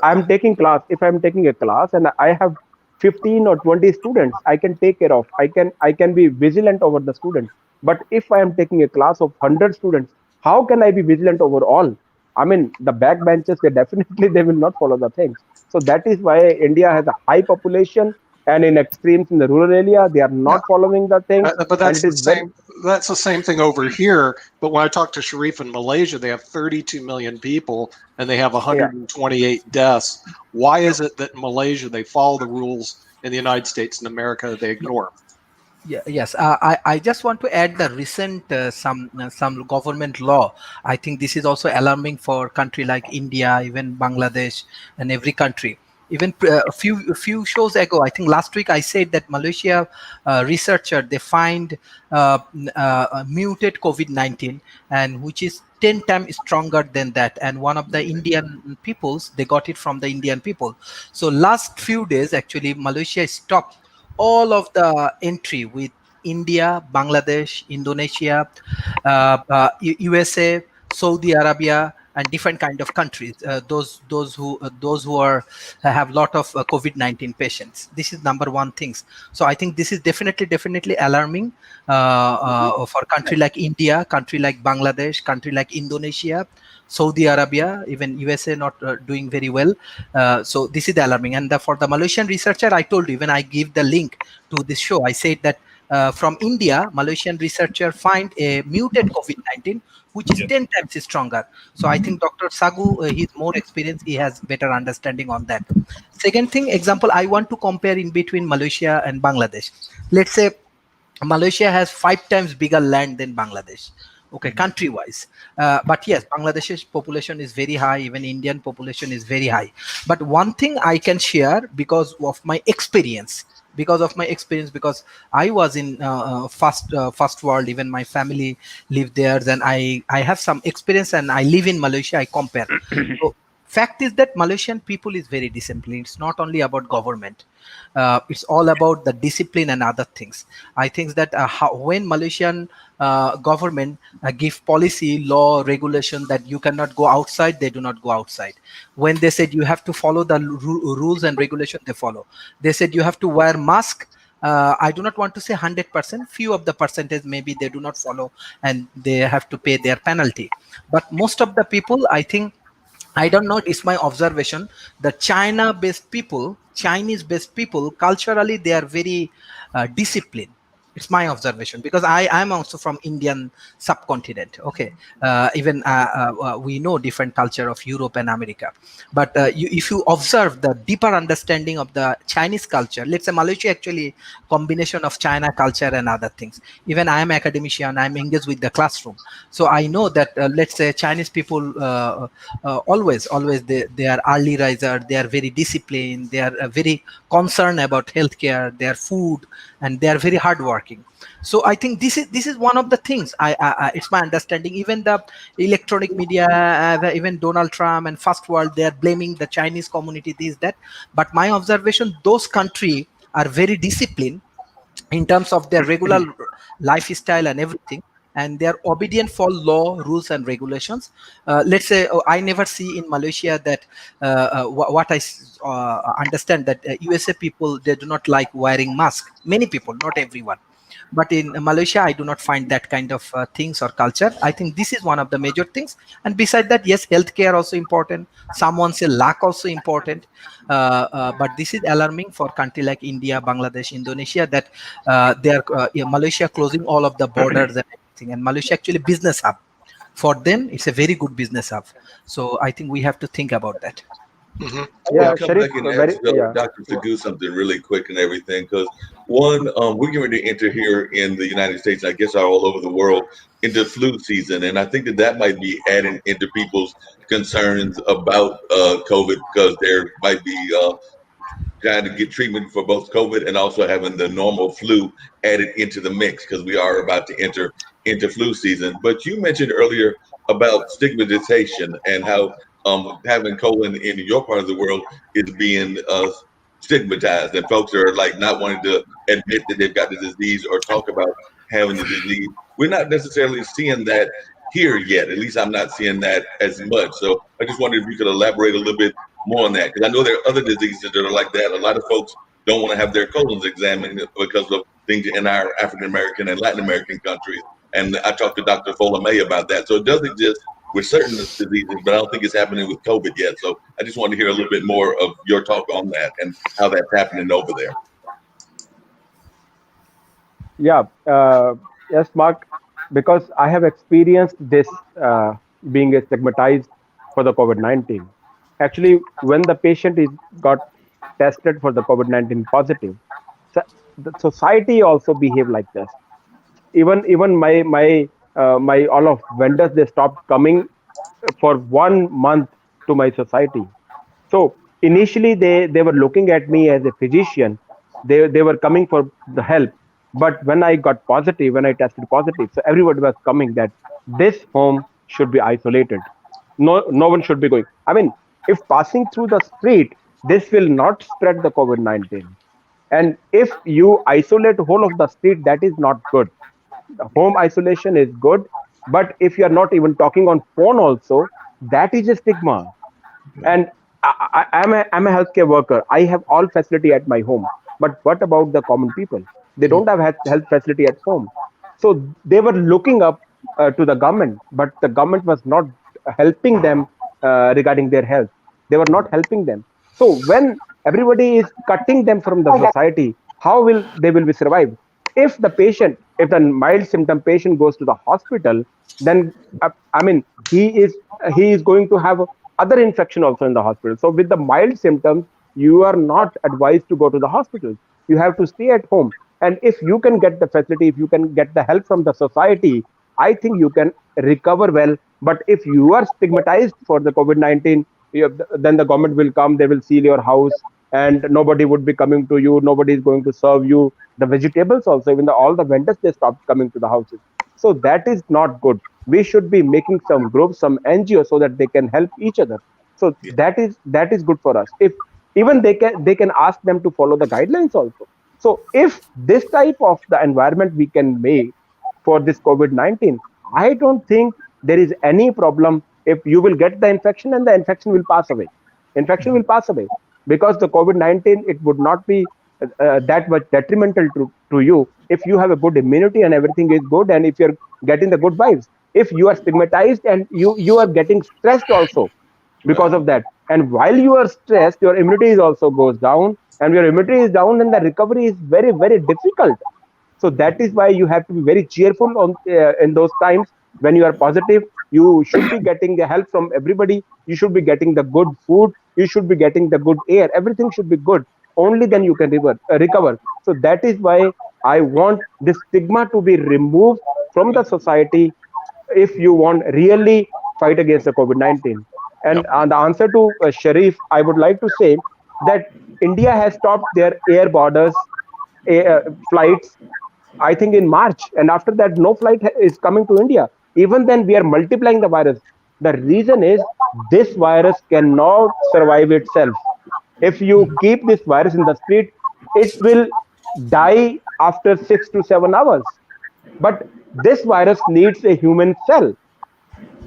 I'm taking class, if I'm taking a class and I have 15 or 20 students, I can take care of. I can be vigilant over the students. But if I am taking a class of 100 students, how can I be vigilant over all? I mean, the backbenchers, they definitely they will not follow the things. So that is why India has a high population, and in extremes in the rural area, they are Yeah, not following the things, but and that's it the is very. same. That's the same thing over here. But when I talk to Sharif in Malaysia, they have 32 million people and they have Yeah. 128 deaths. Why is it that in Malaysia they follow the rules, in the United States and America they ignore? Yeah, yes, I just want to add the recent some government law. I think this is also alarming for country like India, even Bangladesh, and every country. Even a few shows ago, I think last week I said that Malaysia researcher they find a muted COVID-19 and which is 10 times stronger than that. And one of the Indian peoples they got it from the Indian people. So last few days actually Malaysia stopped all of the entry with India, Bangladesh, Indonesia, USA, Saudi Arabia, and different kind of countries. Those who are have lot of COVID-19 patients. This is number one things. So I think this is definitely alarming for country like India, country like Bangladesh, country like Indonesia, Saudi Arabia, even USA not doing very well. So this is alarming. And for the Malaysian researcher, I told you when I give the link to this show, I said that from India, Malaysian researcher find a muted COVID-19, which is Yes. 10 times stronger. So I think Dr. Sagu, he's more experienced. He has better understanding on that. Second thing, example, I want to compare in between Malaysia and Bangladesh. Let's say Malaysia has 5 times bigger land than Bangladesh. Okay, country wise. But yes, Bangladesh's population is very high, even Indian population is very high. But one thing I can share because of my experience, because I was in first world, even my family lived there, then I have some experience and I live in Malaysia, I compare. So fact is that Malaysian people is very disciplined. It's not only about government, it's all about the discipline and other things. I think that when Malaysian government give policy, law, regulation that you cannot go outside, they do not go outside. When they said you have to follow the rules and regulation, they follow. They said you have to wear mask. I do not want to say 100%. Few of the percentage maybe they do not follow, and they have to pay their penalty. But most of the people, I think, I don't know, it's my observation. The Chinese-based people, culturally, they are very disciplined. It's my observation because I am also from Indian subcontinent. Okay, even we know different culture of Europe and America. But if you observe the deeper understanding of the Chinese culture, let's say Malaysia actually combination of China culture and other things. Even I am academician, I'm engaged with the classroom, so I know that let's say Chinese people. Always they are early riser, they are very disciplined, they are very concerned about healthcare, their food, and they are very hardworking. So I think this is one of the things it's my understanding. Even the electronic media, even Donald Trump and first world, they are blaming the Chinese community, this that, but my observation, those country are very disciplined in terms of their regular lifestyle and everything, and they are obedient for law, rules, and regulations. Let's say I never see in Malaysia that what I understand that USA people, they do not like wearing mask. Many people, not everyone. But in Malaysia, I do not find that kind of things or culture. I think this is one of the major things. And beside that, yes, healthcare also important. Someone say luck also important. But this is alarming for country like India, Bangladesh, Indonesia, that they are Malaysia closing all of the borders and everything. And Malaysia actually business hub. For them, it's a very good business hub. So I think we have to think about that. Mm-hmm. I Yeah, want to come Sharif, back and very, ask yeah. Dr. Sagu something really quick and everything, because one, we're getting ready to enter here in the United States, and I guess all over the world, into flu season, and I think that that might be adding into people's concerns about COVID because there might be trying to get treatment for both COVID and also having the normal flu added into the mix because we are about to enter into flu season. But you mentioned earlier about stigmatization and how having colon in your part of the world is being stigmatized, and folks are like not wanting to admit that they've got the disease or talk about having the disease. We're not necessarily seeing that here yet. At least I'm not seeing that as much. So I just wondered if you could elaborate a little bit more on that, because I know there are other diseases that are like that. A lot of folks don't want to have their colons examined because of things in our African American and Latin American countries. And I talked to Dr. Fola May about that. So it does exist with certain diseases, but I don't think it's happening with COVID yet. So I just wanted to hear a little bit more of your talk on that and how that's happening over there. Yeah, yes, Mark, because I have experienced this being stigmatized for the COVID-19. Actually, when the patient is got tested for the COVID-19 positive, so the society also behave like this. Even my all of vendors, they stopped coming for 1 month to my society. So initially they were looking at me as a physician. They were coming for the help. But when I got positive, when I tested positive, so everybody was coming that this home should be isolated. No one should be going. I mean, if passing through the street, this will not spread the COVID-19. And if you isolate whole of the street, that is not good. The home isolation is good, but if you are not even talking on phone also, that is a stigma. And I'm a healthcare worker. I have all facility at my home. But what about the common people? They don't have health facility at home. So they were looking up to the government, but the government was not helping them regarding their health. They were not helping them. So when everybody is cutting them from the society, how will they will be survived? If the mild symptom patient goes to the hospital, then I mean he is going to have other infection also in the hospital. So with the mild symptoms, you are not advised to go to the hospital. You have to stay at home. And if you can get the facility, if you can get the help from the society, I think you can recover well. But if you are stigmatized for the COVID-19, then the government will come, they will seal your house, and nobody would be coming to you, nobody is going to serve you. The vegetables also, even all the vendors, they stopped coming to the houses. So that is not good. We should be making some groups, some NGO, so that they can help each other. So that is good for us. If even they can ask them to follow the guidelines also. So if this type of the environment we can make for this COVID-19, I don't think there is any problem if you will get the infection and the infection will pass away. Infection will pass away because the COVID-19, it would not be that much detrimental to you if you have a good immunity and everything is good, and if you're getting the good vibes. If you are stigmatized and you are getting stressed also because of that, and while you are stressed, your immunity is also goes down, and your immunity is down, and the recovery is very, very difficult. So that is why you have to be very cheerful in those times. When you are positive, you should be getting the help from everybody. You should be getting the good food, you should be getting the good air, everything should be good. Only then you can recover. So that is why I want this stigma to be removed from the society if you want really fight against the COVID-19. And the answer to Sharif, I would like to say that India has stopped their air borders flights, I think in March, and after that, no flight is coming to India. Even then, we are multiplying the virus. The reason is this virus cannot survive itself. If you keep this virus in the street, it will die after 6 to 7 hours. But this virus needs a human cell.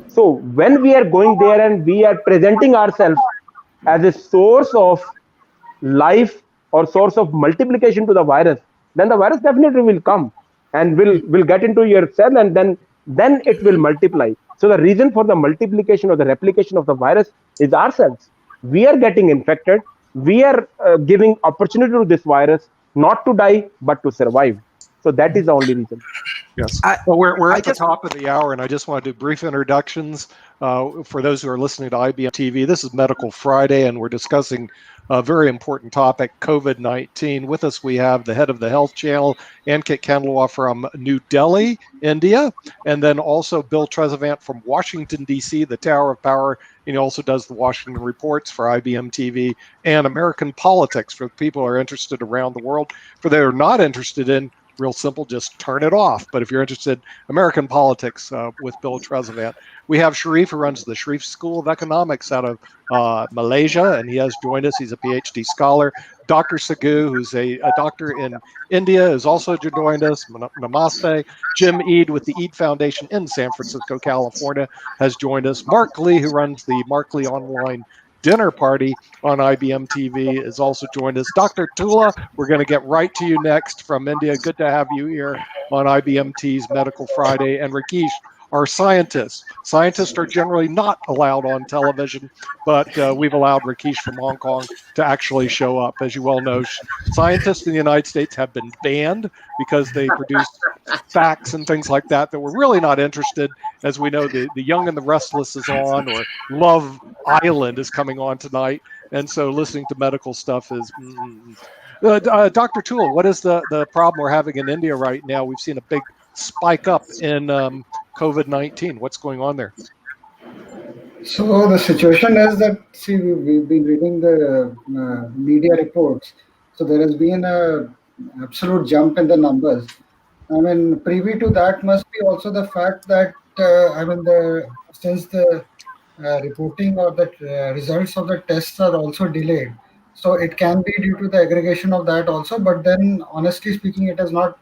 So when we are going there and we are presenting ourselves as a source of life or source of multiplication to the virus, then the virus definitely will come and will get into your cell, and then it will multiply. So the reason for the multiplication or the replication of the virus is ourselves. We are getting infected. We are giving opportunity to this virus not to die but to survive. So that is the only reason. Yes. Well, we're at the top of the hour, and I just want to do brief introductions for those who are listening to IBM TV. This is Medical Friday, and we're discussing a very important topic, COVID-19. With us, we have the head of the Health Channel, Ankit Kandlawa from New Delhi, India, and then also Bill Trezevant from Washington, D.C., the Tower of Power. And he also does the Washington Reports for IBM TV and American Politics for people who are interested around the world. For those who are not interested in real simple, just turn it off. But if you're interested, American politics with Bill Trezevan. We have Sharif, who runs the Sharif School of Economics out of Malaysia, and he has joined us. He's a PhD scholar. Dr. Sagu, who's a doctor in India, has also joined us. Namaste. Jim Eade with the Eade Foundation in San Francisco, California, has joined us. Mark Lee, who runs the Mark Lee Online Dinner Party on IBM TV, has also joined us. Dr. Tula, we're going to get right to you next from India. Good to have you here on IBMT's Medical Friday. And Rakesh, our scientists. Scientists are generally not allowed on television, but we've allowed Rakesh from Hong Kong to actually show up. As you well know, scientists in the United States have been banned because they produce facts and things like that we're really not interested. As we know, the Young and the Restless is on, or Love Island is coming on tonight. And so listening to medical stuff is... Dr. Tula, what is the problem we're having in India right now? We've seen a big spike up in COVID-19. What's going on there? So the situation is that, see, we've been reading the media reports. So there has been an absolute jump in the numbers. I mean, privy to that must be also the fact that, since the reporting or the results of the tests are also delayed. So it can be due to the aggregation of that also. But then, honestly speaking, it is not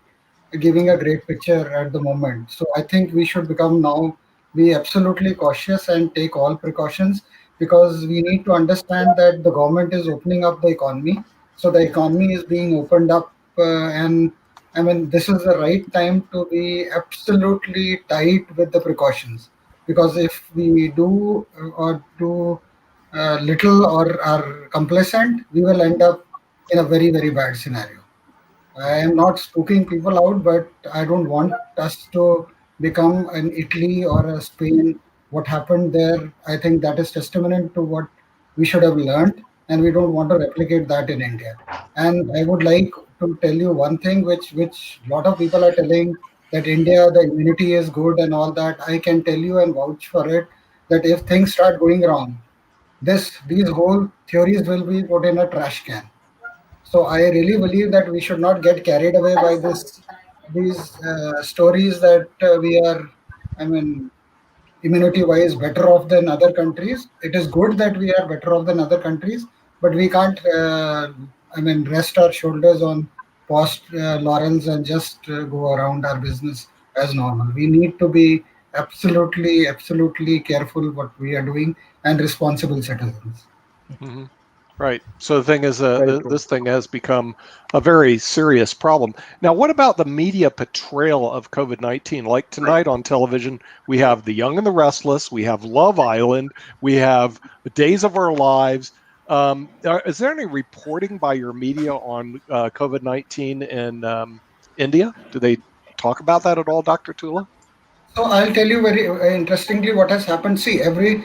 giving a great picture at the moment. So I think we should be absolutely cautious and take all precautions, because we need to understand that the government is opening up the economy. So the economy is being opened up, and I mean, this is the right time to be absolutely tight with the precautions. Because if we do little or are complacent, we will end up in a very, very bad scenario. I am not spooking people out, but I don't want us to become an Italy or a Spain. What happened there, I think that is testament to what we should have learned, and we don't want to replicate that in India. And I would like to tell you one thing, which a lot of people are telling, that India, the immunity is good and all that. I can tell you and vouch for it that if things start going wrong, these whole theories will be put in a trash can. So I really believe that we should not get carried away by these stories that we are, I mean, immunity-wise better off than other countries. It is good that we are better off than other countries, but we can't, rest our shoulders on past laurels and just go around our business as normal. We need to be absolutely, absolutely careful what we are doing and responsible citizens. Mm-hmm. Right. So the thing is, this thing has become a very serious problem. Now, what about the media portrayal of COVID-19? Like tonight on television, we have The Young and the Restless, we have Love Island, we have Days of Our Lives. Is there any reporting by your media on COVID-19 in India? Do they talk about that at all, Dr. Tula? So I'll tell you very interestingly what has happened. See, we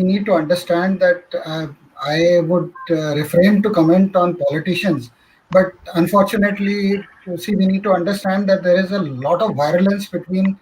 need to understand that I would refrain to comment on politicians, but unfortunately, see, we need to understand that there is a lot of virulence between,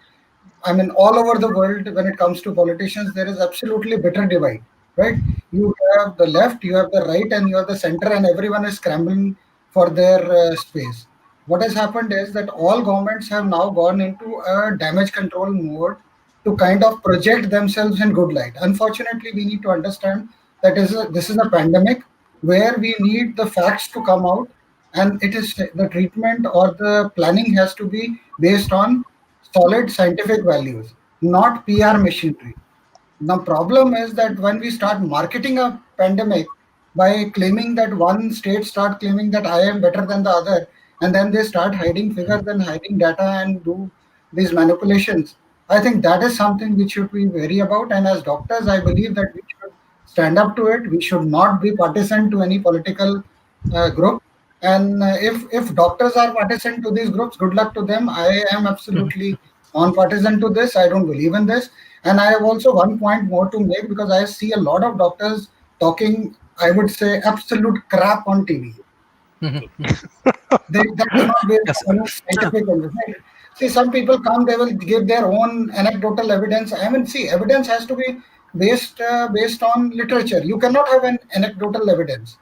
all over the world when it comes to politicians. There is absolutely bitter divide, right? You have the left, you have the right, and you have the center, and everyone is scrambling for their space. What has happened is that all governments have now gone into a damage control mode to kind of project themselves in good light. Unfortunately, we need to understand that this is a pandemic where we need the facts to come out, and it is the treatment or the planning has to be based on solid scientific values, not PR machinery. The problem is that when we start marketing a pandemic by claiming that one state start claiming that I am better than the other, and then they start hiding figures and hiding data and do these manipulations, I think that is something we should be wary about. And as doctors, I believe that we should stand up to it. We should not be partisan to any political group. And if doctors are partisan to these groups, good luck to them. I am absolutely non-partisan to this. I don't believe in this. And I have also one point more to make, because I see a lot of doctors talking, I would say, absolute crap on TV. That is not based on any scientific understanding. See, some people come, they will give their own anecdotal evidence. See, evidence has to be based on literature. You cannot have an anecdotal evidence.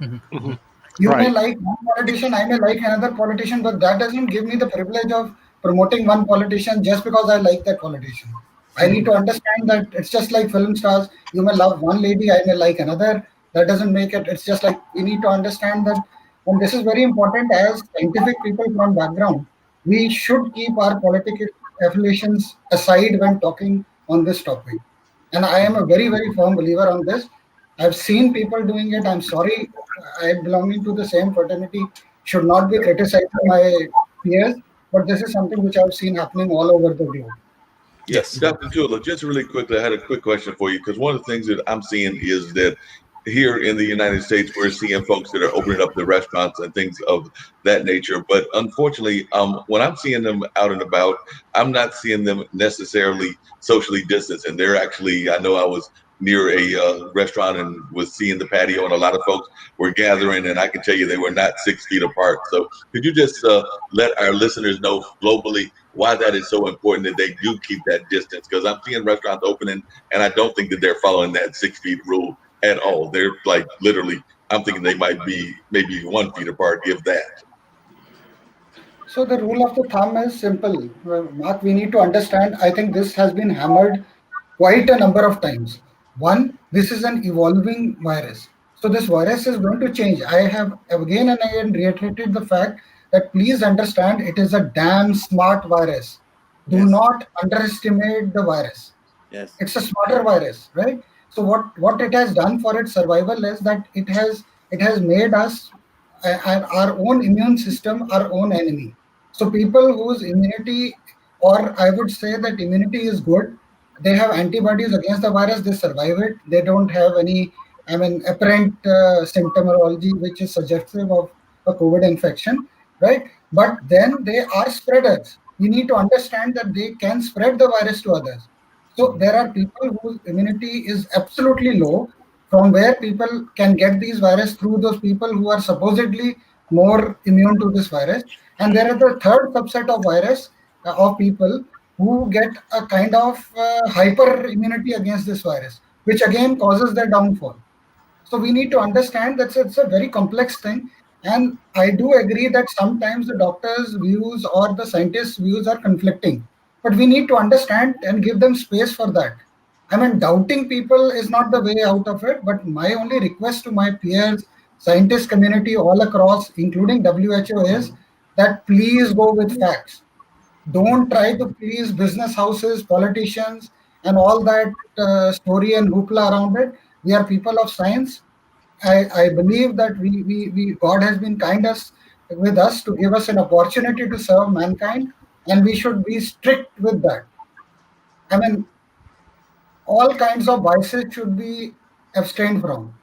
Mm-hmm. You may Right. like one politician, I may like another politician, but that doesn't give me the privilege of promoting one politician just because I like that politician. I need to understand that it's just like film stars. You may love one lady, I may like another. That doesn't make it. It's just like we need to understand that, and this is very important as scientific people from background. We should keep our political affiliations aside when talking on this topic. And I am a very, very firm believer on this. I've seen people doing it. I'm sorry, I belonging to the same fraternity should not be criticizing my peers, but this is something which I've seen happening all over the globe. Yes, Dr. Tula, just really quickly, I had a quick question for you because one of the things that I'm seeing is that here in the United States, we're seeing folks that are opening up the restaurants and things of that nature. But unfortunately, when I'm seeing them out and about, I'm not seeing them necessarily socially distanced. And they're actually, I know I was near a restaurant and was seeing the patio, and a lot of folks were gathering, and I can tell you they were not 6 feet apart. So could you just let our listeners know globally why that is so important that they do keep that distance? Because I'm seeing restaurants opening, and I don't think that they're following that 6 feet rule at all. They're like literally, I'm thinking they might be maybe 1 feet apart, if that. So the rule of the thumb is simple. Mark, we need to understand. I think this has been hammered quite a number of times. One, this is an evolving virus. So this virus is going to change. I have again and again reiterated the fact that please understand it is a damn smart virus. Do not underestimate the virus. Yes. It's a smarter virus, right? So what it has done for its survival is that it has made us our own immune system our own enemy. So people whose immunity, or I would say that immunity is good, they have antibodies against the virus, they survive it, they don't have any, I mean, apparent symptomology which is suggestive of a COVID infection, right? But then they are spreaders. We need to understand that they can spread the virus to others. So there are people whose immunity is absolutely low, from where people can get these virus through those people who are supposedly more immune to this virus. And there are the third subset of virus of people who get a kind of hyper immunity against this virus, which again causes their downfall. So we need to understand that it's a very complex thing. And I do agree that sometimes the doctors' views or the scientists' views are conflicting. But we need to understand and give them space for that. I mean, doubting people is not the way out of it. But my only request to my peers, scientist community all across, including WHO, is that please go with facts. Don't try to please business houses, politicians, and all that story and hoopla around it. We are people of science. I believe that we God has been kind us with us to give us an opportunity to serve mankind, and we should be strict with that. I mean, all kinds of vices should be abstained from.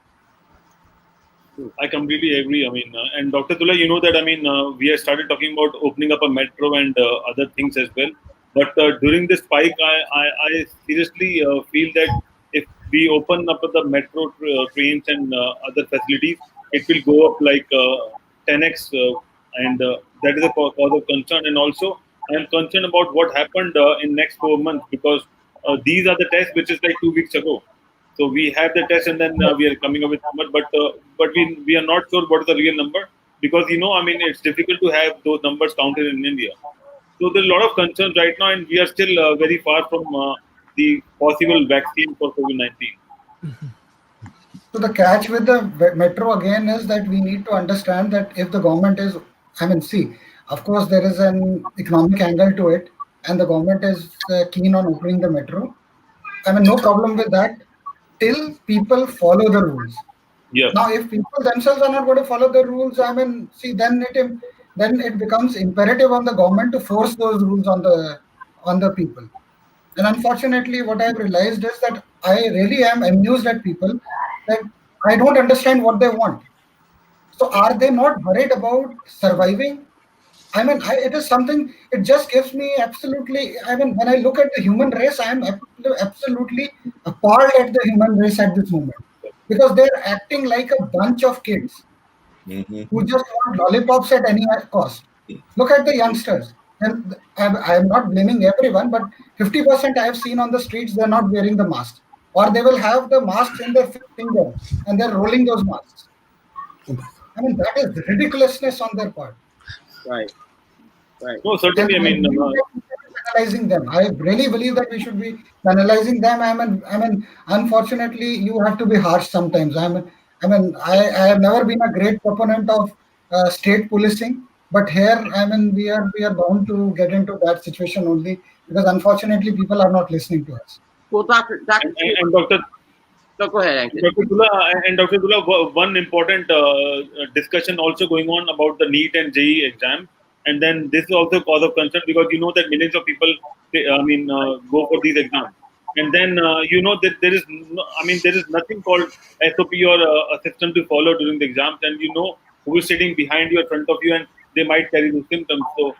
I completely agree. I mean, and Dr. Tula, you know that, I mean, we have started talking about opening up a metro and other things as well. But during this spike, I seriously feel that if we open up the metro trains and other facilities, it will go up like 10x, and that is a cause of concern. And also, I am concerned about what happened in next 4 months, because these are the tests which is like 2 weeks ago. So we have the test, and then we are coming up with number, but we are not sure what is the real number, because I mean, it's difficult to have those numbers counted in India. So there's a lot of concerns right now, and we are still very far from the possible vaccine for COVID-19. So the catch with the metro again is that we need to understand that if the government is, I mean, see, of course there is an economic angle to it, and the government is keen on opening the metro. I mean, no problem with that, till people follow the rules. Yeah. Now, if people themselves are not going to follow the rules, I mean, see, then it becomes imperative on the government to force those rules on the people. And unfortunately, what I've realized is that I really am amused at people that I don't understand what they want. So, are they not worried about surviving? I mean, it is something, it just gives me absolutely, I mean, when I look at the human race, I am absolutely appalled at the human race at this moment, because they're acting like a bunch of kids who just want lollipops at any cost. Look at the youngsters. And I'm not blaming everyone, but 50% I have seen on the streets, they're not wearing the mask. Or they will have the masks in their finger and they're rolling those masks. I mean, that is ridiculousness on their part. Right. No, certainly. I mean, penalizing them. I really believe that we should be penalizing them. I mean, unfortunately, you have to be harsh sometimes. I have never been a great proponent of state policing, but here, we are bound to get into that situation only because unfortunately, people are not listening to us. Well, Dr. and Dr. No, go ahead, Ankit. Dr. Dula, one important discussion also going on about the NEET and JEE exam, and then this is also a cause of concern because you know that millions of people, go for these exams, and then you know that there is, there is nothing called SOP or a system to follow during the exams, and you know who is sitting behind you, in front of you, and they might carry those symptoms. So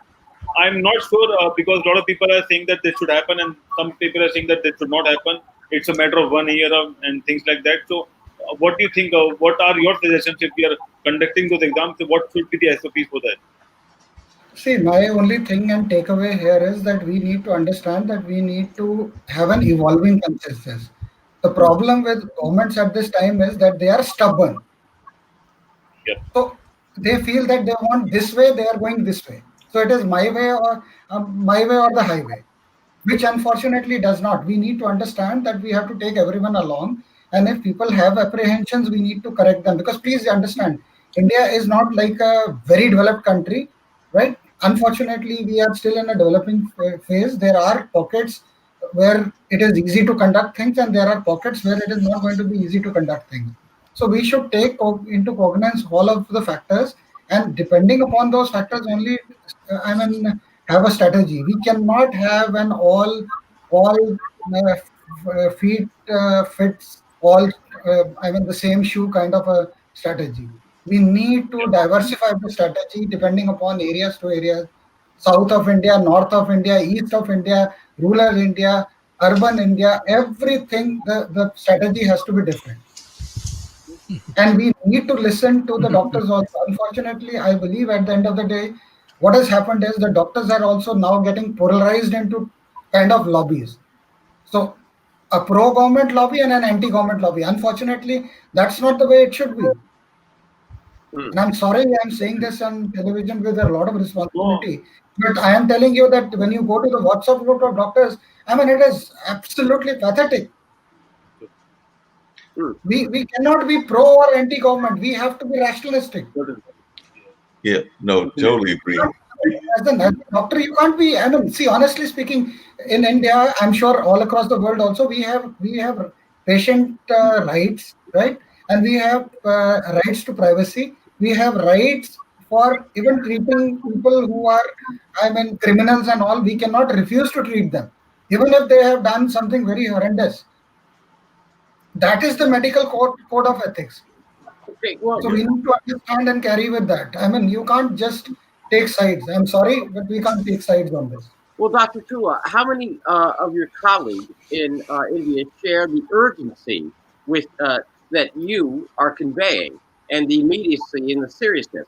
I'm not sure because a lot of people are saying that this should happen, and some people are saying that this should not happen. It's a matter of 1 year and things like that. So, what do you think? What are your suggestions if we are conducting those exams? What should be the SOPs for that? See, my only thing and takeaway here is that we need to understand that we need to have an evolving consensus. The problem with governments at this time is that they are stubborn. Yeah. So they feel that they want this way, they are going this way. So it is my way or the highway, which unfortunately does not. We need to understand that we have to take everyone along. And if people have apprehensions, we need to correct them. Because please understand, India is not like a very developed country, right? Unfortunately, we are still in a developing phase. There are pockets where it is easy to conduct things, and there are pockets where it is not going to be easy to conduct things. So we should take into cognizance all of the factors, and depending upon those factors only, have a strategy. We cannot have an all feet fits all. The same shoe kind of a strategy. We need to diversify the strategy depending upon areas to areas. South of India, north of India, east of India, rural India, urban India, everything, the strategy has to be different. And we need to listen to the doctors also. Unfortunately, I believe at the end of the day, what has happened is the doctors are also now getting polarized into kind of lobbies. So a pro-government lobby and an anti-government lobby. Unfortunately, that's not the way it should be. And I'm sorry I'm saying this on television with a lot of responsibility. But I am telling you that when you go to the WhatsApp group of doctors, it is absolutely pathetic. We cannot be pro or anti-government. We have to be rationalistic. Yeah, no, totally agree. As a doctor, you can't be. See, honestly speaking, in India, I'm sure all across the world also, we have patient rights, right? And we have rights to privacy. We have rights for even treating people who are, criminals and all. We cannot refuse to treat them, even if they have done something very horrendous. That is the medical code of ethics. Okay, well, so we need to understand and carry with that. You can't just take sides. I'm sorry, but we can't take sides on this. Well, Dr. Chua, how many of your colleagues in India share the urgency with that you are conveying and the immediacy and the seriousness?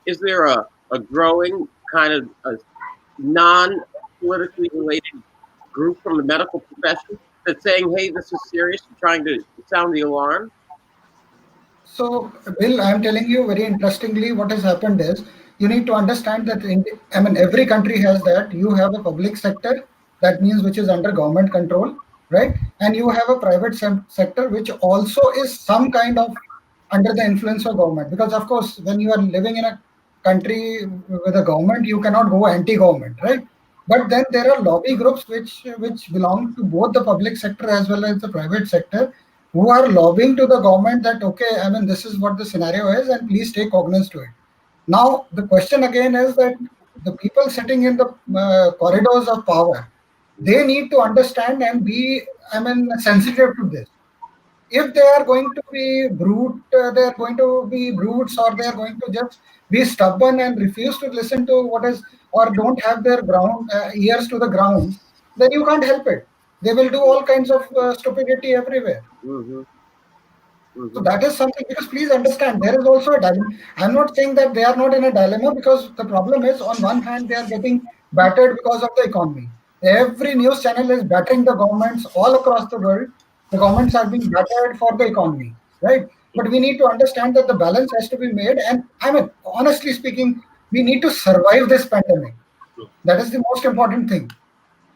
Is there a growing kind of a non-politically related group from the medical profession that's saying, hey, this is serious, and trying to sound the alarm? So, Bill, I'm telling you very interestingly, what has happened is you need to understand that every country has that. You have a public sector, that means which is under government control, right? And you have a private sector, which also is some kind of under the influence of government. Because of course, when you are living in a country with a government, you cannot go anti-government, right? But then there are lobby groups which belong to both the public sector as well as the private sector, who are lobbying to the government that, okay, this is what the scenario is and please take cognizance to it. Now, the question again is that the people sitting in the corridors of power, they need to understand and be, sensitive to this. If they are going to be brute, they are going to be brutes, or they are going to just be stubborn and refuse to listen to what is, or don't have their ears to the ground, then you can't help it. They will do all kinds of stupidity everywhere. So that is something, because please understand, there is also a dilemma. I'm not saying that they are not in a dilemma, because the problem is, on one hand, they are getting battered because of the economy. Every news channel is battering the governments all across the world. The governments are being battered for the economy, right? But we need to understand that the balance has to be made. And I mean, honestly speaking, we need to survive this pandemic. That is the most important thing.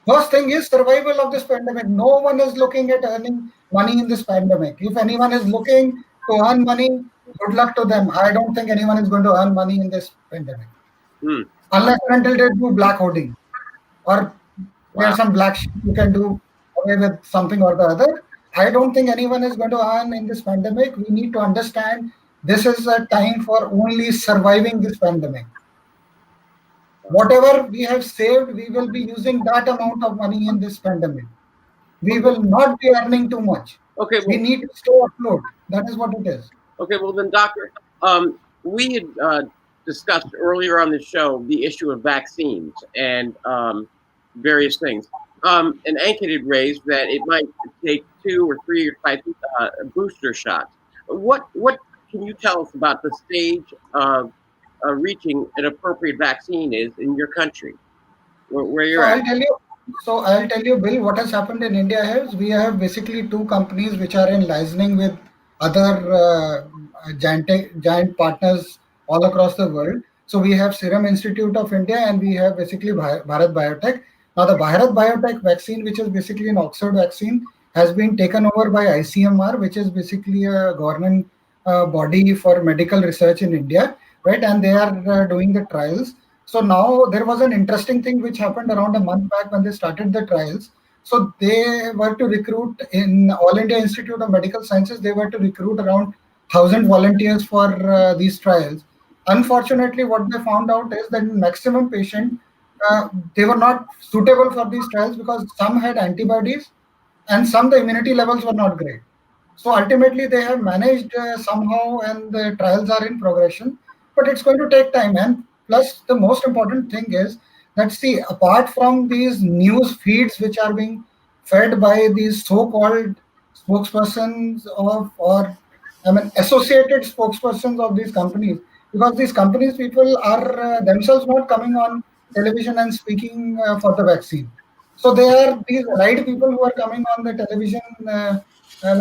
First thing is survival of this pandemic. No one is looking at earning money in this pandemic. If anyone is looking to earn money, good luck to them. I don't think anyone is going to earn money in this pandemic. Unless and until they do black hoarding or there's some black shit you can do away with something or the other. I don't think anyone is going to earn in this pandemic. We need to understand this is a time for only surviving this pandemic. Whatever we have saved, we will be using that amount of money in this pandemic. We will not be earning too much. Okay, well, we need to stay afloat. That is what it is. Okay, well then, Doctor, we had discussed earlier on the show the issue of vaccines and various things. And Ankit had raised that it might take 2 or 3 or 5 booster shots. What can you tell us about the stage of reaching an appropriate vaccine is in your country, where you're at? I'll tell you, Bill, what has happened in India is we have basically 2 companies which are in licensing with other giant partners all across the world. So we have Serum Institute of India and we have basically Bharat Biotech. Now the Bharat Biotech vaccine, which is basically an Oxford vaccine, has been taken over by ICMR, which is basically a government body for medical research in India, right? And they are doing the trials. So now there was an interesting thing which happened around a month back when they started the trials. So they were to recruit in All India Institute of Medical Sciences, they were to recruit around 1,000 volunteers for these trials. Unfortunately, what they found out is that maximum patient, they were not suitable for these trials because some had antibodies and some the immunity levels were not great. So ultimately they have managed somehow and the trials are in progression, but it's going to take time. And plus, the most important thing is that, see, apart from these news feeds which are being fed by these so-called spokespersons associated spokespersons of these companies, because these companies people are themselves not coming on television and speaking for the vaccine. So they are these right people who are coming on the television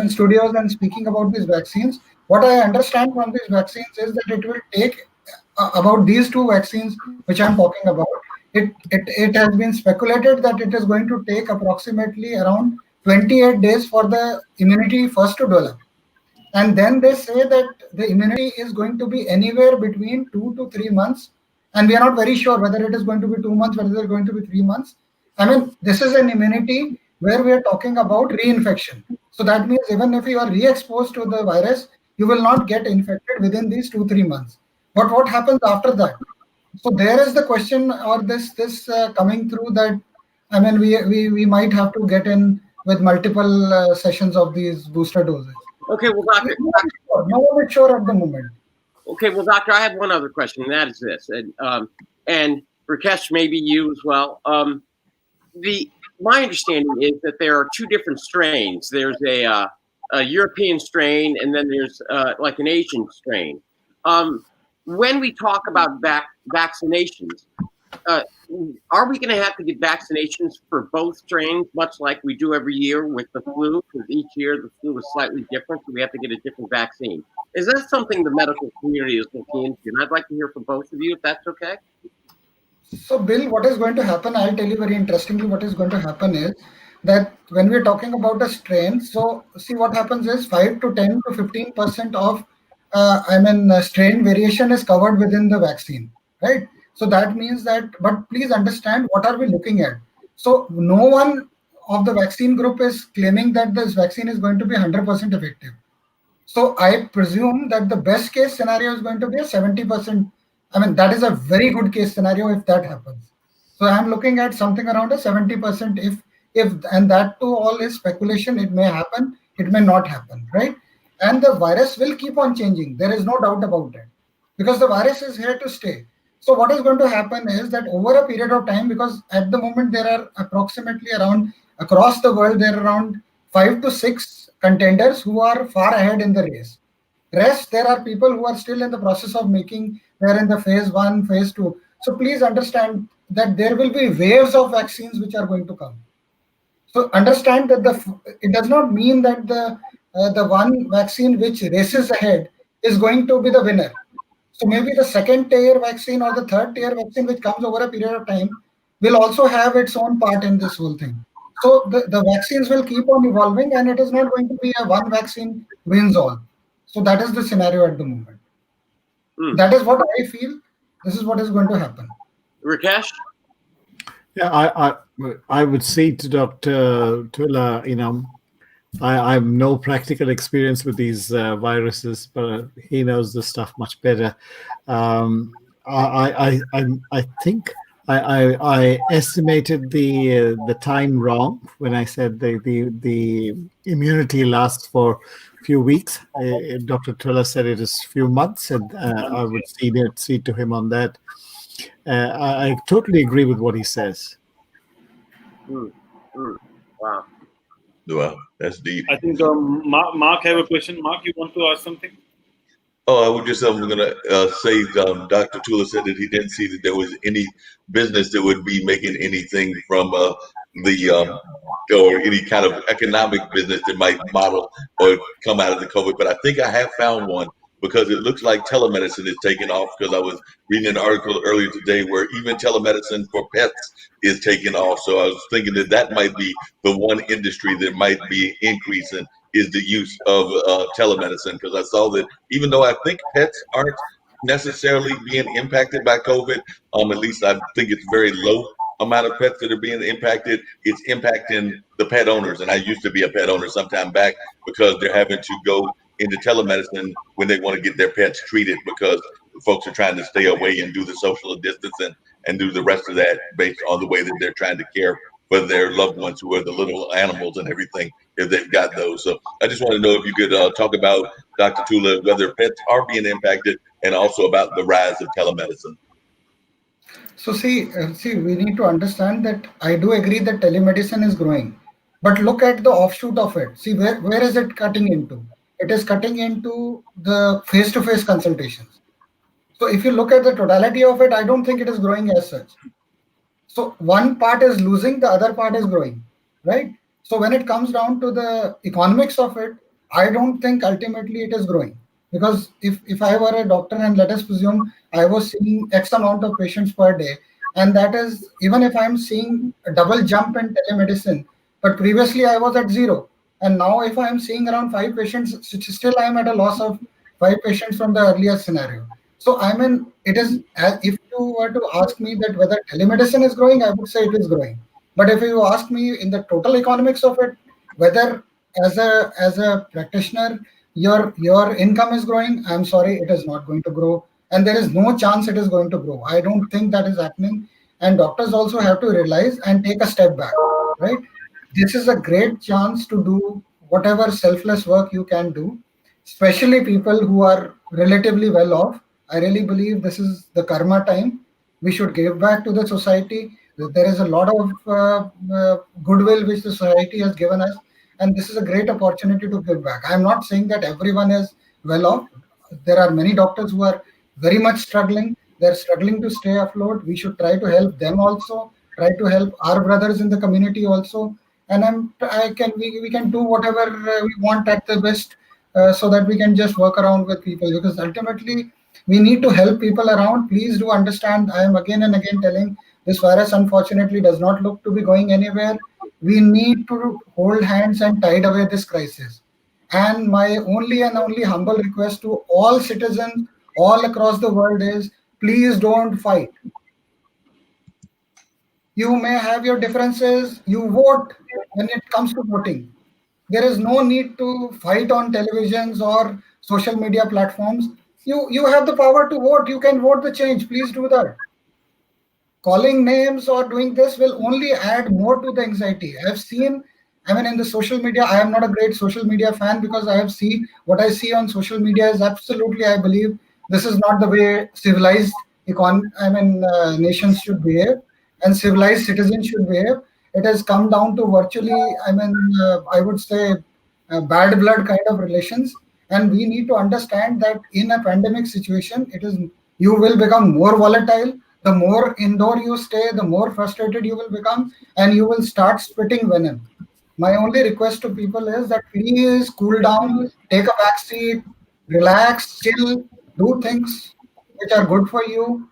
studios and speaking about these vaccines. What I understand from these vaccines is that it will take about these 2 vaccines which I'm talking about, it has been speculated that it is going to take approximately around 28 days for the immunity first to develop. And then they say that the immunity is going to be anywhere between 2 to 3 months. And we are not very sure whether it is going to be 2 months, whether it is going to be 3 months. I mean, this is an immunity where we are talking about reinfection. So that means even if you are re-exposed to the virus, you will not get infected within these 2-3 months. But what happens after that? So there is the question, or this coming through that, I mean, we might have to get in with multiple sessions of these booster doses. Okay, well, Doctor, no one is sure at the moment. Okay, well, Doctor, I have one other question, and that is this, and Rakesh, maybe you as well. My understanding is that there are 2 different strains. There's a European strain, and then there's like an Asian strain. When we talk about vaccinations, are we going to have to get vaccinations for both strains, much like we do every year with the flu? Because each year the flu is slightly different, so we have to get a different vaccine. Is that something the medical community is looking into? And I'd like to hear from both of you, if that's okay. So, Bill, what is going to happen, I'll tell you very interestingly, what is going to happen is that when we're talking about a strain, so see what happens is 5 to 10 to 15% of strain variation is covered within the vaccine, right? So that means that, but please understand what are we looking at. So no one of the vaccine group is claiming that this vaccine is going to be 100% effective. So I presume that the best case scenario is going to be a 70%. I mean, that is a very good case scenario if that happens. So I'm looking at something around a 70% if and that too all is speculation. It may happen, it may not happen, right? And the virus will keep on changing. There is no doubt about it because the virus is here to stay. So what is going to happen is that over a period of time, because at the moment there are approximately around across the world, there are around 5 to 6 contenders who are far ahead in the race. Rest, there are people who are still in the process of making, they're in the phase 1, phase 2. So please understand that there will be waves of vaccines which are going to come. So understand that it does not mean that the the one vaccine which races ahead is going to be the winner. So maybe the second tier vaccine or the third tier vaccine, which comes over a period of time, will also have its own part in this whole thing. So the vaccines will keep on evolving, and it is not going to be a one vaccine wins all. So that is the scenario at the moment. That is what I feel. This is what is going to happen. Rakesh? Yeah, I would say to Dr. Tula, I have no practical experience with these viruses, but he knows the stuff much better. I think I estimated the time wrong when I said the immunity lasts for a few weeks. Dr. Tula said it is few months, and I would cede to him on that. I totally agree with what he says. Wow. Wow, that's deep. I think Mark have a question. Mark, you want to ask something? Oh, I would just I'm gonna say Dr. Tula said that he didn't see that there was any business that would be making anything from the or any kind of economic business that might model or come out of the COVID. But I think I have found one because it looks like telemedicine is taking off. Because I was reading an article earlier today where even telemedicine for pets is taking off. So I was thinking that that might be the one industry that might be increasing is the use of telemedicine. Because I saw that even though I think pets aren't necessarily being impacted by COVID, at least I think it's very low amount of pets that are being impacted. It's impacting the pet owners. And I used to be a pet owner sometime back because they're having to go into telemedicine when they want to get their pets treated because folks are trying to stay away and do the social distancing and do the rest of that based on the way that they're trying to care for their loved ones who are the little animals and everything if they've got those. So I just want to know if you could talk about, Dr. Tula, whether pets are being impacted and also about the rise of telemedicine. So see, we need to understand that I do agree that telemedicine is growing, but look at the offshoot of it. See, where is it cutting into? It is cutting into the face-to-face consultations. So if you look at the totality of it, I don't think it is growing as such. So one part is losing, the other part is growing, right? So when it comes down to the economics of it, I don't think ultimately it is growing. Because if I were a doctor and let us presume I was seeing X amount of patients per day, and that is even if I'm seeing a double jump in telemedicine, but previously I was at 0. And now if I'm seeing around 5 patients, still I'm at a loss of 5 patients from the earlier scenario. So I mean, it is, if you were to ask me that whether telemedicine is growing, I would say it is growing. But if you ask me in the total economics of it, whether as a practitioner your income is growing, I'm sorry, it is not going to grow, and there is no chance it is going to grow. I don't think that is happening, and doctors also have to realize and take a step back, right? This is a great chance to do whatever selfless work you can do, especially people who are relatively well off. I really believe this is the karma time. We should give back to the society. There is a lot of goodwill which the society has given us, and this is a great opportunity to give back. I'm not saying that everyone is well off. There are many doctors who are very much struggling. They're struggling to stay afloat. We should try to help them also. Try to help our brothers in the community also. And we can do whatever we want at the best, so that we can just work around with people, because ultimately we need to help people around. Please do understand, I am again and again telling, this virus unfortunately does not look to be going anywhere. We need to hold hands and tide away this crisis. And my only and only humble request to all citizens all across the world is, please don't fight. You may have your differences, you vote when it comes to voting. There is no need to fight on televisions or social media platforms. You have the power to vote. You can vote the change. Please do that. Calling names or doing this will only add more to the anxiety. I've seen, I mean, in the social media, I am not a great social media fan, because I have seen what I see on social media is absolutely, I believe, this is not the way civilized nations should behave, and civilized citizens should behave. It has come down to virtually, I would say, bad blood kind of relations. And we need to understand that in a pandemic situation, you will become more volatile. The more indoor you stay, the more frustrated you will become, and you will start spitting venom. My only request to people is that please cool down, take a back seat, relax, chill, do things which are good for you,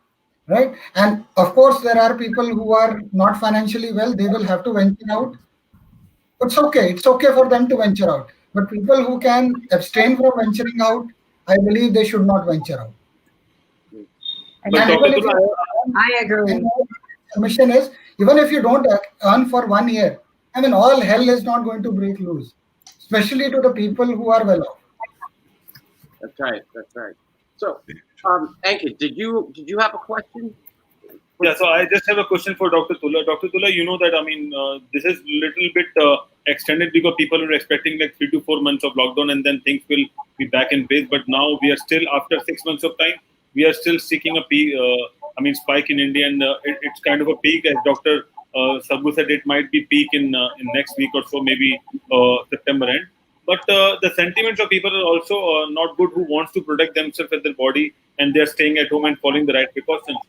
right? And of course, there are people who are not financially well, they will have to venture out. It's okay. It's okay for them to venture out. But people who can abstain from venturing out, I believe they should not venture out. And even if you, I agree. and my submission is, even if you don't earn for 1 year, I mean, all hell is not going to break loose, especially to the people who are well off. That's right. That's right. So, Ankit, did you have a question? Yeah, so I just have a question for Dr. Tula. Dr. Tula, you know that, I mean, this is little bit extended because people were expecting like 3 to 4 months of lockdown and then things will be back in place. But now we are still, after 6 months of time, we are still seeking a peak, spike in India, and it's kind of a peak. As Dr. Sabgu said, it might be peak in next week or so, maybe September end. But the sentiments of people are also not good, who wants to protect themselves and their body, and they are staying at home and following the right precautions.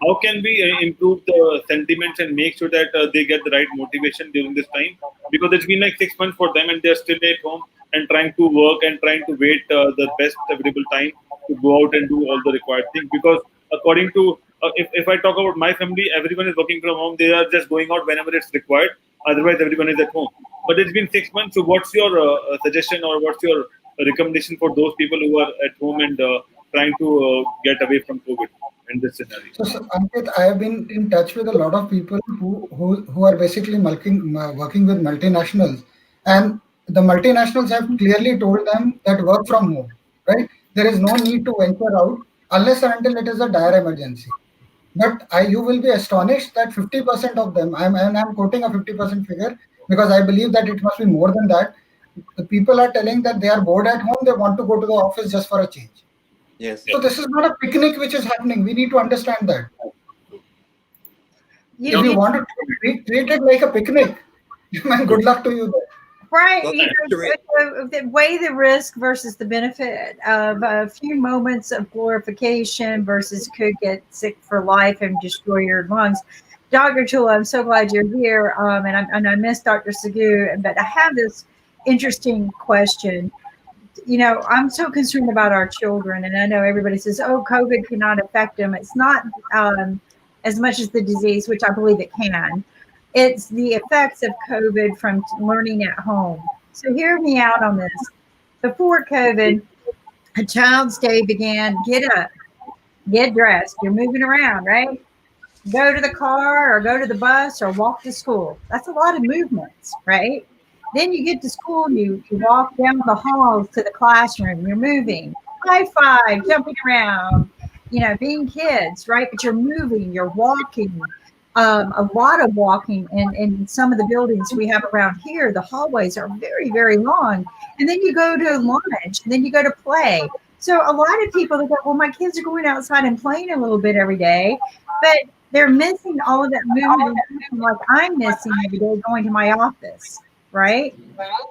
How can we improve the sentiments and make sure that they get the right motivation during this time? Because it's been like 6 months for them and they're still at home and trying to work and trying to wait the best available time to go out and do all the required things. Because according to, if I talk about my family, everyone is working from home. They are just going out whenever it's required. Otherwise, everyone is at home. But it's been 6 months. So what's your suggestion, or what's your recommendation for those people who are at home and trying to get away from COVID in this scenario? So Ankit, I have been in touch with a lot of people who are basically working with multinationals, and the multinationals have clearly told them that work from home, right? There is no need to venture out unless and until it is a dire emergency. But you will be astonished that 50% of them, I'm quoting a 50% figure because I believe that it must be more than that. The people are telling that they are bored at home, they want to go to the office just for a change. Yes. So this is not a picnic which is happening. We need to understand that. If you want to treat it like a picnic, man, good luck to you there. Right. Weigh the risk versus the benefit of a few moments of glorification versus could get sick for life and destroy your lungs. Dr. Tula, I'm so glad you're here. And I miss Dr. Sagu, but I have this interesting question. You know, I'm so concerned about our children, and I know everybody says, oh, COVID cannot affect them. It's not as much as the disease, which I believe it can. It's the effects of COVID from learning at home. So hear me out on this. Before COVID, a child's day began, get up, get dressed. You're moving around, right? Go to the car or go to the bus or walk to school. That's a lot of movements, right? Then you get to school, you walk down the halls to the classroom, you're moving, high five, jumping around, you know, being kids, right? But you're moving, you're walking, a lot of walking. And in some of the buildings we have around here, the hallways are very, very long. And then you go to lunch, and then you go to play. So a lot of people go, well, my kids are going outside and playing a little bit every day, but they're missing all of that movement like I'm missing every day going to my office. Right?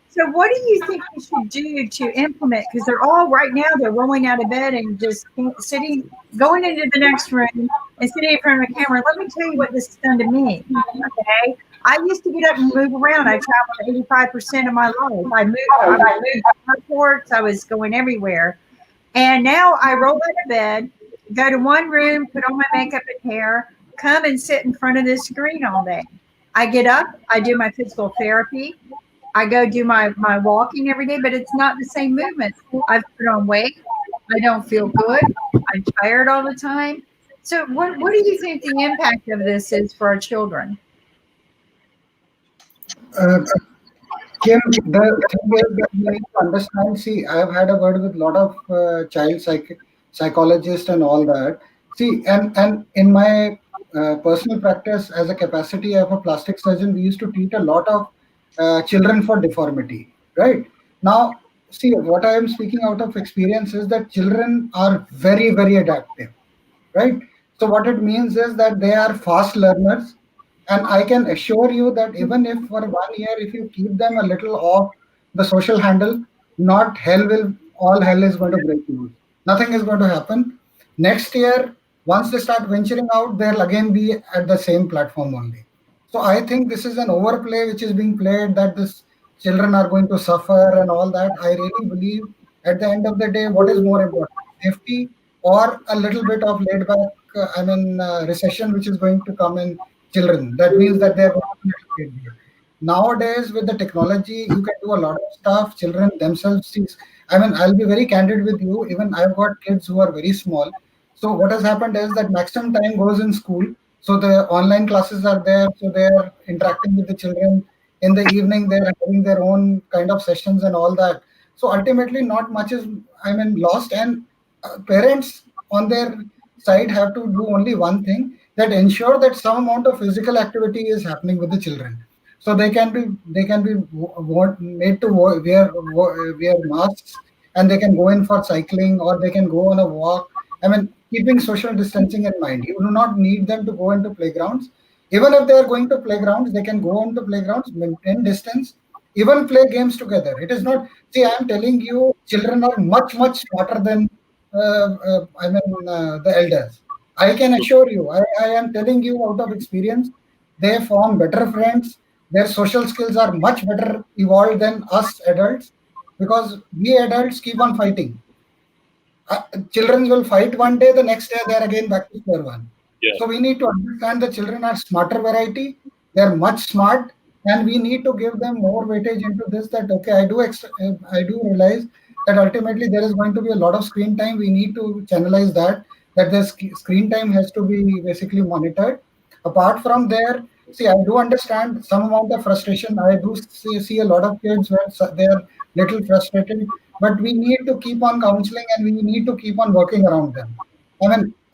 So what do you think we should do to implement? Because they're all right now, they're rolling out of bed and just sitting, going into the next room and sitting in front of a camera. Let me tell you what this has done to me. Okay. I used to get up and move around. I traveled 85% of my life. I moved airports. I was going everywhere. And now I roll out of bed, go to one room, put on my makeup and hair, come and sit in front of this screen all day. I get up, I do my physical therapy, I go do my walking every day, but it's not the same movements. I've put on weight, I don't feel good, I'm tired all the time. So what do you think the impact of this is for our children? Kim, the thing is that you need to understand, see, I've had a word with a lot of child psychologists and all that. See, and in my personal practice as a capacity of a plastic surgeon, we used to treat a lot of children for deformity, right? Now, see, what I am speaking out of experience is that children are very, very adaptive, right? So what it means is that they are fast learners, and I can assure you that even if for 1 year, if you keep them a little off the social handle, not all hell is going to break loose. Nothing is going to happen. Next year, once they start venturing out, they'll again be at the same platform only. So I think this is an overplay which is being played, that this children are going to suffer and all that. I really believe at the end of the day, what is more important, safety or a little bit of laid back, recession, which is going to come in children. That means that they are going to be a little bit. Nowadays, with the technology, you can do a lot of stuff. Children themselves see. I'll be very candid with you. Even I've got kids who are very small. So what has happened is that maximum time goes in school. So the online classes are there. So they are interacting with the children. In the evening, they're having their own kind of sessions and all that. So ultimately, not much is lost. And parents on their side have to do only one thing, that ensure that some amount of physical activity is happening with the children. So they can be made to wear masks, and they can go in for cycling or they can go on a walk. Keeping social distancing in mind, you do not need them to go into playgrounds. Even if they are going to playgrounds, they can go into playgrounds, maintain distance, even play games together. It is not. See, I am telling you, children are much smarter than the elders. I can assure you. I am telling you out of experience. They form better friends. Their social skills are much better evolved than us adults, because we adults keep on fighting. Children will fight one day, the next day they're again back to square one. Yeah. So we need to understand the children are smarter variety. They're much smart, and we need to give them more weightage into this. That okay, I do realize that ultimately there is going to be a lot of screen time. We need to channelize that. That the screen time has to be basically monitored. Apart from there, see, I do understand some amount of frustration. I do see a lot of kids where they are little frustrated, but we need to keep on counseling and we need to keep on working around them.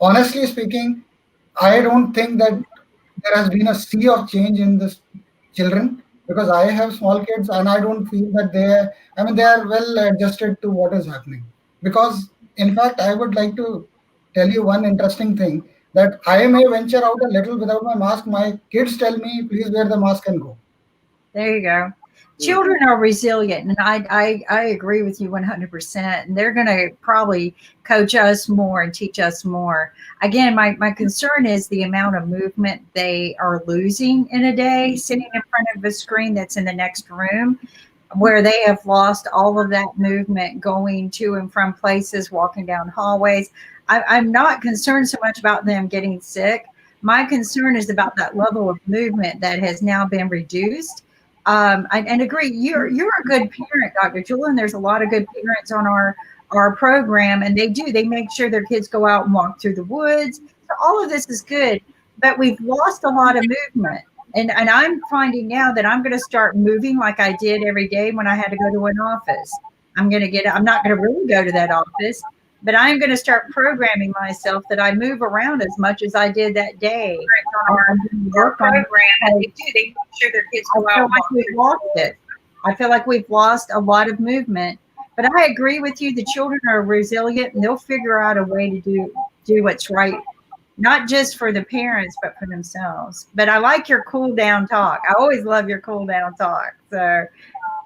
Honestly speaking, I don't think that there has been a sea of change in this children, because I have small kids and I don't feel that they are well adjusted to what is happening. Because in fact, I would like to tell you one interesting thing, that I may venture out a little without my mask. My kids tell me, please wear the mask and go. There you go. Children are resilient, and I agree with you 100%. And they're going to probably coach us more and teach us more. Again, my concern is the amount of movement they are losing in a day, sitting in front of a screen that's in the next room, where they have lost all of that movement going to and from places, walking down hallways. I'm not concerned so much about them getting sick. My concern is about that level of movement that has now been reduced. And agree, you're a good parent, Dr. Julian. There's a lot of good parents on our program, and they make sure their kids go out and walk through the woods. So all of this is good, but we've lost a lot of movement. And I'm finding now that I'm going to start moving like I did every day when I had to go to an office. I'm not going to really go to that office, but I'm going to start programming myself that I move around as much as I did that day. Work on program. They make sure their kids go out. I feel like we've lost a lot of movement. But I agree with you. The children are resilient, and they'll figure out a way to do what's right, not just for the parents, but for themselves. But I like your cool down talk. I always love your cool down talk. So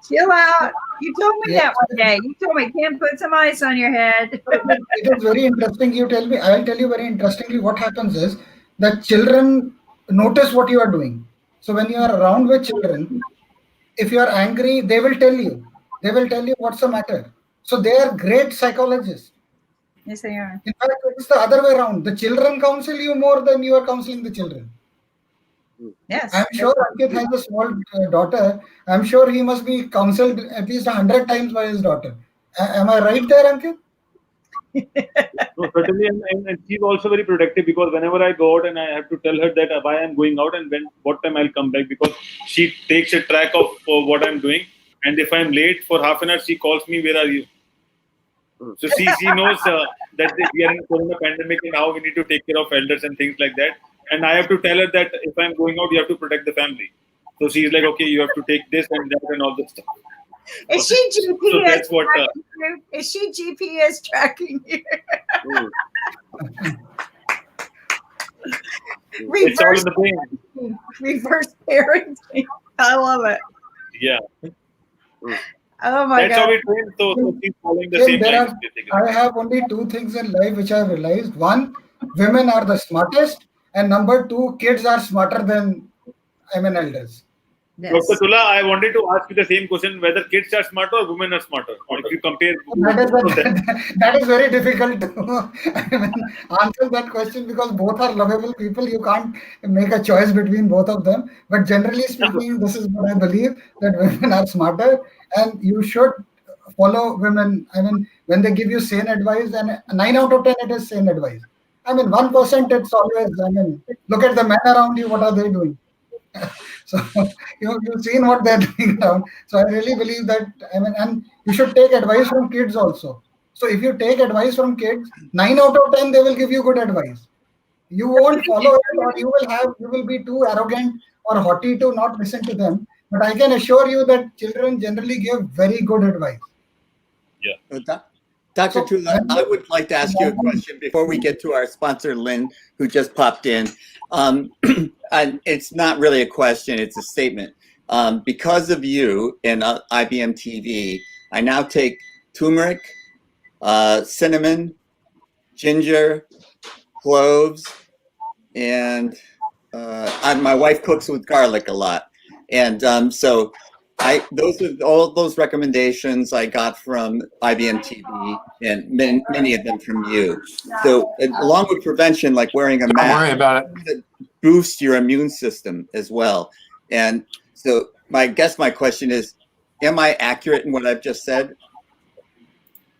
chill out. You told me that one day. You told me, Kim, put some ice on your head. It is very interesting. I'll tell you very interestingly what happens is that children notice what you are doing. So when you are around with children, if you are angry, they will tell you. They will tell you what's the matter. So they are great psychologists. Yes, they are. In fact, it's the other way around. The children counsel you more than you are counseling the children. Yes. I'm sure Ankit has a small daughter. I'm sure he must be counseled at least 100 times by his daughter. Am I right there, Ankit? No, certainly, and she's also very protective, because whenever I go out and I have to tell her that why I'm going out and what time I'll come back, because she takes a track of what I'm doing, and if I'm late for half an hour, she calls me, "Where are you?" So she knows that we are in Corona pandemic and how we need to take care of elders and things like that. And I have to tell her that if I'm going out, you have to protect the family. So she's like, okay, you have to take this and that and all this stuff. Is she GPS? So that's what. Is she GPS tracking you? It's all in the brain. Reverse parenting. I love it. Yeah. Oh my That's God. how we train. So she's following the same lines. I have only two things in life which I've realized. One, women are the smartest, and number two, kids are smarter than elders. this. Dr. Tula, I wanted to ask you the same question: whether kids are smarter or women are smarter? If you compare, that is very difficult to answer that question, because both are lovable people. You can't make a choice between both of them. But generally speaking, this is what I believe, that women are smarter, and you should follow women. I mean, when they give you sane advice, and 9 out of 10 it is sane advice. I mean, 1% it's always. I mean, look at the men around you. What are they doing? So you've seen what they're doing around. So I really believe that, I mean, and you should take advice from kids also. So if you take advice from kids, 9 out of 10 they will give you good advice. You won't follow it, or you will be too arrogant or haughty to not listen to them. But I can assure you that children generally give very good advice. Yeah. Dr. Tula, I would like to ask you a question before we get to our sponsor, Lynn, who just popped in. And it's not really a question, it's a statement. Because of you and IBM TV, I now take turmeric, cinnamon, ginger, cloves, and my wife cooks with garlic a lot. And so those are all those recommendations I got from IBM TV, and many of them from you. So along with prevention, like wearing a mask, don't worry about it, boosts your immune system as well. And so my question is, am I accurate in what I've just said?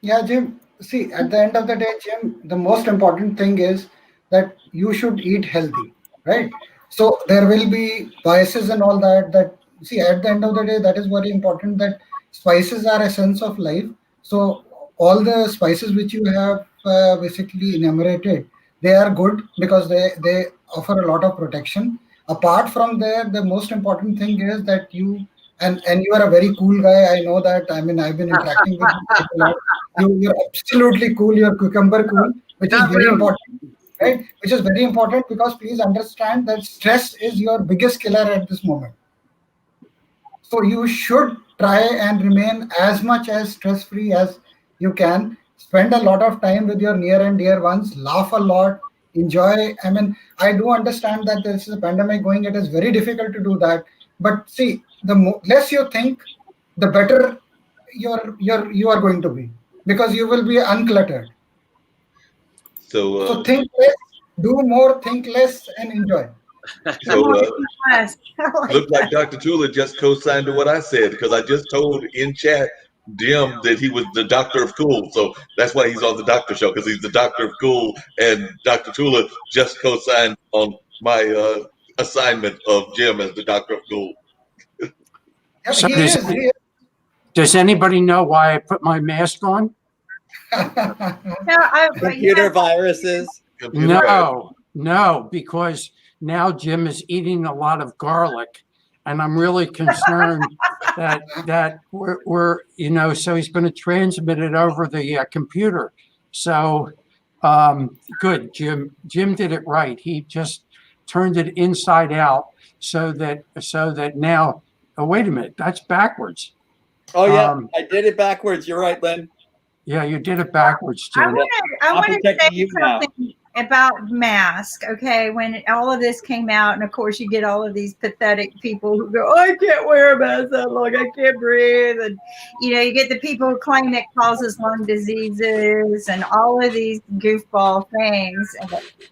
Yeah, Jim. See, at the end of the day, Jim, the most important thing is that you should eat healthy, right? So there will be biases and all that. See, at the end of the day, that is very important, that spices are essence of life. So all the spices which you have basically enumerated, they are good because they offer a lot of protection. Apart from there, the most important thing is that you, and you are a very cool guy. I know that. I mean, I've been interacting with you quite a lot. You're absolutely cool. You're cucumber cool, which is very important, right? Which is very important, because please understand that stress is your biggest killer at this moment. So you should try and remain as much as stress-free as you can. Spend a lot of time with your near and dear ones. Laugh a lot. Enjoy. I mean, I do understand that there is a pandemic going. It is very difficult to do that. But see, the less you think, the better you are going to be, because you will be uncluttered. So think less, do more, think less, and enjoy. So looks like Dr. Tula just co-signed to what I said, because I just told in chat Jim that he was the doctor of cool. So that's why he's on the doctor show, because he's the doctor of cool, and Dr. Tula just co-signed on my assignment of Jim as the doctor of cool. So does anybody know why I put my mask on? Computer viruses? No, because now Jim is eating a lot of garlic, and I'm really concerned that we're so he's going to transmit it over the computer. So good, Jim did it right. He just turned it inside out so that now, oh, wait a minute, that's backwards. Oh yeah, I did it backwards. You're right, Lynn. Yeah, you did it backwards, Jim. I want to say something about mask. Okay, when all of this came out, and of course you get all of these pathetic people who go, "I can't wear a mask that long, I can't breathe," and you get the people who claim it causes lung diseases and all of these goofball things.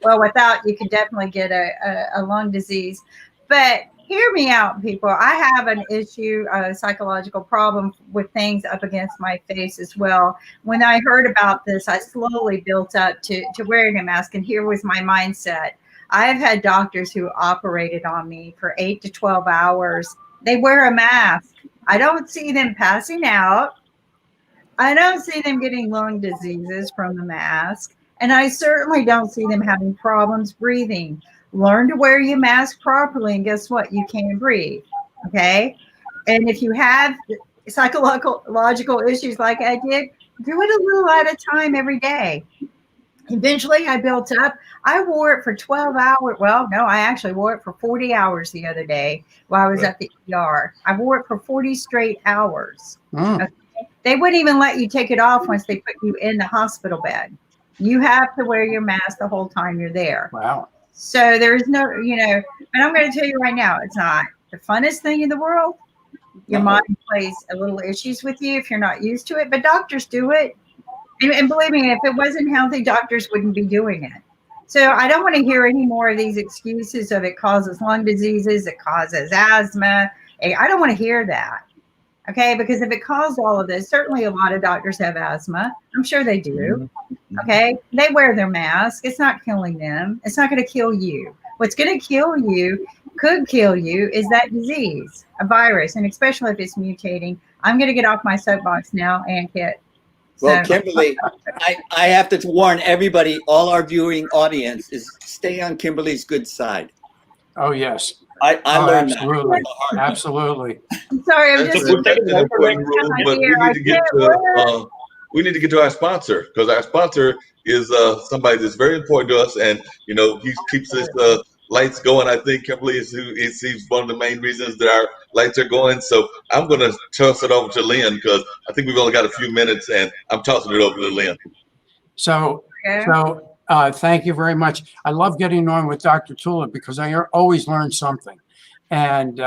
Well, without, you can definitely get a lung disease, but hear me out, people. I have an issue, a psychological problem with things up against my face as well. When I heard about this, I slowly built up to wearing a mask, and here was my mindset. I've had doctors who operated on me for 8 to 12 hours. They wear a mask. I don't see them passing out. I don't see them getting lung diseases from the mask. And I certainly don't see them having problems breathing. Learn to wear your mask properly, and guess what? You can breathe, okay? And if you have psychological issues like I did, do it a little at a time every day. Eventually, I built up. I wore it for 12 hours. Well, no, I actually wore it for 40 hours the other day while I was at the ER. I wore it for 40 straight hours. Okay? They wouldn't even let you take it off once they put you in the hospital bed. You have to wear your mask the whole time you're there. Wow. So there's no, and I'm going to tell you right now, it's not. the funnest thing in the world. Your mind plays a little issues with you if you're not used to it, but doctors do it. And believe me, if it wasn't healthy, doctors wouldn't be doing it. So I don't want to hear any more of these excuses of it causes lung diseases, it causes asthma. I don't want to hear that. Okay, because if it caused all of this, certainly a lot of doctors have asthma. I'm sure they do. Okay, they wear their mask. It's not killing them. It's not going to kill you. What's going to kill you, could kill you, is that disease, a virus, and especially if it's mutating. I'm going to get off my soapbox now, and Kit. Well, Kimberly, I have to warn everybody, all our viewing audience, is stay on Kimberly's good side. Oh, yes. I learned absolutely. that. Absolutely. I'm sorry, I'm That's just an important rule, but we need to get to our sponsor, because our sponsor is somebody that's very important to us, and you know he keeps us lights going. I think Kimberly is one of the main reasons that our lights are going. So I'm going to toss it over to Lynn, because I think we've only got a few minutes, and I'm tossing it over to Lynn. So thank you very much. I love getting on with Dr. Tula because I always learn something. And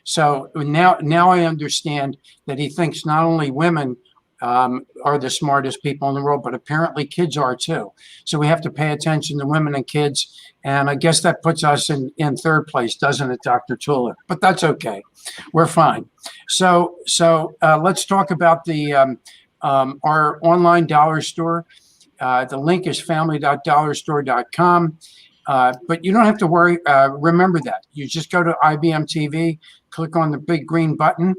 so now I understand that he thinks not only women are the smartest people in the world, but apparently kids are too. So we have to pay attention to women and kids. And I guess that puts us in third place, doesn't it, Dr. Tula? But that's okay. We're fine. So let's talk about the our online dollar store. The link is family.dollarstore.com. But you don't have to worry. Remember that. You just go to IBM TV, click on the big green button,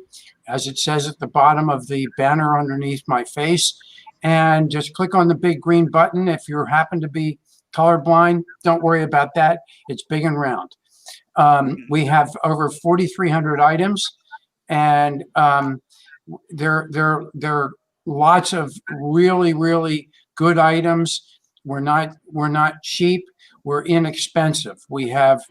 as it says at the bottom of the banner underneath my face, and just click on the big green button. If you happen to be colorblind, don't worry about that. It's big and round. We have over 4,300 items, and there are lots of really, really good items. We're not cheap. We're inexpensive. We have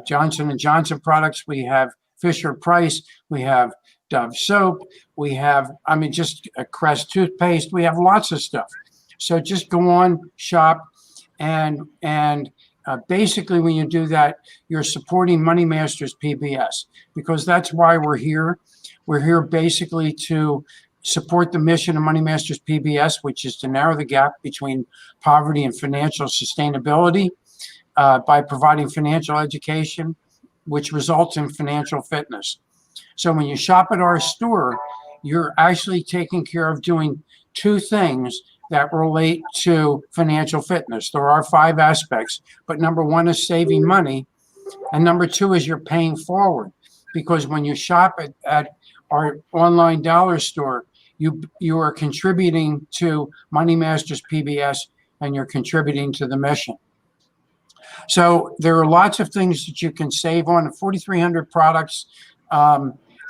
Johnson & Johnson products. We have Fisher Price. We have Dove soap. We have, just a Crest toothpaste. We have lots of stuff. So just go on, shop, and basically when you do that, you're supporting Money Masters PBS, because that's why we're here. We're here basically to support the mission of Money Masters PBS, which is to narrow the gap between poverty and financial sustainability by providing financial education, which results in financial fitness. So when you shop at our store, you're actually taking care of doing two things that relate to financial fitness. There are 5 aspects, but number 1 is saving money, and number 2 is you're paying forward, because when you shop at our online dollar store, you are contributing to Money Masters PBS, and you're contributing to the mission. So there are lots of things that you can save on. 4,300 products.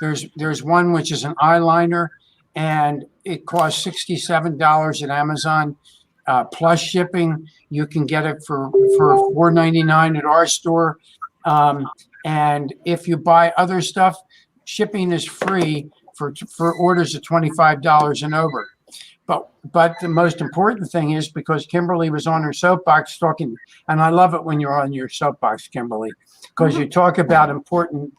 There's one which is an eyeliner, and it costs $67 at Amazon plus shipping. You can get it for $4.99 at our store. And if you buy other stuff, shipping is free for orders of $25 and over. But the most important thing is, because Kimberly was on her soapbox talking, and I love it when you're on your soapbox, Kimberly, because you talk about important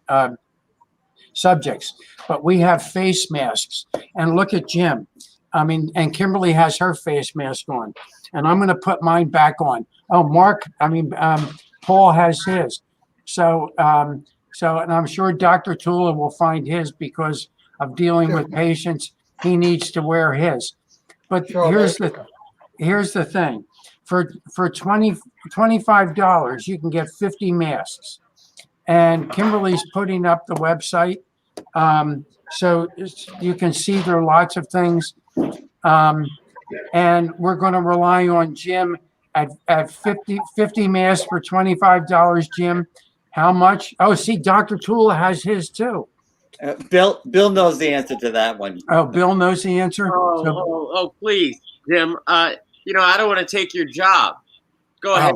subjects. But we have face masks, and look at Jim. And Kimberly has her face mask on, and I'm going to put mine back on. Oh, Paul has his. So and I'm sure Dr. Tula will find his, because of dealing with patients. He needs to wear his. But here's the thing. For $25, you can get 50 masks. And Kimberly's putting up the website, so you can see there are lots of things. And we're going to rely on Jim at 50 masks for $25. Jim, how much? Oh, see, Dr. Tula has his too. Bill knows the answer to that one. Oh, Bill knows the answer? Oh, please, Jim. I don't want to take your job. Go ahead.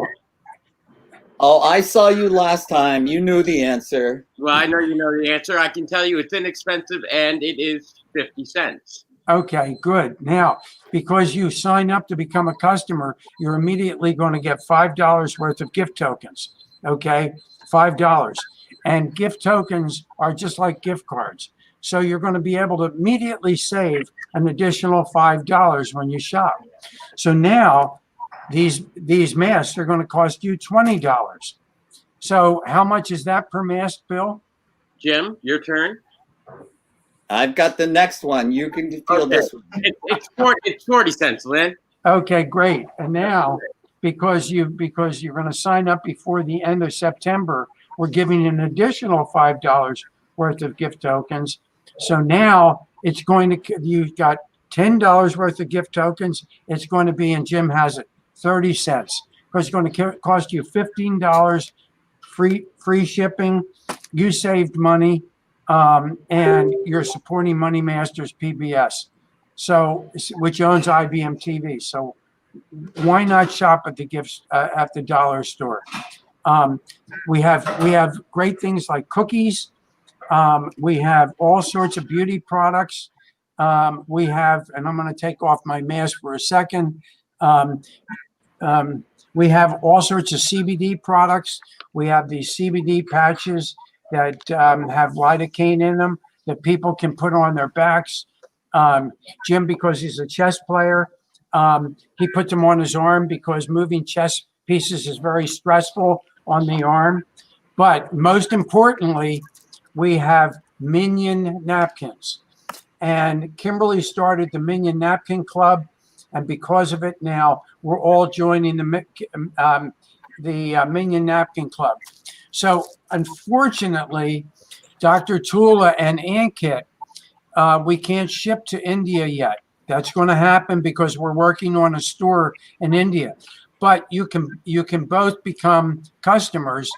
Oh, I saw you last time. You knew the answer. Well, I know you know the answer. I can tell you it's inexpensive, and it is 50 cents. Okay, good. Now, because you sign up to become a customer, you're immediately going to get $5 worth of gift tokens. Okay, $5. And gift tokens are just like gift cards. So you're going to be able to immediately save an additional $5 when you shop. So now these masks are going to cost you $20. So how much is that per mask, Bill? Jim, your turn. I've got the next one. You can feel this one. It's 40 cents, Lynn. Okay, great. And now, because you're going to sign up before the end of September, we're giving an additional $5 worth of gift tokens. So now it's going to, you've got $10 worth of gift tokens. It's going to be, and Jim has it, 30 cents. Because it's going to cost you $15 free shipping. You saved money, and you're supporting Money Masters PBS, so which owns IBM TV. So why not shop at the gifts at the dollar store? We have great things like cookies. We have all sorts of beauty products. We have, and I'm going to take off my mask for a second. We have all sorts of CBD products. We have these CBD patches that have lidocaine in them that people can put on their backs. Jim, because he's a chess player, he put them on his arm because moving chess pieces is very stressful on the arm. But most importantly, we have Minion napkins. And Kimberly started the Minion Napkin Club. And because of it now, we're all joining the Minion Napkin Club. So unfortunately, Dr. Tula and Ankit, we can't ship to India yet. That's going to happen because we're working on a store in India. But you can both become customers,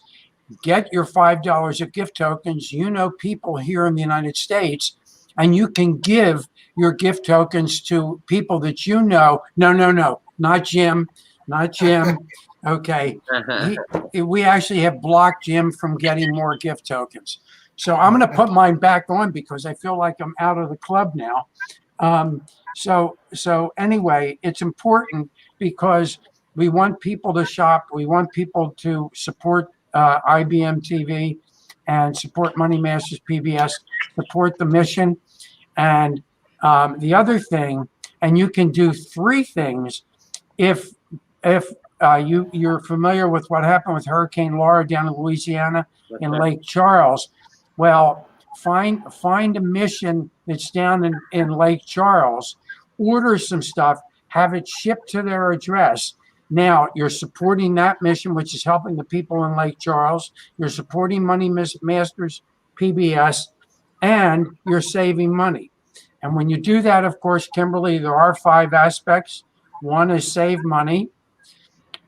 get your $5 of gift tokens. You know people here in the United States, and you can give your gift tokens to people that you know. No, not Jim. Okay. We actually have blocked Jim from getting more gift tokens. So I'm going to put mine back on because I feel like I'm out of the club now. So anyway, it's important because we want people to shop. We want people to support IBM TV and support Money Masters PBS, support the mission. And the other thing, and you can do three things if you're familiar with what happened with Hurricane Laura down in Louisiana in Lake Charles. Well, find a mission that's down in Lake Charles, order some stuff, have it shipped to their address. Now you're supporting that mission, which is helping the people in Lake Charles. You're supporting Money Masters PBS, and you're saving money. And when you do that, of course, Kimberly, there are 5 aspects. 1 is save money.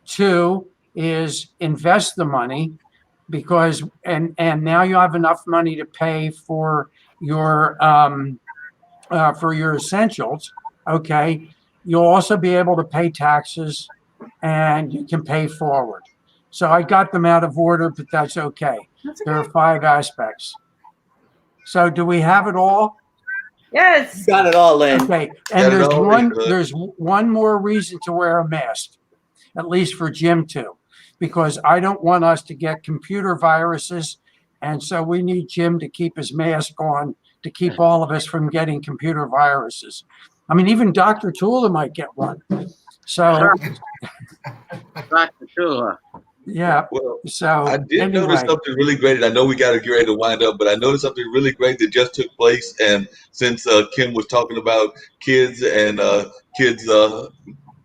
2 is invest the money, because and now you have enough money to pay for your essentials. Okay, you'll also be able to pay taxes, and you can pay forward. So I got them out of order, but that's okay. There are 5 aspects. So do we have it all? Yes. Got it all, Lynn. Okay, and there's one more reason to wear a mask, at least for Jim too, because I don't want us to get computer viruses, and so we need Jim to keep his mask on to keep all of us from getting computer viruses. I mean, even Dr. Tula might get one. So, Dr. Tula. Yeah. Well, so I did notice something really great, and I know we got to get ready to wind up, but I noticed something really great that just took place. And since Kim was talking about kids and kids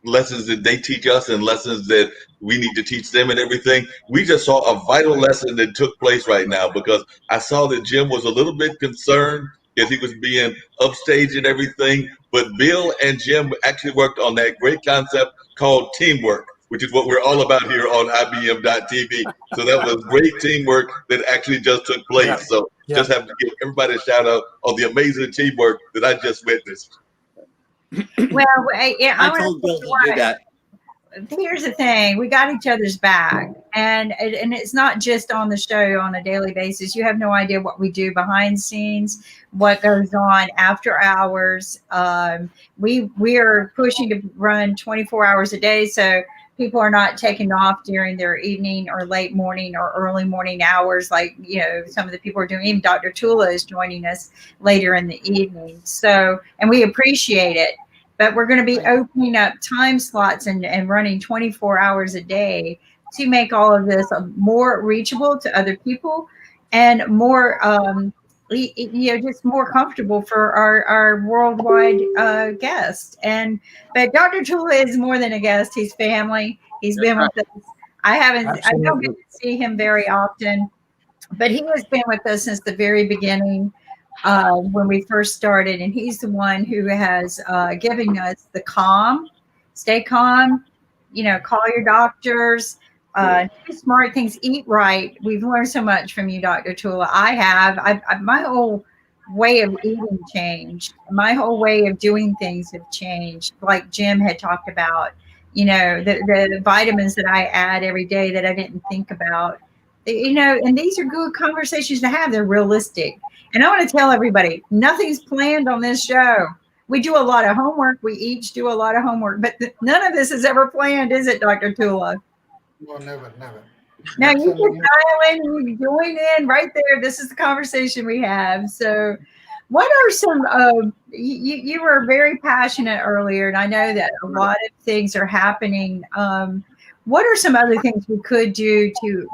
lessons that they teach us and lessons that we need to teach them and everything, we just saw a vital lesson that took place right now, because I saw that Jim was a little bit concerned if he was being upstaged and everything, but Bill and Jim actually worked on that great concept called teamwork, which is what we're all about here on IBM.TV. So that was great teamwork that actually just took place. Yeah. So just have to give everybody a shout out on the amazing teamwork that I just witnessed. Well, I told Bill to do that. Here's the thing: we got each other's back, and it's not just on the show on a daily basis. You have no idea what we do behind the scenes, what goes on after hours. We are pushing to run 24 hours a day, so people are not taking off during their evening or late morning or early morning hours, like, you know, some of the people are doing. Even Dr. Tula is joining us later in the evening. So, and we appreciate it. But we're going to be opening up time slots and running 24 hours a day to make all of this more reachable to other people and more, you know, just more comfortable for our worldwide guests. But Dr. Tula is more than a guest. He's family. He's been with us. I don't get to see him very often, but he has been with us since the very beginning. When we first started, and he's the one who has given us the stay calm, you know, call your doctors, do smart things, eat right. We've learned so much from you, Dr. Tula. My whole way of eating changed. My whole way of doing things have changed. Like Jim had talked about, you know, the vitamins that I add every day that I didn't think about, you know, and these are good conversations to have. They're realistic. And I want to tell everybody, nothing's planned on this show. We do a lot of homework. We each do a lot of homework, but none of this is ever planned, is it, Dr. Tula? No, never. Now you just dial in and you join in right there. This is the conversation we have. So what are some, you were very passionate earlier, and I know that a lot of things are happening. What are some other things we could do to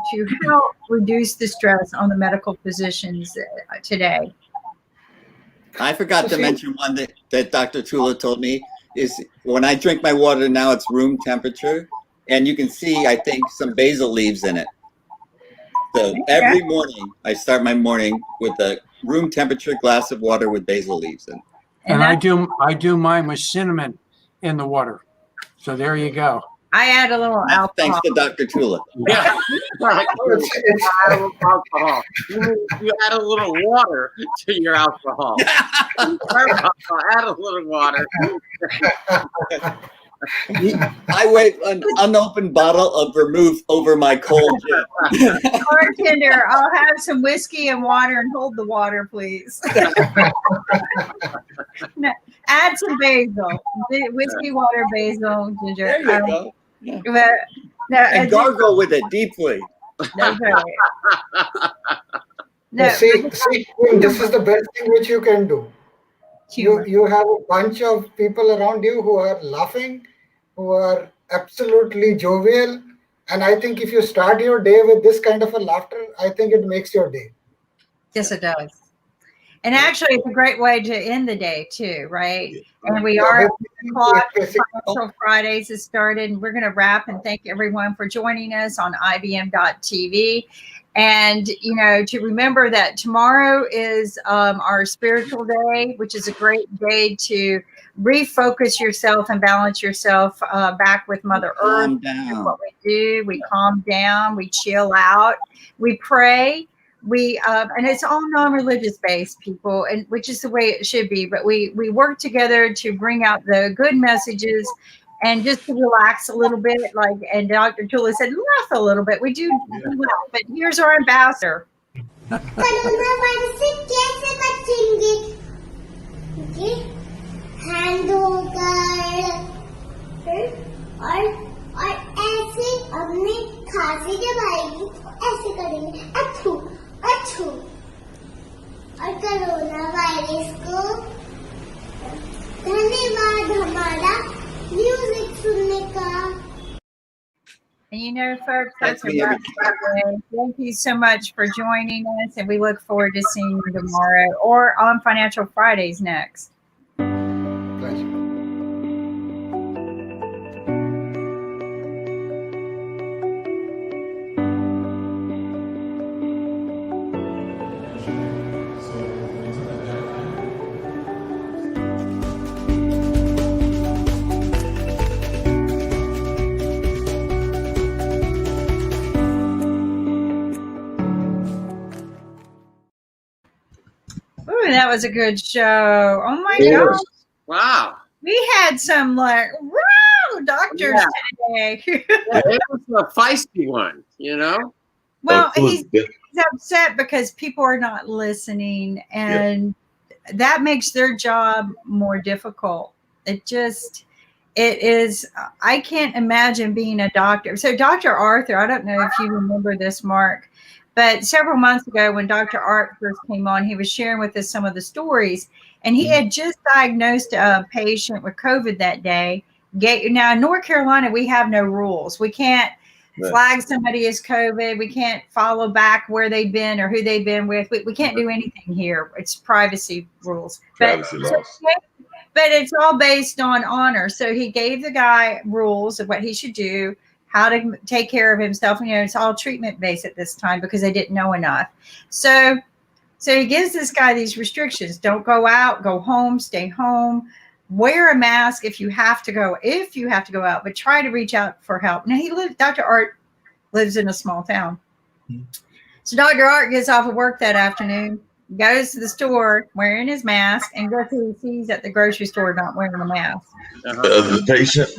help reduce the stress on the medical physicians today? I forgot to mention one that Dr. Tula told me is when I drink my water now, it's room temperature. And you can see, I think, some basil leaves in it. So every morning, I start my morning with a room temperature glass of water with basil leaves in it. And I do mine with cinnamon in the water. So there you go. I add a little alcohol. Thanks to Dr. Tula. Yeah. Alcohol. You add a little water to your alcohol. Add a little water. I wait an unopened bottle of vermouth over my cold gin. Bartender, I'll have some whiskey and water and hold the water, please. No, add some basil. Whiskey, water, basil, ginger. There you go. Yeah. And gargle with it deeply. That's right. No, see, this is the best thing which you can do. You have a bunch of people around you who are laughing, who are absolutely jovial, and I think if you start your day with this kind of a laughter, I think it makes your day. Yes, it does. And actually, it's a great way to end the day too, right? And we are at 6 o'clock. Financial Fridays has started, and we're going to wrap and thank everyone for joining us on IBM.TV. And, you know, to remember that tomorrow is our spiritual day, which is a great day to refocus yourself and balance yourself back with Mother Earth. What we do, we calm down, we chill out, we pray. And it's all non-religious based, people, and which is the way it should be. But we work together to bring out the good messages and just to relax a little bit. Like, and Dr. Tula said, laugh a little bit. We do laugh, but here's our ambassador. और ऐसे अपने खांसी जब आएगी तो ऐसे करेंगे अथू अथू और कोरोना वायरस को धन्यवाद हमारा म्यूजिक सुनने का. And you know, folks, that's a wrap for today. Thank you so much for joining us, and we look forward to seeing you tomorrow or on Financial Fridays next. Pleasure. Ooh, that was a good show. Oh my gosh. Wow. We had some like, wow, doctors today. It was a feisty one, you know? Well, he's upset because people are not listening, and that makes their job more difficult. It just, it is, I can't imagine being a doctor. So Dr. Arthur, I don't know if you remember this, Mark, but several months ago when Dr. Art first came on, he was sharing with us some of the stories, and he had just diagnosed a patient with COVID that day. Now in North Carolina, we have no rules. We can't flag somebody as COVID. We can't follow back where they've been or who they've been with. We can't do anything here. It's privacy rules. Privacy laws. But it's all based on honor. So he gave the guy rules of what he should do, how to take care of himself. You know, it's all treatment based at this time because they didn't know enough. So he gives this guy these restrictions. Don't go out, go home, stay home, wear a mask if you have to go out, but try to reach out for help. Now Dr. Art lives in a small town. So Dr. Art gets off of work that afternoon, goes to the store wearing his mask, and guess who he sees at the grocery store not wearing a mask? The patient.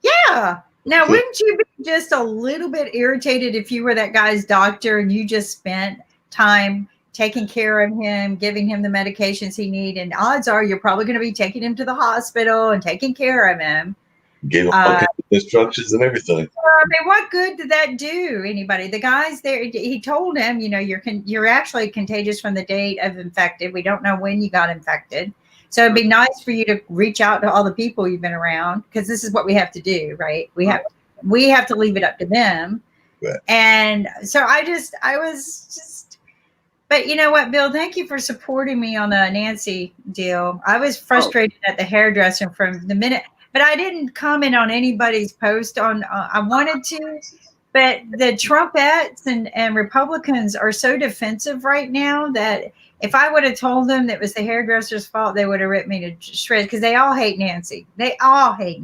Yeah. Now, wouldn't you be just a little bit irritated if you were that guy's doctor and you just spent time taking care of him, giving him the medications he needs, and odds are you're probably going to be taking him to the hospital and taking care of him. Gave him all kinds of instructions and everything. I mean, what good did that do anybody? The guy's there. He told him, you know, you're actually contagious from the date of infected. We don't know when you got infected. So it'd be nice for you to reach out to all the people you've been around, because this is what we have to do, right? We have to leave it up to them. Right. And so I was just, but you know what, Bill, thank you for supporting me on the Nancy deal. I was frustrated at the hairdresser from the minute, but I didn't comment on anybody's post on, I wanted to, but the Trumpettes and Republicans are so defensive right now that if I would have told them that it was the hairdresser's fault, they would have ripped me to shreds, because they all hate Nancy. They all hate Nancy.